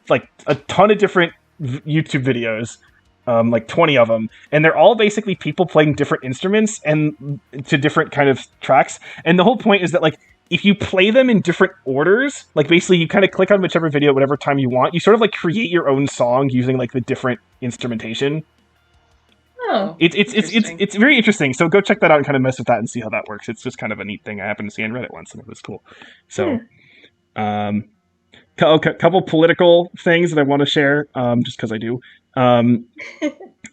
ton of different YouTube videos. Like 20 of them, and they're all basically people playing different instruments and to different kind of tracks. And the whole point is that like if you play them in different orders, like basically you kind of click on whichever video at whatever time you want, you sort of like create your own song using like the different instrumentation. Oh, it's very interesting. So go check that out and kind of mess with that and see how that works. It's just kind of a neat thing. I happened to see on Reddit once and it was cool. So, couple political things that I want to share, just because I do.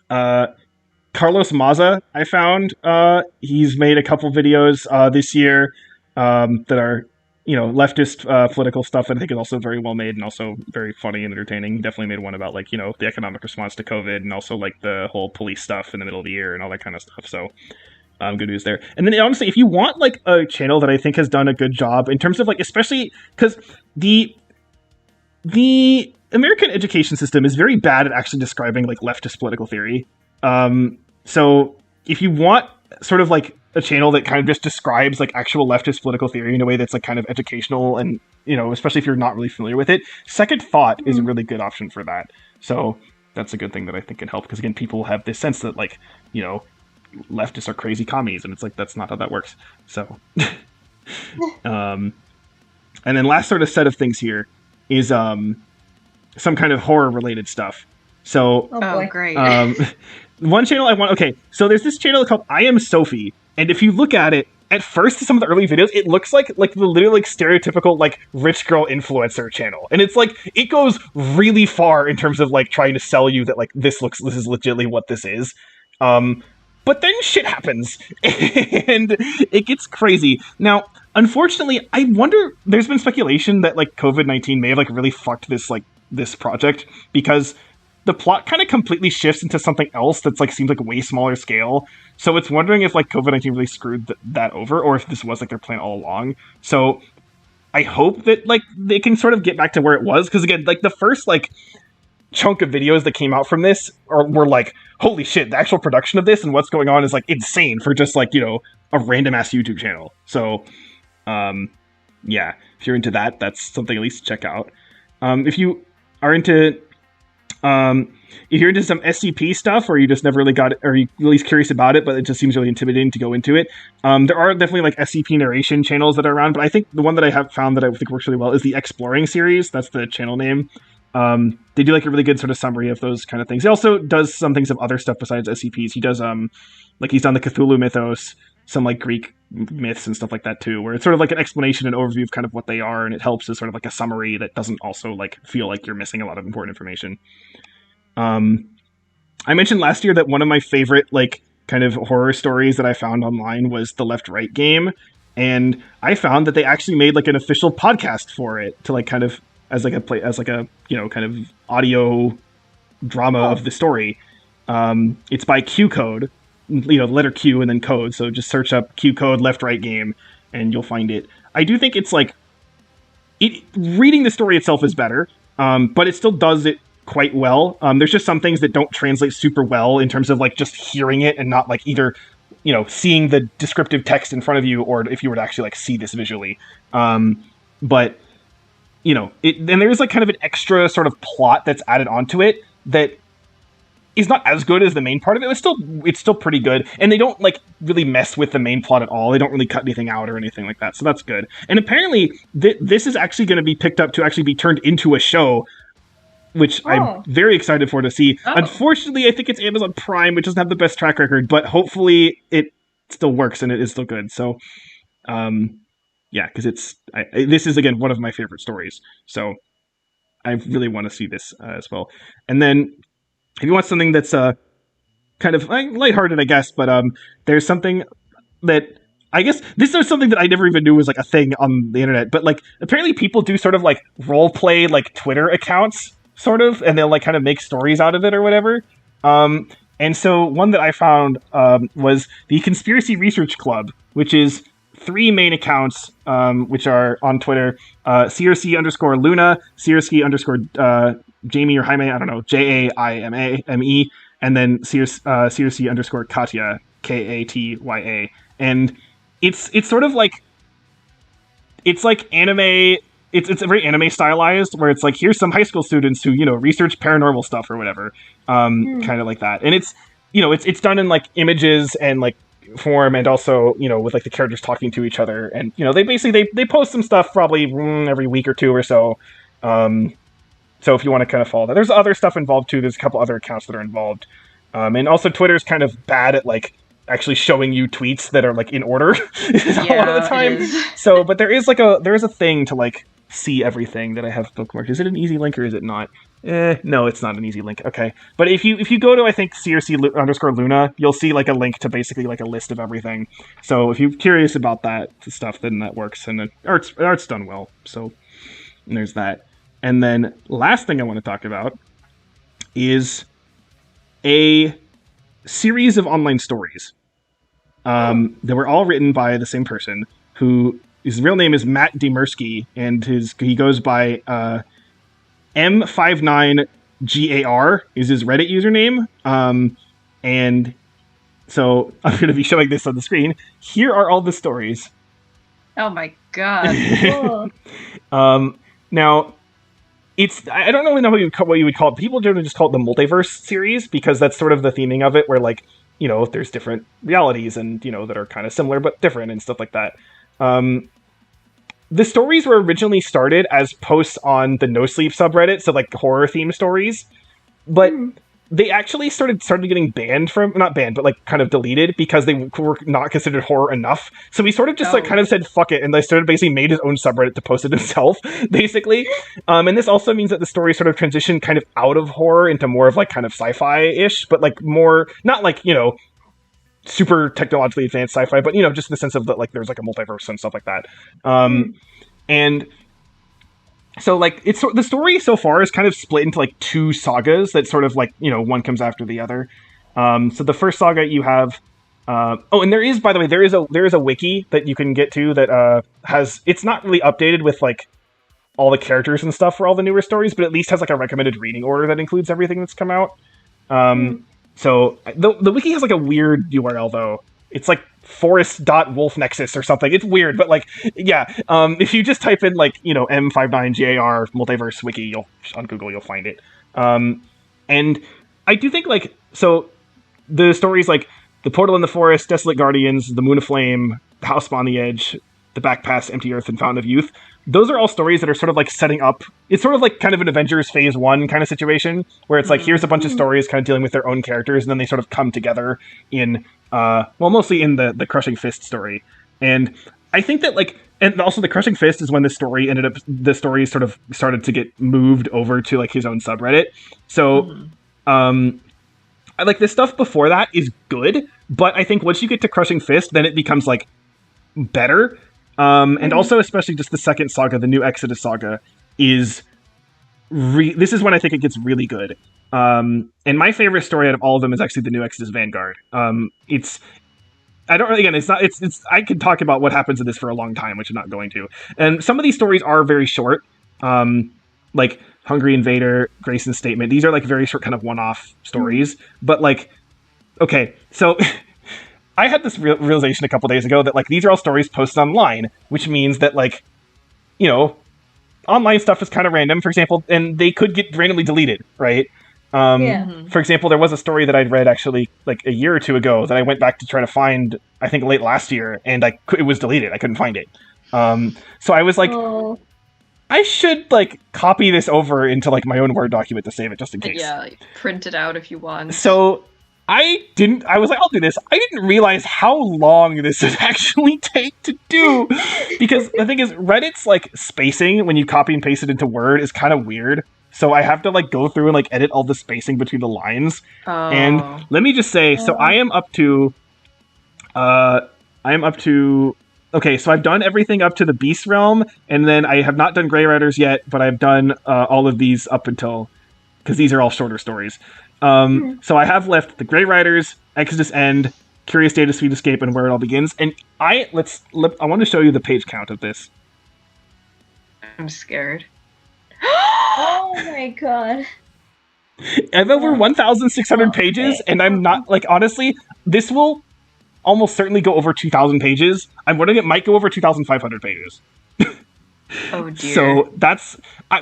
Carlos Maza, I found. He's made a couple videos this year that are, leftist political stuff that I think is also very well made and also very funny and entertaining. He definitely made one about, like, the economic response to COVID and also, like, the whole police stuff in the middle of the year and all that kind of stuff. So, good news there. And then, honestly, if you want, like, a channel that I think has done a good job in terms of, like, especially because the American education system is very bad at actually describing, like, leftist political theory. So if you want sort of like a channel that kind of just describes like actual leftist political theory in a way that's like kind of educational and, especially if you're not really familiar with it, Second Thought is a really good option for that. So that's a good thing that I think can help, because again, people have this sense that, like, leftists are crazy commies, and it's like, that's not how that works. So, and then last sort of set of things here is some kind of horror related stuff. So, oh great. One channel I want. Okay, so there's this channel called I Am Sophie, and if you look at it, at first, some of the early videos, it looks like the literally like stereotypical like rich girl influencer channel, and it's like it goes really far in terms of like trying to sell you that like this is legitimately what this is. But then shit happens, and it gets crazy. Now, unfortunately, I wonder. There's been speculation that like COVID-19 may have like really fucked this project, because the plot kind of completely shifts into something else that's like seems like way smaller scale. So it's wondering if like COVID-19 really screwed that over, or if this was like their plan all along. So I hope that like they can sort of get back to where it was, because again, like the first like chunk of videos that came out from this were like, holy shit, the actual production of this and what's going on is like insane for just like, a random ass YouTube channel. So yeah, if you're into that, that's something at least to check out. If you are into if you're into some SCP stuff, or you just never really got it, or you're at least curious about it, but it just seems really intimidating to go into it, there are definitely like SCP narration channels that are around, but I think the one that I have found that I think works really well is the Exploring series. That's the channel name. They do like a really good sort of summary of those kind of things. He also does some things of other stuff besides SCPs. He does like he's done the Cthulhu mythos, some like Greek myths and stuff like that too, where it's sort of like an explanation and overview of kind of what they are, and it helps as sort of like a summary that doesn't also like feel like you're missing a lot of important information. I mentioned last year that one of my favorite like kind of horror stories that I found online was the Left Right game, and I found that they actually made like an official podcast for it to like kind of as like a kind of audio drama of the story. It's by Q Code, letter Q and then code. So just search up Q Code Left Right game and you'll find it. I do think it's like reading the story itself is better, but it still does it quite well. There's just some things that don't translate super well in terms of like just hearing it and not like either seeing the descriptive text in front of you, or if you were to actually like see this visually. But and there's like kind of an extra sort of plot that's added onto it that is not as good as the main part of it. It's still pretty good, and they don't like really mess with the main plot at all. They don't really cut anything out or anything like that, so that's good. And apparently this is actually going to be picked up to actually be turned into a show, which I'm very excited for to see. Unfortunately, I think it's Amazon Prime, which doesn't have the best track record, but hopefully it still works and it is still good. So yeah, because this is again one of my favorite stories, so I really want to see this as well. And then if you want something that's kind of lighthearted, I guess, but there's something that I guess this is something that I never even knew was like a thing on the internet, but like apparently people do sort of like role play like Twitter accounts, sort of, and they'll like kind of make stories out of it or whatever. And so one that I found was the Conspiracy Research Club, which is 3 main accounts, which are on Twitter: CRC_Luna, CRC_ Jamie or Jaime, I don't know, JAIME, and then CRC_Katya, KATYA. And it's sort of like, it's like anime. It's very anime stylized, where it's like, here's some high school students who research paranormal stuff or whatever, kind of like that. And it's it's done in like images and like form, and also with like the characters talking to each other, and they basically they post some stuff probably every week or two or so. So if you want to kind of follow that, there's other stuff involved too. There's a couple other accounts that are involved, and also Twitter's kind of bad at like actually showing you tweets that are like in order a lot of the time. But there is a thing to like see everything that I have bookmarked. Is it an easy link or is it not? No, it's not an easy link. Okay, but if you go to I think CRC_Luna, you'll see like a link to basically like a list of everything. So if you're curious about that stuff, then that works, and the art's done well. So there's that. And then last thing I want to talk about is a series of online stories that were all written by the same person, who his real name is Matt Demersky, and he goes by M59GAR is his Reddit username. And so I'm going to be showing this on the screen. Here are all the stories. Oh my god. Cool. Now, I don't really know what you would call it. People generally just call it the multiverse series because that's sort of the theming of it, where like, you know, there's different realities and, you know, that are kind of similar but different and stuff like that. The stories were originally started as posts on the No Sleep subreddit, so like horror themed stories, but they actually started getting banned from, not banned, but like kind of deleted because they were not considered horror enough. So he sort of just like kind of said fuck it, and they started basically made his own subreddit to post it himself, basically. And this also means that the story sort of transitioned kind of out of horror into more of like kind of sci-fi-ish, but like more, not like, you know, super technologically advanced sci-fi, but, you know, just in the sense of that, like, there's like a multiverse and stuff like that. And so like the story so far is kind of split into like two sagas that sort of like, you know, one comes after the other. So the first saga you have, and there is, by the way, there is a wiki that you can get to that it's not really updated with like all the characters and stuff for all the newer stories, but at least has like a recommended reading order that includes everything that's come out. So the wiki has like a weird URL though. It's like forest.wolfnexus or something. It's weird, but like, yeah. If you just type in like, you know, M59GAR multiverse wiki, on Google, you'll find it. And I do think like, so the stories like The Portal in the Forest, Desolate Guardians, The Moon of Flame, The House Upon the Edge, The Back Pass, Empty Earth, and Fountain of Youth, those are all stories that are sort of like setting up, it's sort of like kind of an Avengers Phase 1 kind of situation, where it's like, here's a bunch of stories kind of dealing with their own characters, and then they sort of come together in, mostly in the Crushing Fist story. And I think that like, and also the Crushing Fist is when the story sort of started to get moved over to like his own subreddit. So, I like the stuff before that is good, but I think once you get to Crushing Fist, then it becomes like better. And also, especially just the second saga, the New Exodus saga, is this is when I think it gets really good. And my favorite story out of all of them is actually the New Exodus Vanguard. I could talk about what happens in this for a long time, which I'm not going to. And some of these stories are very short, like Hungry Invader, Grayson's Statement. These are like very short kind of one-off stories, but like, okay, so I had this realization a couple days ago that like these are all stories posted online, which means that like, you know, online stuff is kind of random, for example, and they could get randomly deleted, right? For example, there was a story that I'd read actually like a year or two ago that I went back to try to find, I think late last year, and it was deleted. I couldn't find it. So I was like, I should like copy this over into like my own Word document to save it just in case. Yeah, like, print it out if you want. So I was like, I'll do this. I didn't realize how long this would actually take to do. Because the thing is, Reddit's like spacing when you copy and paste it into Word is kind of weird. So I have to like go through and like edit all the spacing between the lines. And let me just say, so I am up to okay, so I've done everything up to the Beast Realm, and then I have not done Grey Riders yet, but I've done all of these up until, because these are all shorter stories. So I have left the Grey Riders, Exodus End, Curious Data, Sweet Escape, and Where It All Begins. And I want to show you the page count of this. I'm scared. Oh my god. I have over 1,600 pages, and I'm not, like, honestly, this will almost certainly go over 2,000 pages. I'm wondering it might go over 2,500 pages. Oh dear. So that's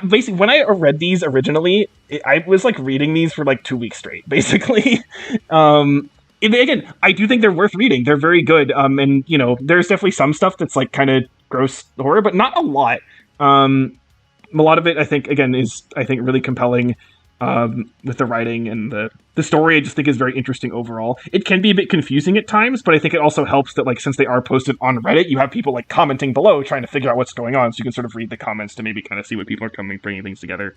basically when I read these originally, I was like reading these for like 2 weeks straight, basically. Again, I do think they're worth reading. They're very good. And you know, there's definitely some stuff that's like kind of gross horror, but not a lot. A lot of it, I think, again, is really compelling. With the writing and the story, I just think is very interesting overall. It can be a bit confusing at times, but I think it also helps that, like, since they are posted on Reddit, you have people like commenting below trying to figure out what's going on, so you can sort of read the comments to maybe kind of see what people are bringing things together.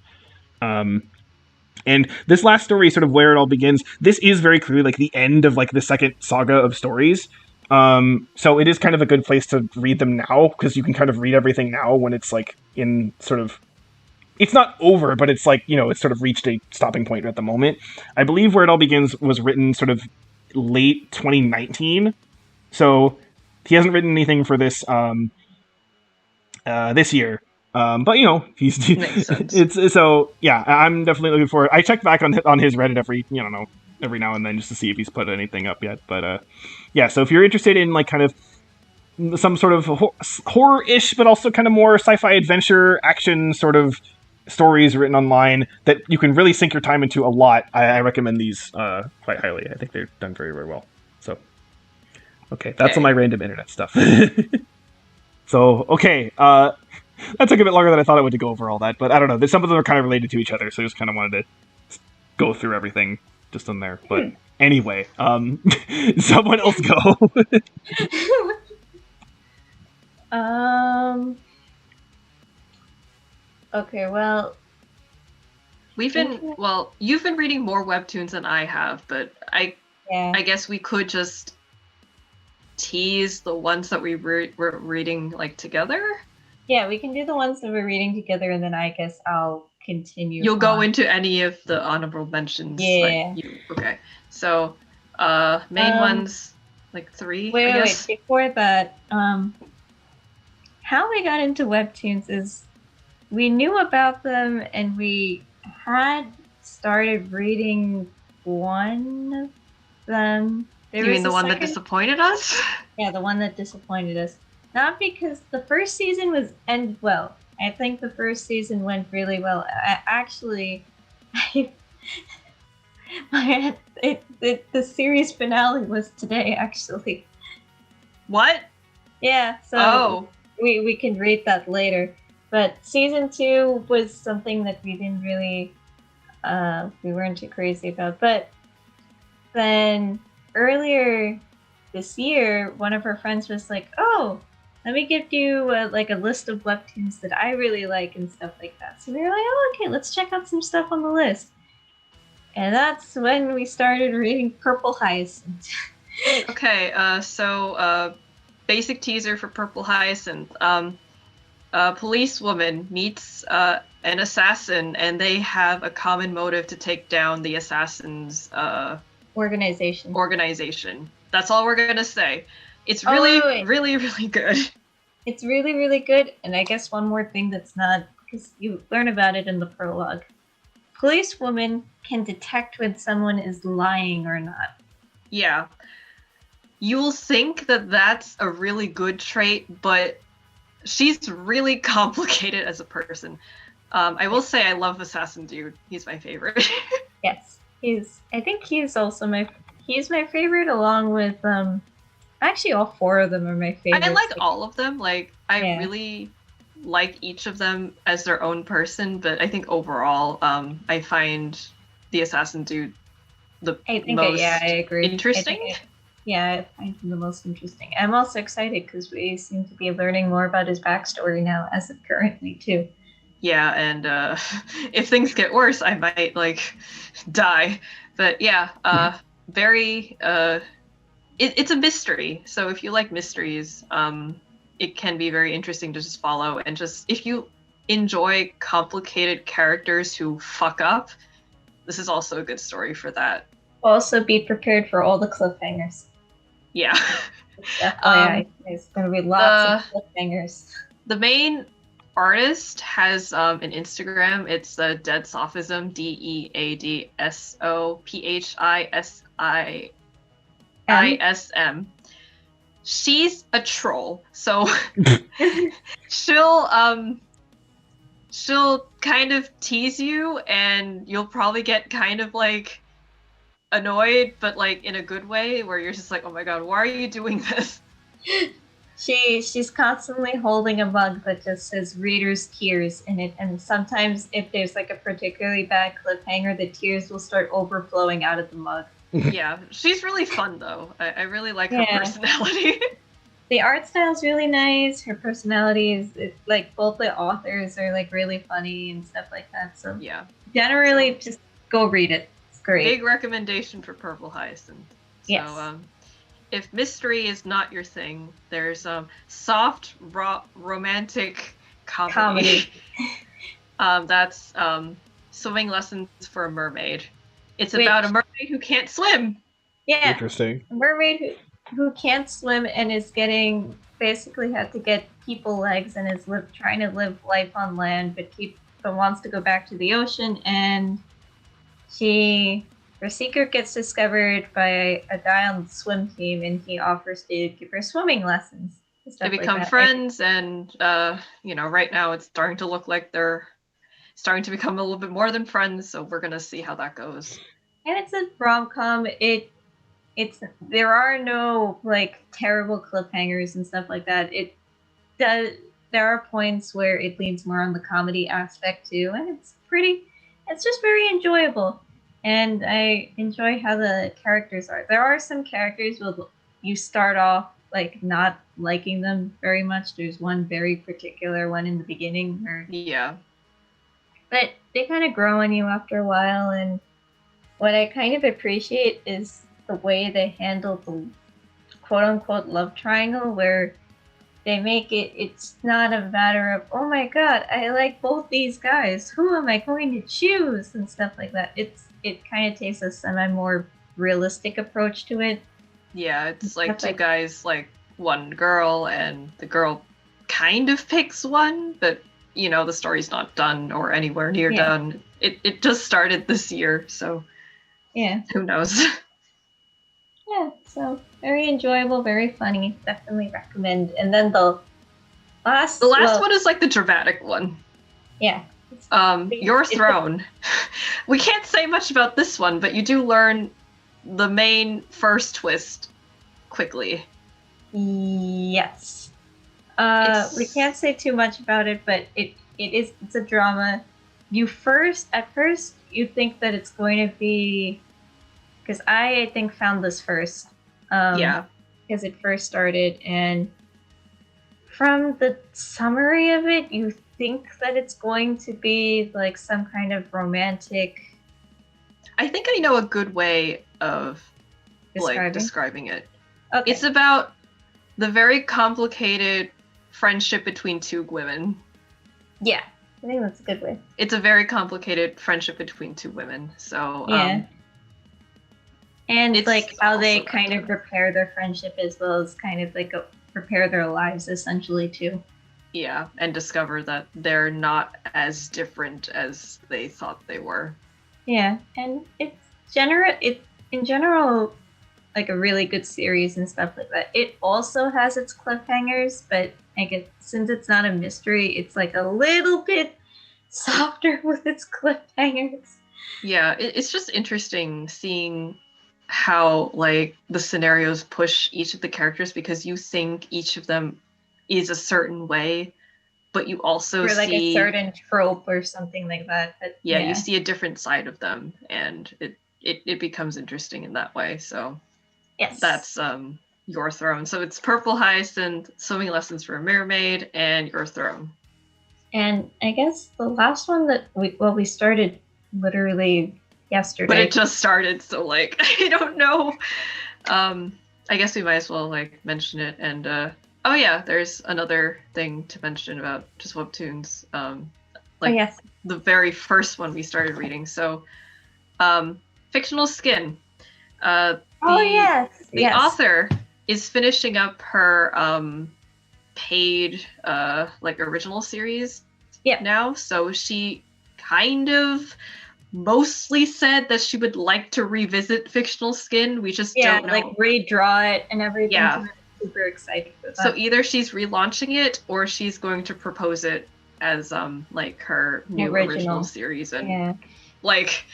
And this last story is sort of where it all begins. This is very clearly like the end of like the second saga of stories. So it is kind of a good place to read them now, because you can kind of read everything now when it's like in sort of, it's not over, but it's like, it's sort of reached a stopping point at the moment. I believe Where It All Begins was written sort of late 2019. So he hasn't written anything for this this year. But he's Makes sense. it's so yeah. I'm definitely looking forward. I check back on his Reddit every now and then just to see if he's put anything up yet. But yeah. So if you're interested in like kind of some sort of horror-ish, but also kind of more sci-fi adventure action sort of stories written online that you can really sink your time into a lot, I recommend these quite highly. I think they're done very, very well. So okay, that's all my random internet stuff. So okay. That took a bit longer than I thought it would to go over all that, but I don't know. Some of them are kind of related to each other, so I just kind of wanted to go through everything just on there. But anyway, someone else go. Okay, well, you've been reading more webtoons than I have, but I guess we could just tease the ones that we were reading like together. Yeah, we can do the ones that we're reading together, and then I guess I'll continue. You'll go into any of the honorable mentions. Yeah. Okay. So, main ones, like 3. Wait. Before that, how we got into webtoons is we knew about them, and we had started reading one of them. You mean the one that disappointed us? Yeah, the one that disappointed us. Not because the first season ended well. I think the first season went really well. The series finale was today, actually. What? Yeah, so we can rate that later. But season 2 was something that we didn't really, we weren't too crazy about. But then earlier this year, one of her friends was like, "Oh, let me give you a list of webtoons that I really like and stuff like that." So we were like, "Oh, okay, let's check out some stuff on the list." And that's when we started reading Purple Hyacinth. Okay, so basic teaser for Purple Hyacinth. A policewoman meets an assassin, and they have a common motive to take down the assassin's organization. That's all we're gonna say. It's really, really, really good. It's really, really good. And I guess one more thing that's not, because you learn about it in the prologue. Policewoman can detect when someone is lying or not. Yeah. You'll think that that's a really good trait, but she's really complicated as a person. I will say I love Assassin Dude. He's my favorite. Yes. I think he's also my favorite, along with actually all 4 of them are my favorite. I like all of them. Like I really like each of them as their own person, but I think overall I find the Assassin Dude the most I agree. interesting. I find him the most interesting. I'm also excited because we seem to be learning more about his backstory now as of currently too. Yeah, and if things get worse, I might die. But yeah, very it's a mystery. So if you like mysteries, it can be very interesting to just follow. And just if you enjoy complicated characters who fuck up, this is also a good story for that. Also, be prepared for all the cliffhangers. Yeah. There's going to be lots of cliffhangers. The main artist has an Instagram. It's Dead Sophism, DeadSophism. She's a troll, so she'll kind of tease you, and you'll probably get kind of annoyed, but in a good way, where you're just like, oh my god, why are you doing this? She's constantly holding a mug that just says reader's tears in it, and sometimes if there's a particularly bad cliffhanger, the tears will start overflowing out of the mug. Yeah, she's really fun though. I really like her personality. The art style's really nice. Her personality is both the authors are really funny and stuff like that. So yeah, generally just Go read it. It's great. Big recommendation for Purple Hyacinth. So, Yes. If mystery is not your thing, there's soft, romantic comedy. That's Swimming Lessons for a Mermaid. It's about a mermaid who can't swim. Yeah. Interesting. A mermaid who can't swim and is basically had to get people legs and is trying to live life on land, but wants to go back to the ocean, and her secret gets discovered by a guy on the swim team, and he offers to give her swimming lessons. They become friends, and right now it's starting to look like they're starting to become a little bit more than friends. So we're gonna see how that goes. And it's a rom-com. There are no like terrible cliffhangers and stuff like that. There are points where it leans more on the comedy aspect too, and it's just very enjoyable. And I enjoy how the characters are. There are some characters where you start off like not liking them very much. There's one very particular one in the beginning where but they kind of grow on you after a while, and what I kind of appreciate is the way they handle the quote-unquote love triangle, where they make it's not a matter of, oh my god, I like both these guys, who am I going to choose, and stuff like that. It kind of takes a semi-more realistic approach to it. Yeah, it's like two guys like one girl, and the girl kind of picks one, but the story's not done or anywhere near done. It just started this year, so who knows. Yeah, so very enjoyable, very funny. Definitely recommend. And then the last one is like the dramatic one. Yeah. Your Throne. We can't say much about this one, but you do learn the main first twist quickly. Yes. We can't say too much about it, but it's a drama. At first you think that it's going to be, because I think found this first. Because it first started, and from the summary of it, you think that it's going to be like some kind of romantic. I think I know a good way of describing it. Okay. It's about the very complicated friendship between two women. Yeah, I think that's a good way. It's a very complicated friendship between two women. So and like how they kind of repair their friendship as well as kind of like prepare their lives essentially too. Yeah, and discover that they're not as different as they thought they were. Yeah, and it's in general like a really good series and stuff like that. It also has its cliffhangers, but I guess since it's not a mystery, it's like a little bit softer with its cliffhangers. Yeah, it's just interesting seeing how like the scenarios push each of the characters, because you think each of them is a certain way, but you also see like a certain trope or something like that. You see a different side of them, and it becomes interesting in that way. So yes, that's Your Throne. So it's Purple Hyacinth, Swimming Lessons for a Mermaid, and Your Throne. And I guess the last one that we started literally yesterday. But it just started, so like I don't know. I guess we might as well like mention it. And oh yeah, there's another thing to mention about just webtoons. The very first one we started reading. So Fictional Skin. The author is finishing up her paid like original series now. So she kind of mostly said that she would like to revisit Fictional Skin. We just don't know. Like redraw it and everything. Yeah. So I'm super excited for that. So either she's relaunching it or she's going to propose it as like her new original series, and like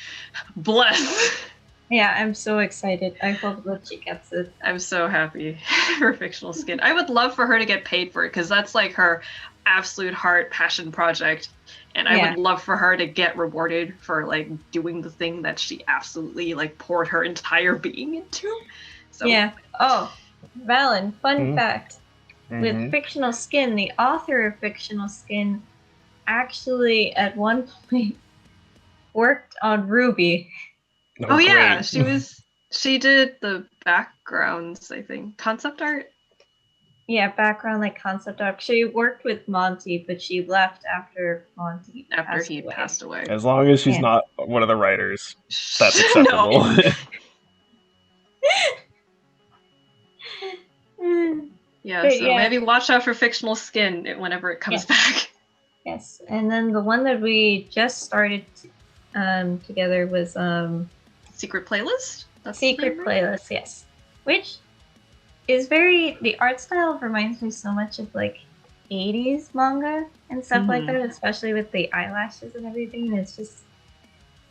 bless. Yeah, I'm so excited. I hope that she gets it. I'm so happy for Fictional Skin. I would love for her to get paid for it, because that's like her absolute heart passion project. And I would love for her to get rewarded for like doing the thing that she absolutely like poured her entire being into. So Oh, Valen, fun fact. With Fictional Skin, the author of Fictional Skin actually at one point worked on Ruby. Oh yeah, great. she did the backgrounds, I think. Concept art? Yeah, background like concept art. She worked with Monty, but she left after Monty After passed he away. passed away. As long as she's Yeah. not one of the writers, that's No. acceptable. Yeah, But so yeah, maybe watch out for Fictional Skin whenever it comes Yes. back. yes. And then the one that we just started together was Secret Playlist? That's Secret the name, right? Playlist, yes. Which is the art style reminds me so much of like 80s manga and stuff like that, especially with the eyelashes and everything. It's just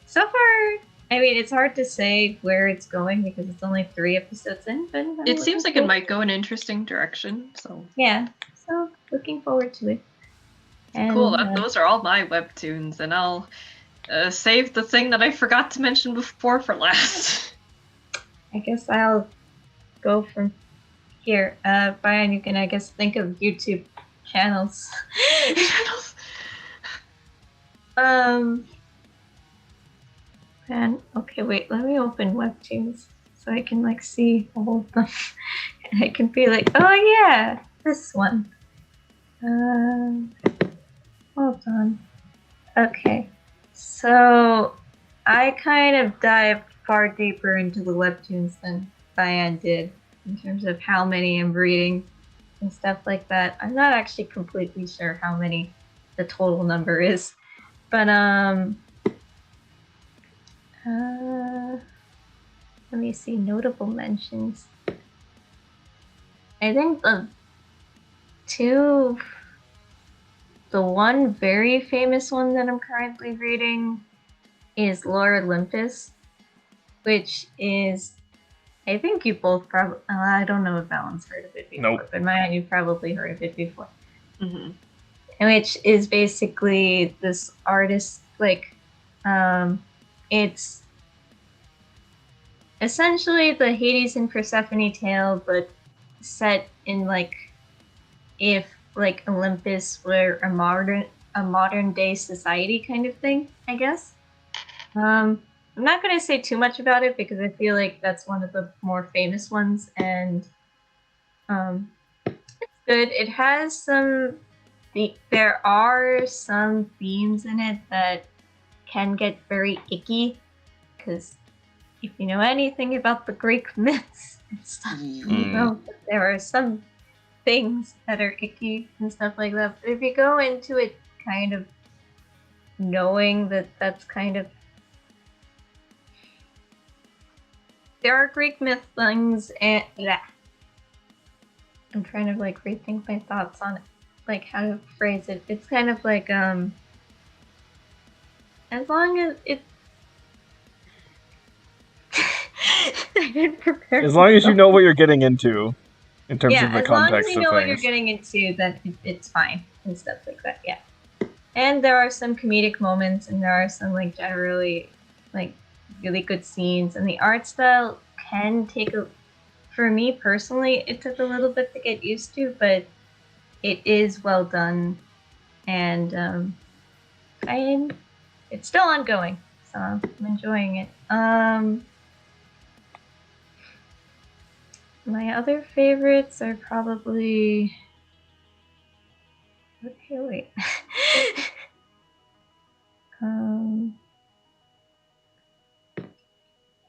so far, I mean, it's hard to say where it's going because it's only 3 episodes in, but I'm It seems looking like it forward- might go an interesting direction, so Yeah, so looking forward to it. And, cool. Those are all my webtoons, and I'll save the thing that I forgot to mention before for last. I guess I'll go from here. Brian, you can, I guess, think of YouTube channels. And okay, wait, let me open Webtoons so I can like see all of them. And I can be like, oh yeah, this one. Hold on. Okay, so I kind of dived far deeper into the Webtoons than Diane did in terms of how many I'm reading and stuff like that. I'm not actually completely sure how many the total number is, but let me see notable mentions. I think the one very famous one that I'm currently reading is Lore Olympus, which is, I think you both probably, I don't know if Alan's heard of it before, Nope. but Maya, you've probably heard of it before. Mm-hmm. Which is basically this artist, like, it's essentially the Hades and Persephone tale, but set in like if like Olympus were a modern day society kind of thing, I guess. I'm not gonna say too much about it because I feel like that's one of the more famous ones, and it's good. It has there are some themes in it that can get very icky because if you know anything about the Greek myths and stuff, you know that there are some things that are icky and stuff like that. But if you go into it kind of knowing that that's kind of there are Greek myth things and yeah. I'm trying to like rethink my thoughts on it, like how to phrase it. It's kind of like as long as it I didn't prepare. As long as you know what you're getting into in terms of the as long as context you of know what you're things. getting into, then it's fine and stuff like that. Yeah. And there are some comedic moments, and there are some like generally like really good scenes, and the art style can take for me personally, it took a little bit to get used to, but it is well done, and it's still ongoing, so I'm enjoying it. My other favorites are probably okay. Wait.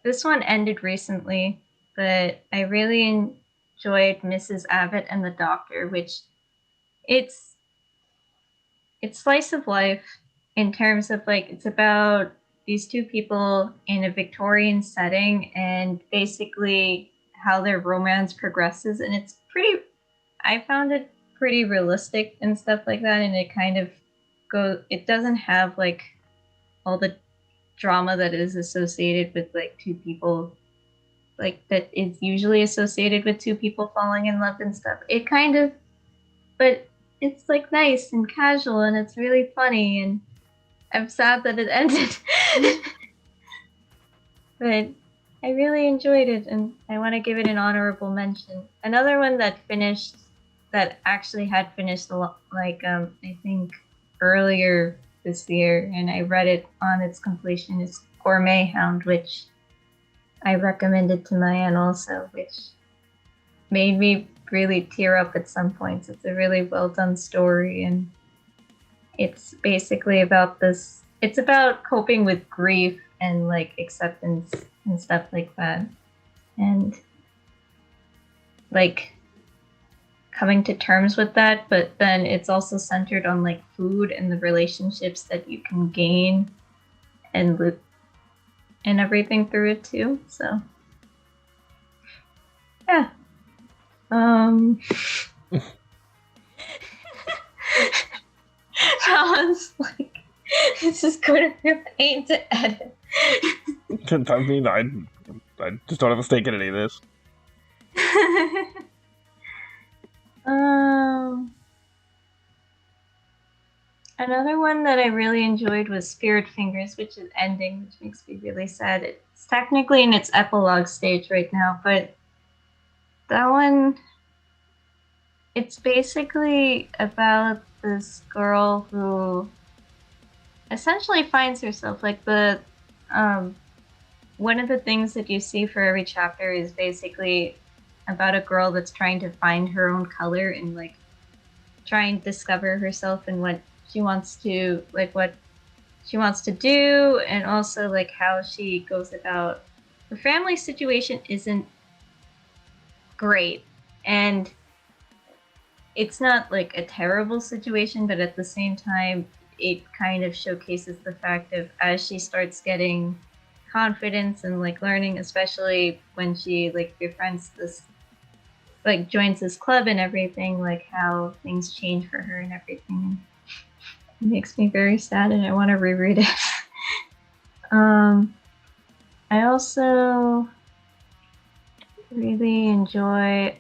This one ended recently, but I really enjoyed Mrs. Abbott and the Doctor, which it's slice of life in terms of like it's about these two people in a Victorian setting and basically how their romance progresses, and it's pretty I found it pretty realistic and stuff like that, and it kind of it doesn't have like all the drama that is associated with like two people like that is usually associated with two people falling in love and stuff. It kind of but it's like nice and casual and it's really funny, and I'm sad that it ended. But I really enjoyed it and I want to give it an honorable mention. Another one that actually had finished like I think earlier this year, and I read it on its completion. It's Gourmet Hound, which I recommended to Mayan also, which made me really tear up at some points. It's a really well done story, and it's basically about this. It's about coping with grief and like acceptance and stuff like that, and like coming to terms with that. But then it's also centered on like food and the relationships that you can gain and and everything through it too. So yeah. Sounds like this is going to be a pain to edit. I mean, I just don't have a stake in any of this. Another one that I really enjoyed was Spirit Fingers, which is ending, which makes me really sad. It's technically in its epilogue stage right now, but that one, it's basically about this girl who essentially finds herself like the one of the things that you see for every chapter is basically about a girl that's trying to find her own color and like try and discover herself and what she wants to do, and also like how she goes about her family situation isn't great, and it's not like a terrible situation, but at the same time it kind of showcases the fact of as she starts getting confidence and like learning, especially when she like befriends this, like joins this club and everything, like how things change for her and everything. It makes me very sad and I want to reread it. I also really enjoy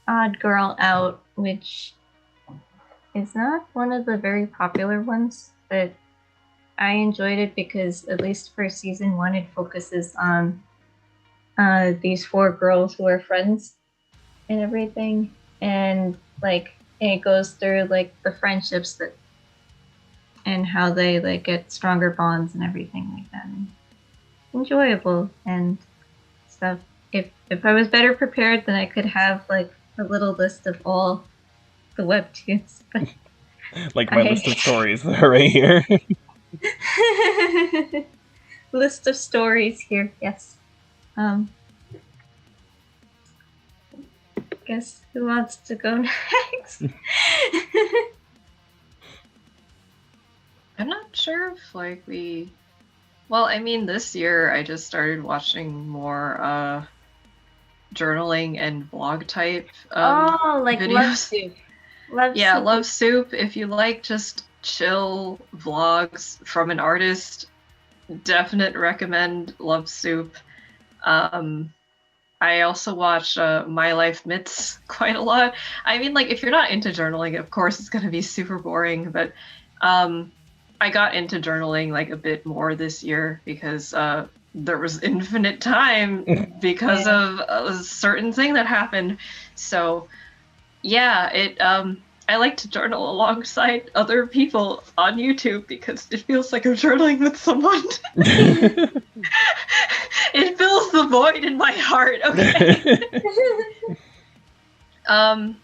Odd Girl Out, which is not one of the very popular ones, but I enjoyed it because at least for season 1 it focuses on these 4 girls who are friends and everything, and like it goes through like the friendships that and how they like get stronger bonds and everything like that, and enjoyable and stuff. If I was better prepared, then I could have like a little list of all the webtoons, but like my list of stories that are right here. List of stories here, yes. Guess who wants to go next? I'm not sure if like well, I mean, this year I just started watching more journaling and vlog type like videos. Love Soup. Love Soup. If you like just chill vlogs from an artist, definite recommend Love Soup. I also watch My Life Myths quite a lot. I mean, like, if you're not into journaling, of course it's going to be super boring, but I got into journaling like a bit more this year because there was infinite time because of a certain thing that happened. So yeah, I like to journal alongside other people on YouTube because it feels like I'm journaling with someone. It fills the void in my heart. Okay. I'm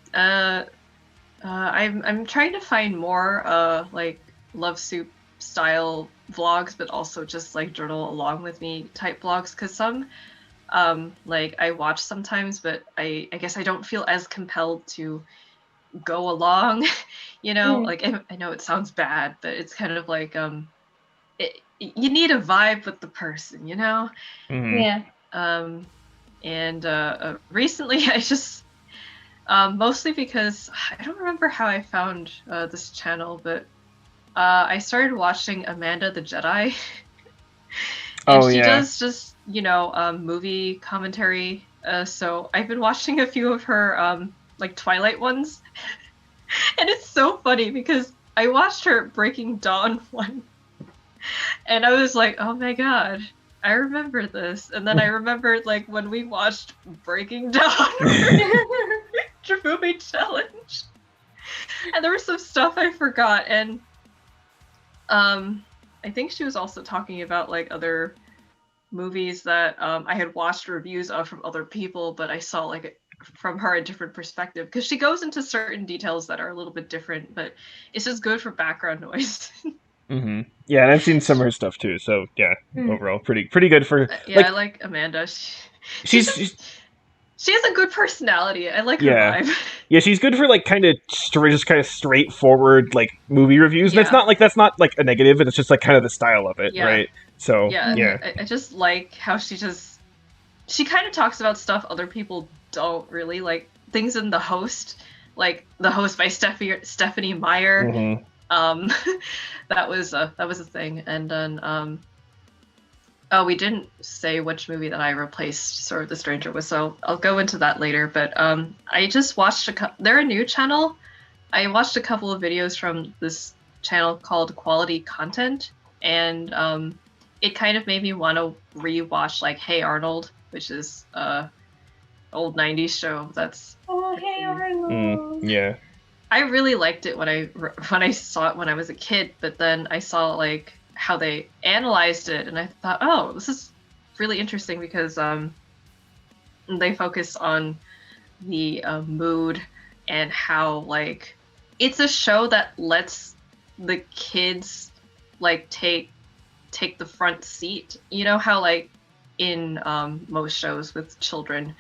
trying to find more like Love Soup style vlogs, but also just like journal along with me type vlogs, because some like I watch sometimes, but I guess I don't feel as compelled to go along, you know. Like I know it sounds bad, but it's kind of like you need a vibe with the person, you know. Yeah. And recently I just mostly because I don't remember how I found this channel, but I started watching Amanda the Jedi. And she does just, you know, movie commentary. So I've been watching a few of her like Twilight ones. And it's so funny because I watched her Breaking Dawn one. And I was like, oh my god, I remember this. And then I remembered like when we watched Breaking Dawn movie challenge. And there was some stuff I forgot, and I think she was also talking about like other movies that I had watched reviews of from other people, but I saw like from her a different perspective because she goes into certain details that are a little bit different, but it's just good for background noise. Mm-hmm. Yeah, and I've seen some of her stuff too. So yeah, overall, pretty good for Yeah, I like like Amanda. She's she's just she has a good personality. I like her yeah. vibe. Yeah, she's good for like kind of just kind of straightforward like movie reviews. And Yeah. that's not like a negative, and it's just like kind of the style of it, Yeah. right? So Yeah, yeah. I just like how she kind of talks about stuff other people don't really like. Things in The Host, like The Host by Stephanie Meyer. Mm-hmm. That was a thing. And then oh, we didn't say which movie that I replaced Sword of the Stranger with, so I'll go into that later. But I just watched they're a new channel. I watched a couple of videos from this channel called Quality Content, and it kind of made me want to rewatch like Hey Arnold, which is old 90s show. That's Hey Arnold. Yeah. I really liked it when I saw it when I was a kid, but then I saw like how they analyzed it, and I thought, oh, this is really interesting because they focus on the mood and how like it's a show that lets the kids like take the front seat. You know how like in most shows with children,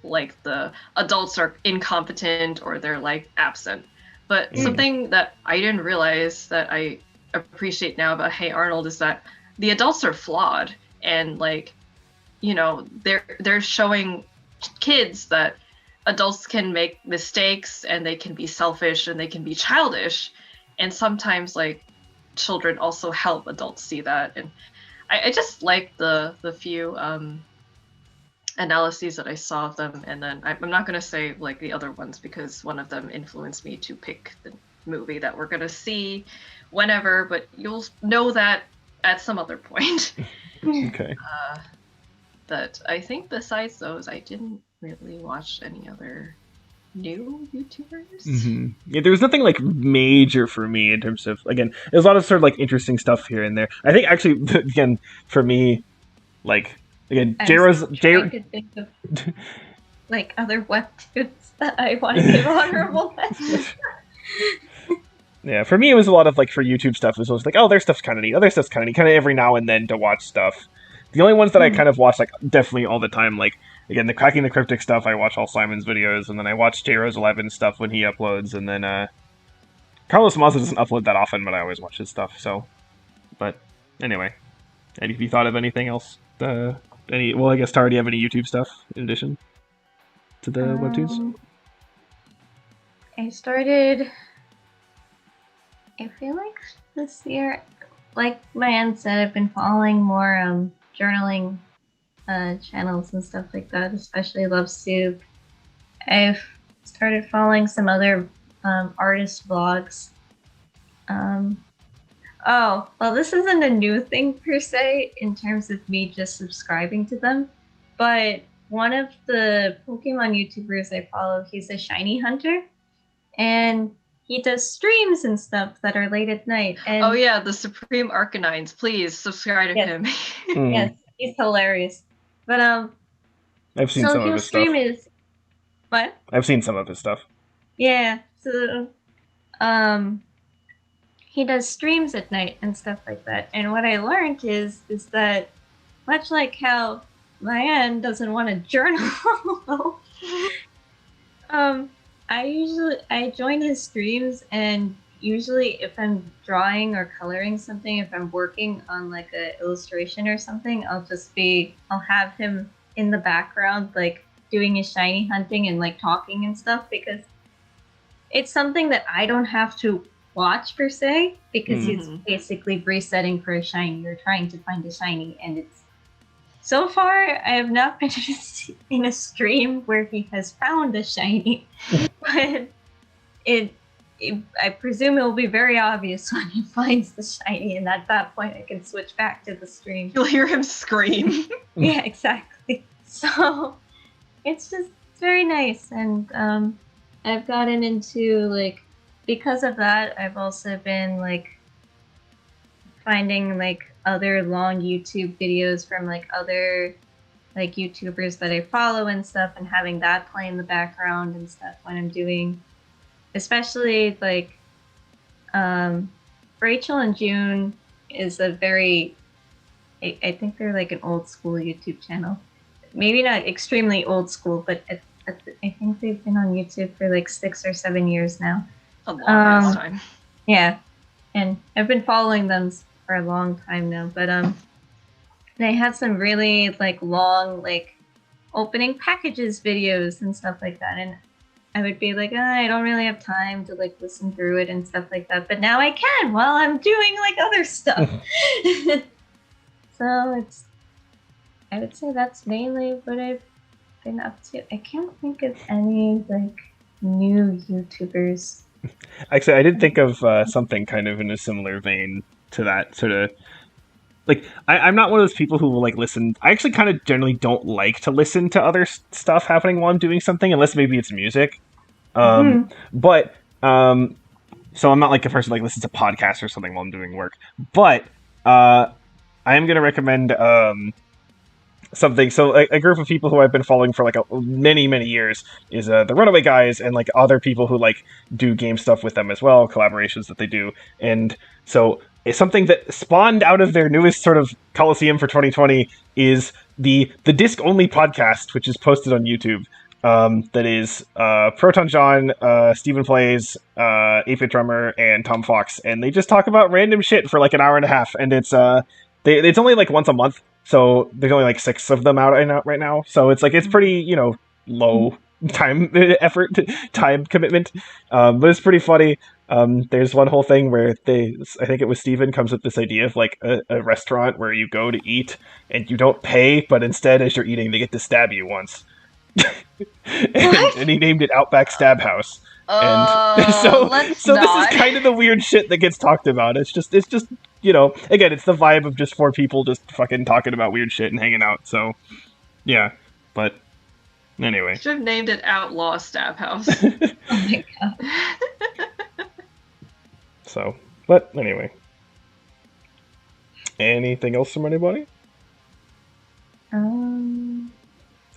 like the adults are incompetent or they're like absent. But something that I didn't realize that I appreciate now about Hey Arnold is that the adults are flawed, and like, you know, they're showing kids that adults can make mistakes and they can be selfish and they can be childish, and sometimes like children also help adults see that. And I just like the few analyses that I saw of them, and then I'm not going to say like the other ones because one of them influenced me to pick the movie that we're going to see whenever, but you'll know that at some other point. Okay. But I think besides those, I didn't really watch any other new YouTubers. Mm-hmm. Yeah, there was nothing like major for me in terms of, again, there's a lot of sort of like interesting stuff here and there. I think actually, again, for me, like, again, J-Rose, trying to think of like other webtoons that I want to give honorable mentions. Yeah, for me it was a lot of like for YouTube stuff. It was always like, oh, their stuff's kind of neat, other stuff's kind of neat, kind of every now and then to watch stuff. The only ones that I kind of watch like definitely all the time, like again, the Cracking the Cryptic stuff, I watch all Simon's videos, and then I watch J-Rose 11 stuff when he uploads, and then Carlos Mazza doesn't upload that often, but I always watch his stuff. So, but anyway, have you thought of anything else? Well, I guess Tara, do you have any YouTube stuff in addition to the webtoons? I started. I feel like this year, like my aunt said, I've been following more journaling channels and stuff like that, especially Love Soup. I've started following some other artist vlogs. Oh, well, this isn't a new thing per se in terms of me just subscribing to them, but one of the Pokemon YouTubers I follow, he's a shiny hunter, and he does streams and stuff that are late at night. And oh yeah, the Supreme Arcanines. Please subscribe to him. Yes, he's hilarious. But I've seen some of his stuff. What? I've seen some of his stuff. Yeah. So he does streams at night and stuff like that. And what I learned is that much like how my aunt doesn't want to journal, I join his streams, and usually if I'm drawing or coloring something, if I'm working on like an illustration or something, I'll have him in the background like doing his shiny hunting and like talking and stuff, because it's something that I don't have to watch per se, because he's basically resetting for a shiny or trying to find a shiny, and it's so far I have not been in a stream where he has found a shiny, but I presume it will be very obvious when he finds the shiny, and at that point I can switch back to the stream. You'll hear him scream. Yeah, exactly. So it's very nice, and I've gotten into like because of that, I've also been like finding like other long YouTube videos from like other like YouTubers that I follow and stuff, and having that play in the background and stuff when I'm doing, especially like Rachel and June is a very, I think they're like an old school YouTube channel. Maybe not extremely old school, but I think they've been on YouTube for like 6 or 7 years now. A long ass time. Yeah, and I've been following them for a long time now. But they had some really like long like opening packages videos and stuff like that, and I would be like, I don't really have time to like listen through it and stuff like that. But now I can while I'm doing like other stuff. So it's, I would say that's mainly what I've been up to. I can't think of any like new YouTubers. Actually, I did think of something kind of in a similar vein to that sort of. Like, I'm not one of those people who will like listen. I actually kind of generally don't like to listen to other stuff happening while I'm doing something, unless maybe it's music. But so I'm not like a person like listens to podcasts or something while I'm doing work. But I am going to recommend something. So a group of people who I've been following for like many years is the Runaway Guys, and like other people who like do game stuff with them as well, collaborations that they do. And so it's something that spawned out of their newest sort of Coliseum for 2020 is the disc only podcast, which is posted on YouTube. That is Proton John, Stephen Plays, 8-Bit Drummer, and Tom Fox, and they just talk about random shit for like an hour and a half, and it's it's only like once a month, so there's only like 6 of them out right now, so it's like it's pretty low time effort, time commitment, but it's pretty funny. There's one whole thing where I think it was Steven comes up with this idea of like a restaurant where you go to eat and you don't pay, but instead as you're eating they get to stab you once. and he named it Outback Stab House. And so this is kind of the weird shit that gets talked about. It's just again, it's the vibe of just 4 people just fucking talking about weird shit and hanging out. So yeah, but anyway, should have named it Outlaw Stab House. Oh my god. So, but anyway, anything else from anybody?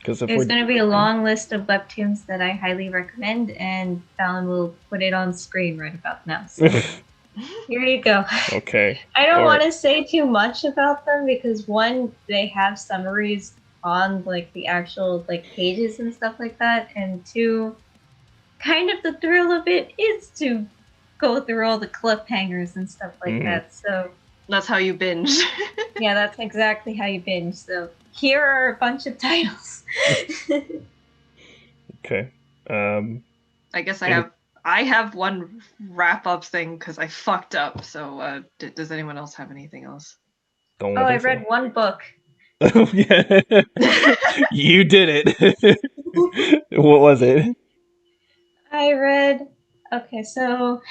There's going to be a long list of webtoons that I highly recommend, and Fallon will put it on screen right about now. So here you go. Okay. I don't want to say too much about them because, one, they have summaries on like the actual like pages and stuff like that, and 2, kind of the thrill of it is to go through all the cliffhangers and stuff like that. So that's how you binge. Yeah, that's exactly how you binge. So here are a bunch of titles. Okay. I guess I have one wrap up thing because I fucked up. So does anyone else have anything else? I read one book. Oh yeah, you did it. What was it? I read. Okay, so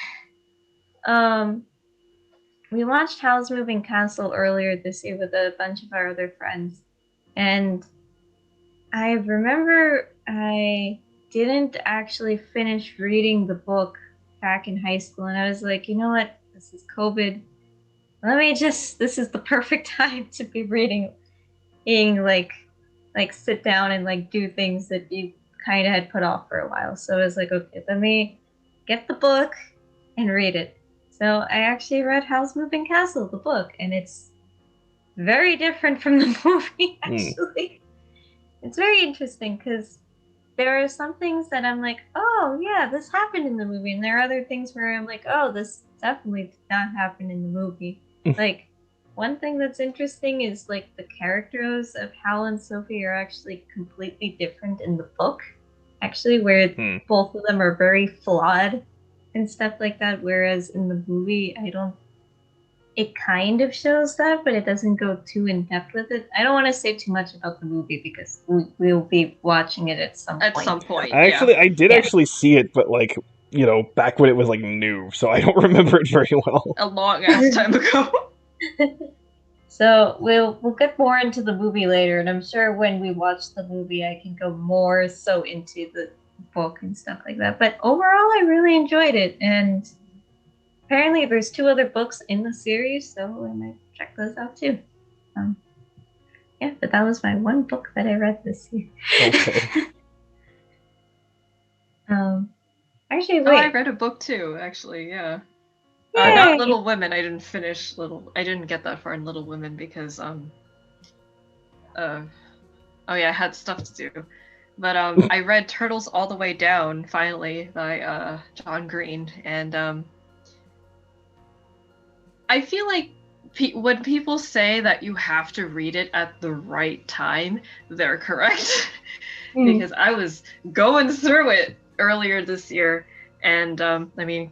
we watched Howl's Moving Castle earlier this year with a bunch of our other friends, and I remember I didn't actually finish reading the book back in high school, and I was like, you know what, this is COVID. This is the perfect time to be reading, like sit down and like do things that you kind of had put off for a while. So I was like, okay, let me get the book and read it. So I actually read Howl's Moving Castle, the book, and it's very different from the movie, actually. It's very interesting because there are some things that I'm like, oh yeah, this happened in the movie, and there are other things where I'm like, oh, this definitely did not happen in the movie. Like, one thing that's interesting is like the characters of Hal and Sophie are actually completely different in the book, actually, where both of them are very flawed and stuff like that, whereas in the movie, it kind of shows that, but it doesn't go too in depth with it. I don't want to say too much about the movie because we'll be watching it at some point. I did actually see it, but like, back when it was like new, so I don't remember it very well. A long ass time ago. So we'll get more into the movie later, and I'm sure when we watch the movie, I can go more so into the book and stuff like that. But overall, I really enjoyed it, and apparently there's 2 other books in the series, so I might check those out too. Yeah, but that was my one book that I read this year. Okay. Actually, Oh, I wait. read a book too, actually, yeah. Yay! Not Little Women. I didn't finish I didn't get that far in Little Women because oh yeah, I had stuff to do. But I read Turtles All the Way Down finally by John Green, and I feel like when people say that you have to read it at the right time, they're correct. Because I was going through it earlier this year, and I mean,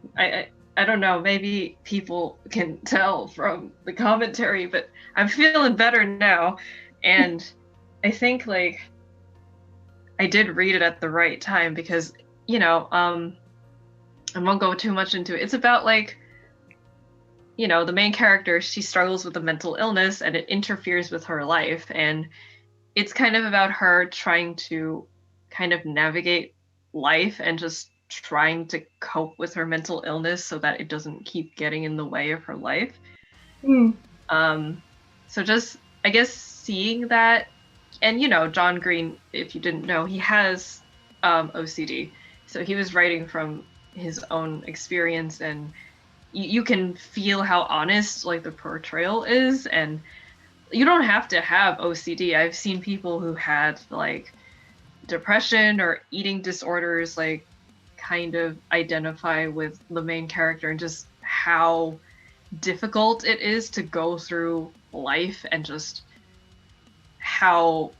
I don't know, maybe people can tell from the commentary, but I'm feeling better now, and I think like I did read it at the right time because I won't go too much into it. It's about like the main character, she struggles with a mental illness and it interferes with her life, and it's kind of about her trying to kind of navigate life and just trying to cope with her mental illness so that it doesn't keep getting in the way of her life. So just I guess seeing that, and John Green, if you didn't know, he has OCD, so he was writing from his own experience, and you can feel how honest like the portrayal is, and you don't have to have OCD. I've seen people who had like depression or eating disorders like kind of identify with the main character and just how difficult it is to go through life and just how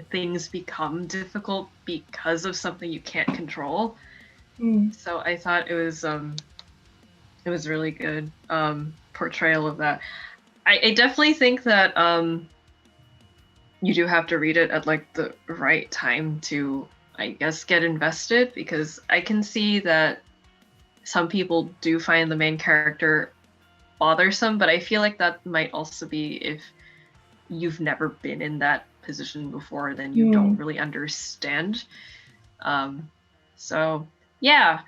things become difficult because of something you can't control. So I thought it was really good portrayal of that. I definitely think that you do have to read it at like the right time to, I guess, get invested, because I can see that some people do find the main character bothersome, but I feel like that might also be if you've never been in that position before, then you don't really understand. So yeah,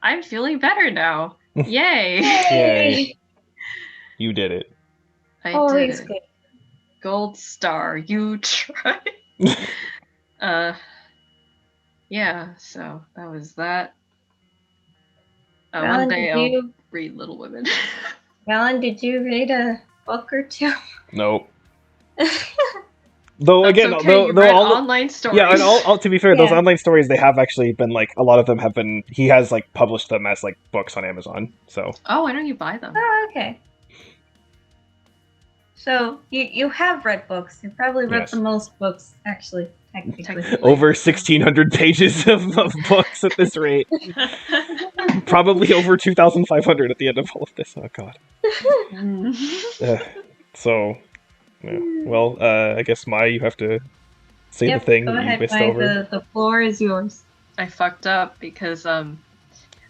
I'm feeling better now. Yay! Yay. You did it. I Always did it. good. Gold star, you try. Yeah, so that was that. One day I'll read Little Women. Alan, did you read a book or 2? Nope. Though That's again, okay, you read online stories. Yeah, and all to be fair, those Yeah. online stories, they have actually been like, a lot of them have been, he has like published them as like books on Amazon. So Oh, why don't you buy them? Oh, okay. So you have read books. You probably read Yes. the most books, actually, technically. over 1,600 pages of books at this rate. Probably over 2,500 at the end of all of this. Oh god. So, yeah. Well, I guess Mai, you have to say the thing Go that you ahead, missed Mai, over. the floor is yours. I fucked up because I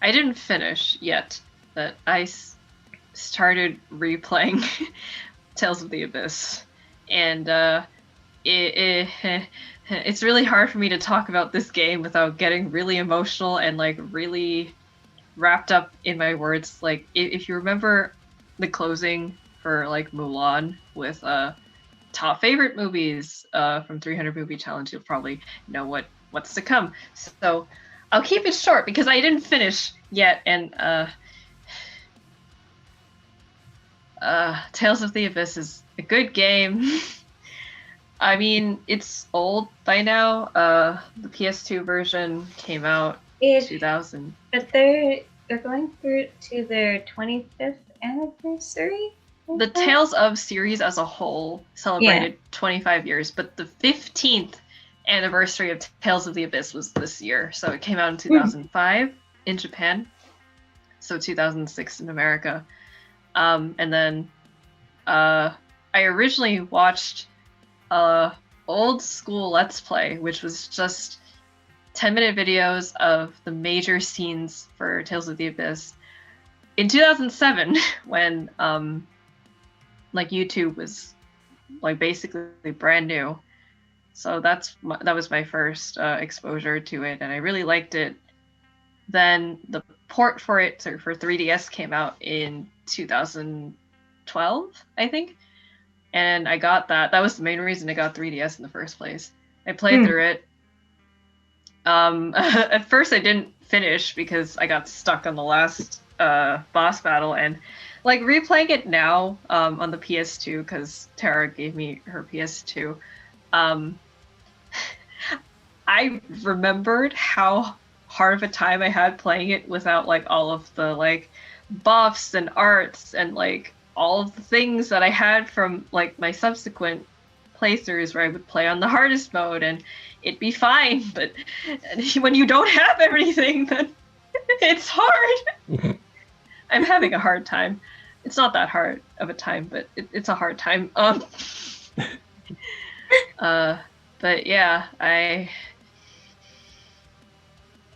didn't finish yet, but I started replaying Tales of the Abyss, and it's really hard for me to talk about this game without getting really emotional and like really wrapped up in my words. Like if you remember the closing for like Mulan with top favorite movies from 300 Movie Challenge, you'll probably know what's to come. So I'll keep it short because I didn't finish yet, and Tales of the Abyss is a good game. I mean, it's old by now. The PS2 version came out in 2000. But they're going through to their 25th anniversary. The Tales of series as a whole celebrated 25 years, but the 15th anniversary of Tales of the Abyss was this year. So it came out in 2005 in Japan, so 2006 in America. And then I originally watched old school Let's Play, which was just 10-minute videos of the major scenes for Tales of the Abyss in 2007 when like YouTube was like basically brand new. So that was my first exposure to it, and I really liked it. then the port for it for 3DS came out in 2012, I think. And I got that. That was the main reason I got 3DS in the first place. I played through it. At first I didn't finish because I got stuck on the last boss battle, and like replaying it now on the PS2 because Tara gave me her PS2. I remembered how hard of a time I had playing it without like all of the like buffs and arts and like all of the things that I had from like my subsequent playthroughs where I would play on the hardest mode and it'd be fine, but when you don't have everything, then it's hard. I'm having a hard time. It's not that hard of a time, but it's a hard time. But yeah, I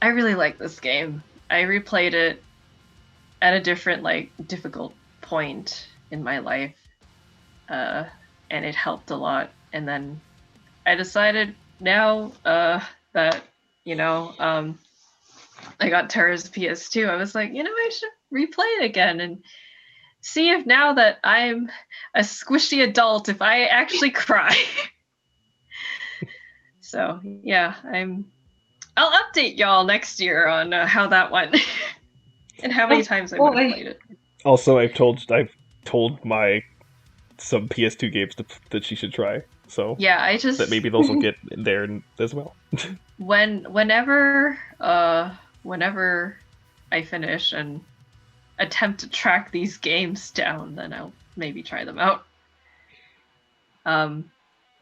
really like this game. I replayed it at a different like difficult point in my life, and it helped a lot. And then I decided now that I got Tara's PS2, I was like, I should replay it again and see if now that I'm a squishy adult, if I actually cry. So yeah, I'll update y'all next year on how that went and how many times I would have played it. Also, I've told my some PS2 games that she should try. So yeah, I just that maybe those will get in there as well. Whenever I finish and attempt to track these games down, then I'll maybe try them out. I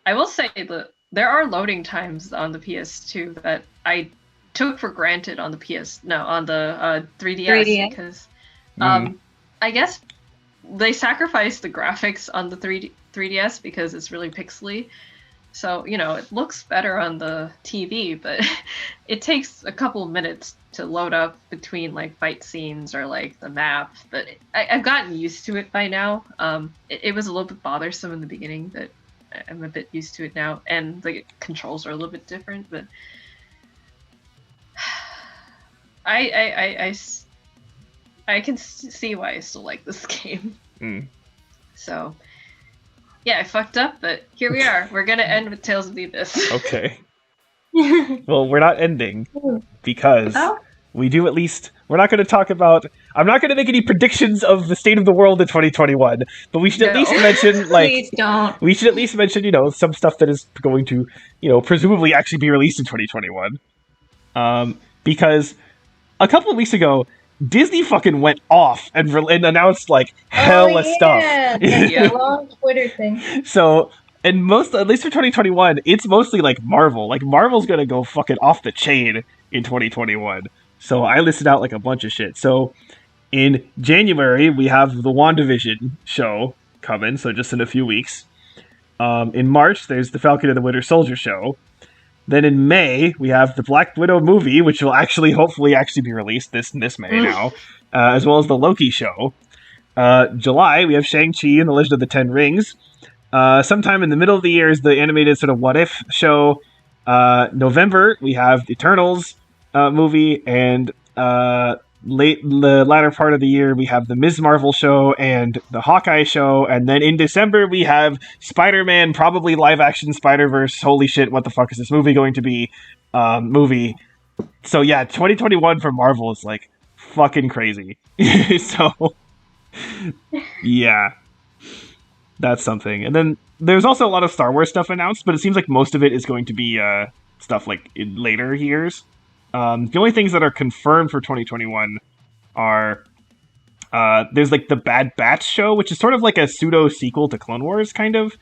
will say that there are loading times on the PS2 that I took for granted on the 3DS. Because I guess they sacrificed the graphics on the 3DS because it's really pixely. So, it looks better on the TV, but it takes a couple of minutes to load up between like fight scenes or like the map. But I've gotten used to it by now. It was a little bit bothersome in the beginning, but I'm a bit used to it now. And the controls are a little bit different, but I can see why I still like this game. So yeah, I fucked up, but here we are. We're gonna end with Tales of the Abyss. Okay. Well, we're not ending because we do at least. We're not going to talk about. I'm not going to make any predictions of the state of the world in 2021, but we should at least mention, like, please don't. We should at least mention, some stuff that is going to, presumably actually be released in 2021. Because a couple of weeks ago, Disney fucking went off and announced like hella stuff. Yeah, long Twitter thing. So, and at least for 2021, it's mostly like Marvel. Like Marvel's gonna go fucking off the chain in 2021. So I listed out like a bunch of shit. So in January we have the WandaVision show coming. So just in a few weeks. In March there's the Falcon and the Winter Soldier show. Then in May, we have the Black Widow movie, which will hopefully be released this May now, as well as the Loki show. July, we have Shang-Chi and the Legend of the Ten Rings. Sometime in the middle of the year is the animated sort of What If show. November, we have the Eternals movie, and the latter part of the year, we have the Ms. Marvel show and the Hawkeye show, and then in December, we have Spider-Man, probably live-action Spider-Verse. Holy shit, what the fuck is this movie going to be? Movie. So yeah, 2021 for Marvel is, like, fucking crazy. So, yeah. That's something. And then there's also a lot of Star Wars stuff announced, but it seems like most of it is going to be stuff, like, in later years. The only things that are confirmed for 2021 are there's like the Bad Batch show, which is sort of like a pseudo sequel to Clone Wars, kind of.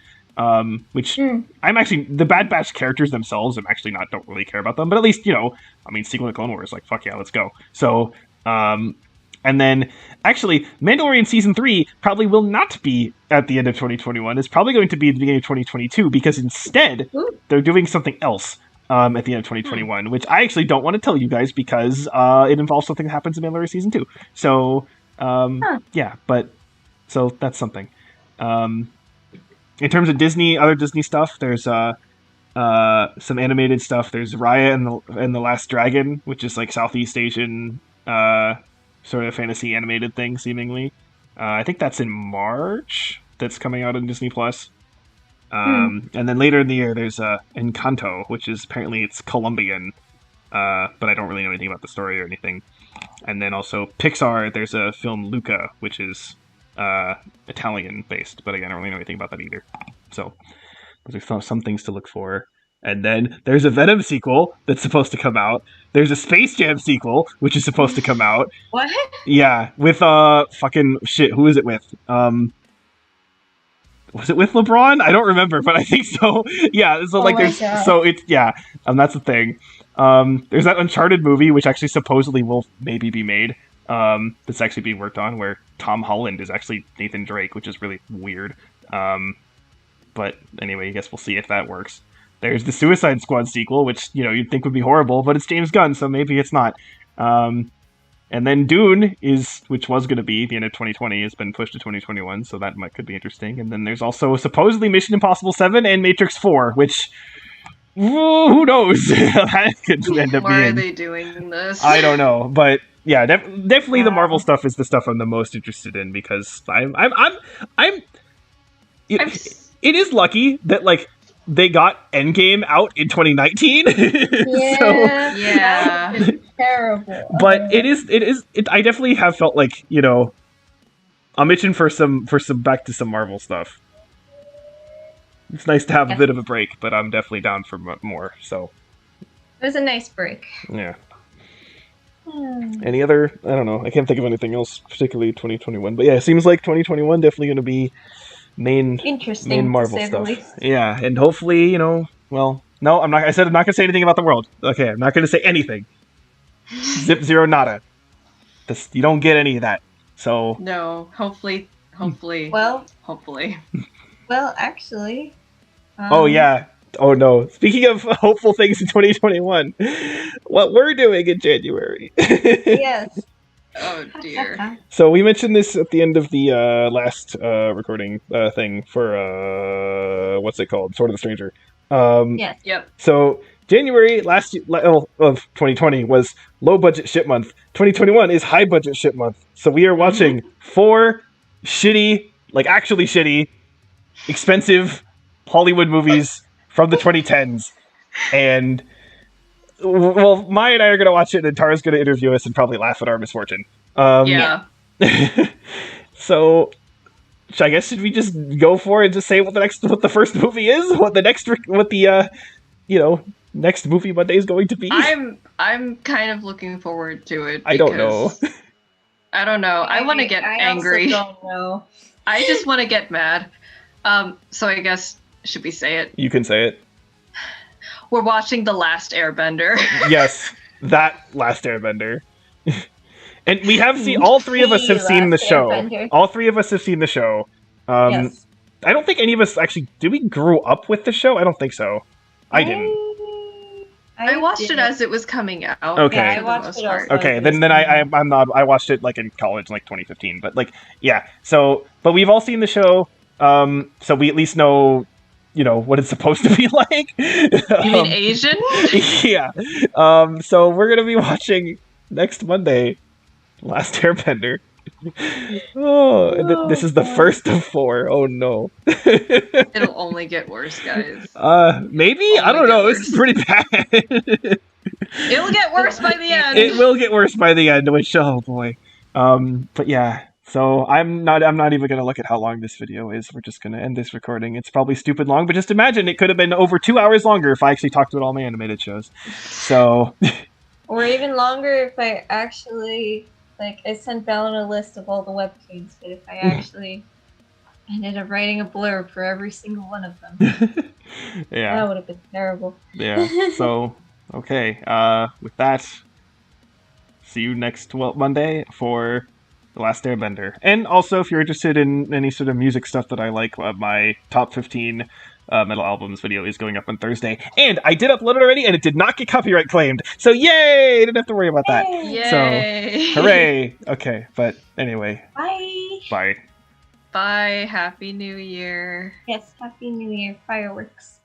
Which I'm actually the Bad Batch characters themselves. Don't really care about them, but at least sequel to Clone Wars, like fuck yeah, let's go. So and then actually Mandalorian season 3 probably will not be at the end of 2021. It's probably going to be at the beginning of 2022 because instead they're doing something else. At the end of 2021, which I actually don't want to tell you guys because it involves something that happens in Mandalorian season 2. So, yeah, but so that's something. In terms of other Disney stuff, there's some animated stuff. There's Raya and the Last Dragon, which is like Southeast Asian sort of fantasy animated thing, seemingly. I think that's in March. That's coming out on Disney Plus. And then later in the year, there's Encanto, which is apparently it's Colombian, but I don't really know anything about the story or anything. And then also Pixar, there's a film Luca, which is Italian based, but again, I don't really know anything about that either. So those are some things to look for. And then there's a Venom sequel that's supposed to come out. There's a Space Jam sequel, which is supposed to come out. What? Yeah, with fucking shit. Who is it with? Was it with LeBron? I don't remember, but I think so. Yeah, so like there's God. so it's that's the thing. There's that Uncharted movie, which actually supposedly will maybe be made. That's actually being worked on, where Tom Holland is actually Nathan Drake, which is really weird. But anyway, I guess we'll see if that works. There's the Suicide Squad sequel, which you'd think would be horrible, but it's James Gunn, so maybe it's not. And then Dune which was going to be the end of 2020, has been pushed to 2021, so that could be interesting. And then there's also supposedly Mission Impossible 7 and Matrix 4, which who knows? That could end up Why being. are they doing this? I don't know, but yeah, definitely the Marvel stuff is the stuff I'm the most interested in because it is lucky that like they got Endgame out in 2019. Yeah, Yeah. that was terrible. But I definitely have felt like I'm itching for some back to some Marvel stuff. It's nice to have a bit of a break, but I'm definitely down for more. So It was a nice break. yeah. Any other? I don't know. I can't think of anything else, particularly 2021. But yeah, it seems like 2021 definitely going to be main Marvel stuff. Yeah, and hopefully, well, no, I'm not. I said I'm not going to say anything about the world. Okay, I'm not going to say anything. Zip zero nada. You don't get any of that. So No, hopefully. Well, Hopefully. well, actually. Oh yeah. Oh no. Speaking of hopeful things in 2021, what we're doing in January. Yes. Oh dear. So we mentioned this at the end of the last recording thing for what's it called? Sword of the Stranger. Yes. Yep. So January of 2020 was low budget ship month. 2021 is high budget ship month. So we are watching 4 shitty, like actually shitty, expensive Hollywood movies from the 2010s. And well, Maya and I are going to watch it, and Tara's going to interview us and probably laugh at our misfortune. Yeah. So, I guess should we just go for it and just say what the first movie is? What the next movie Monday is going to be? I'm kind of looking forward to it. I don't know. I don't know. I want to get angry. I also don't know. I just want to get mad. So I guess should we say it? You can say it. We're watching The Last Airbender. Yes, that Last Airbender. And we have seen, all three of us have seen the show. Airbender. All three of us have seen the show. Yes. I don't think any of us actually, did we grow up with the show? I don't think so. I didn't. I watched it didn't. as it was coming out. Okay. Yeah, I for the watched most it part. also. Okay, then I'm not, I watched it like in college, like 2015, but like, yeah. So, but we've all seen the show, so we at least know, what it's supposed to be like. You mean Asian? Yeah. So we're gonna be watching next Monday, Last Airbender. Oh, and this is the first of 4. Oh no. It'll only get worse, guys. Maybe? Only I don't get know. worse. This is pretty bad. It'll get worse by the end. It will get worse by the end, which, oh boy. But yeah. So I'm not even gonna look at how long this video is. We're just gonna end this recording. It's probably stupid long, but just imagine it could have been over 2 hours longer if I actually talked about all my animated shows. So Or even longer if I actually, I sent Ballon a list of all the webtoons, but if I actually ended up writing a blurb for every single one of them, yeah. that would have been terrible. Yeah. So okay. With that, see you next Monday for The Last Airbender. And also, if you're interested in any sort of music stuff that I like, my top 15 metal albums video is going up on Thursday. And I did upload it already, and it did not get copyright claimed. So yay! I didn't have to worry about that. Yay! So, hooray! Okay, but anyway, Bye! bye. Bye. Happy New Year. Yes, Happy New Year, fireworks.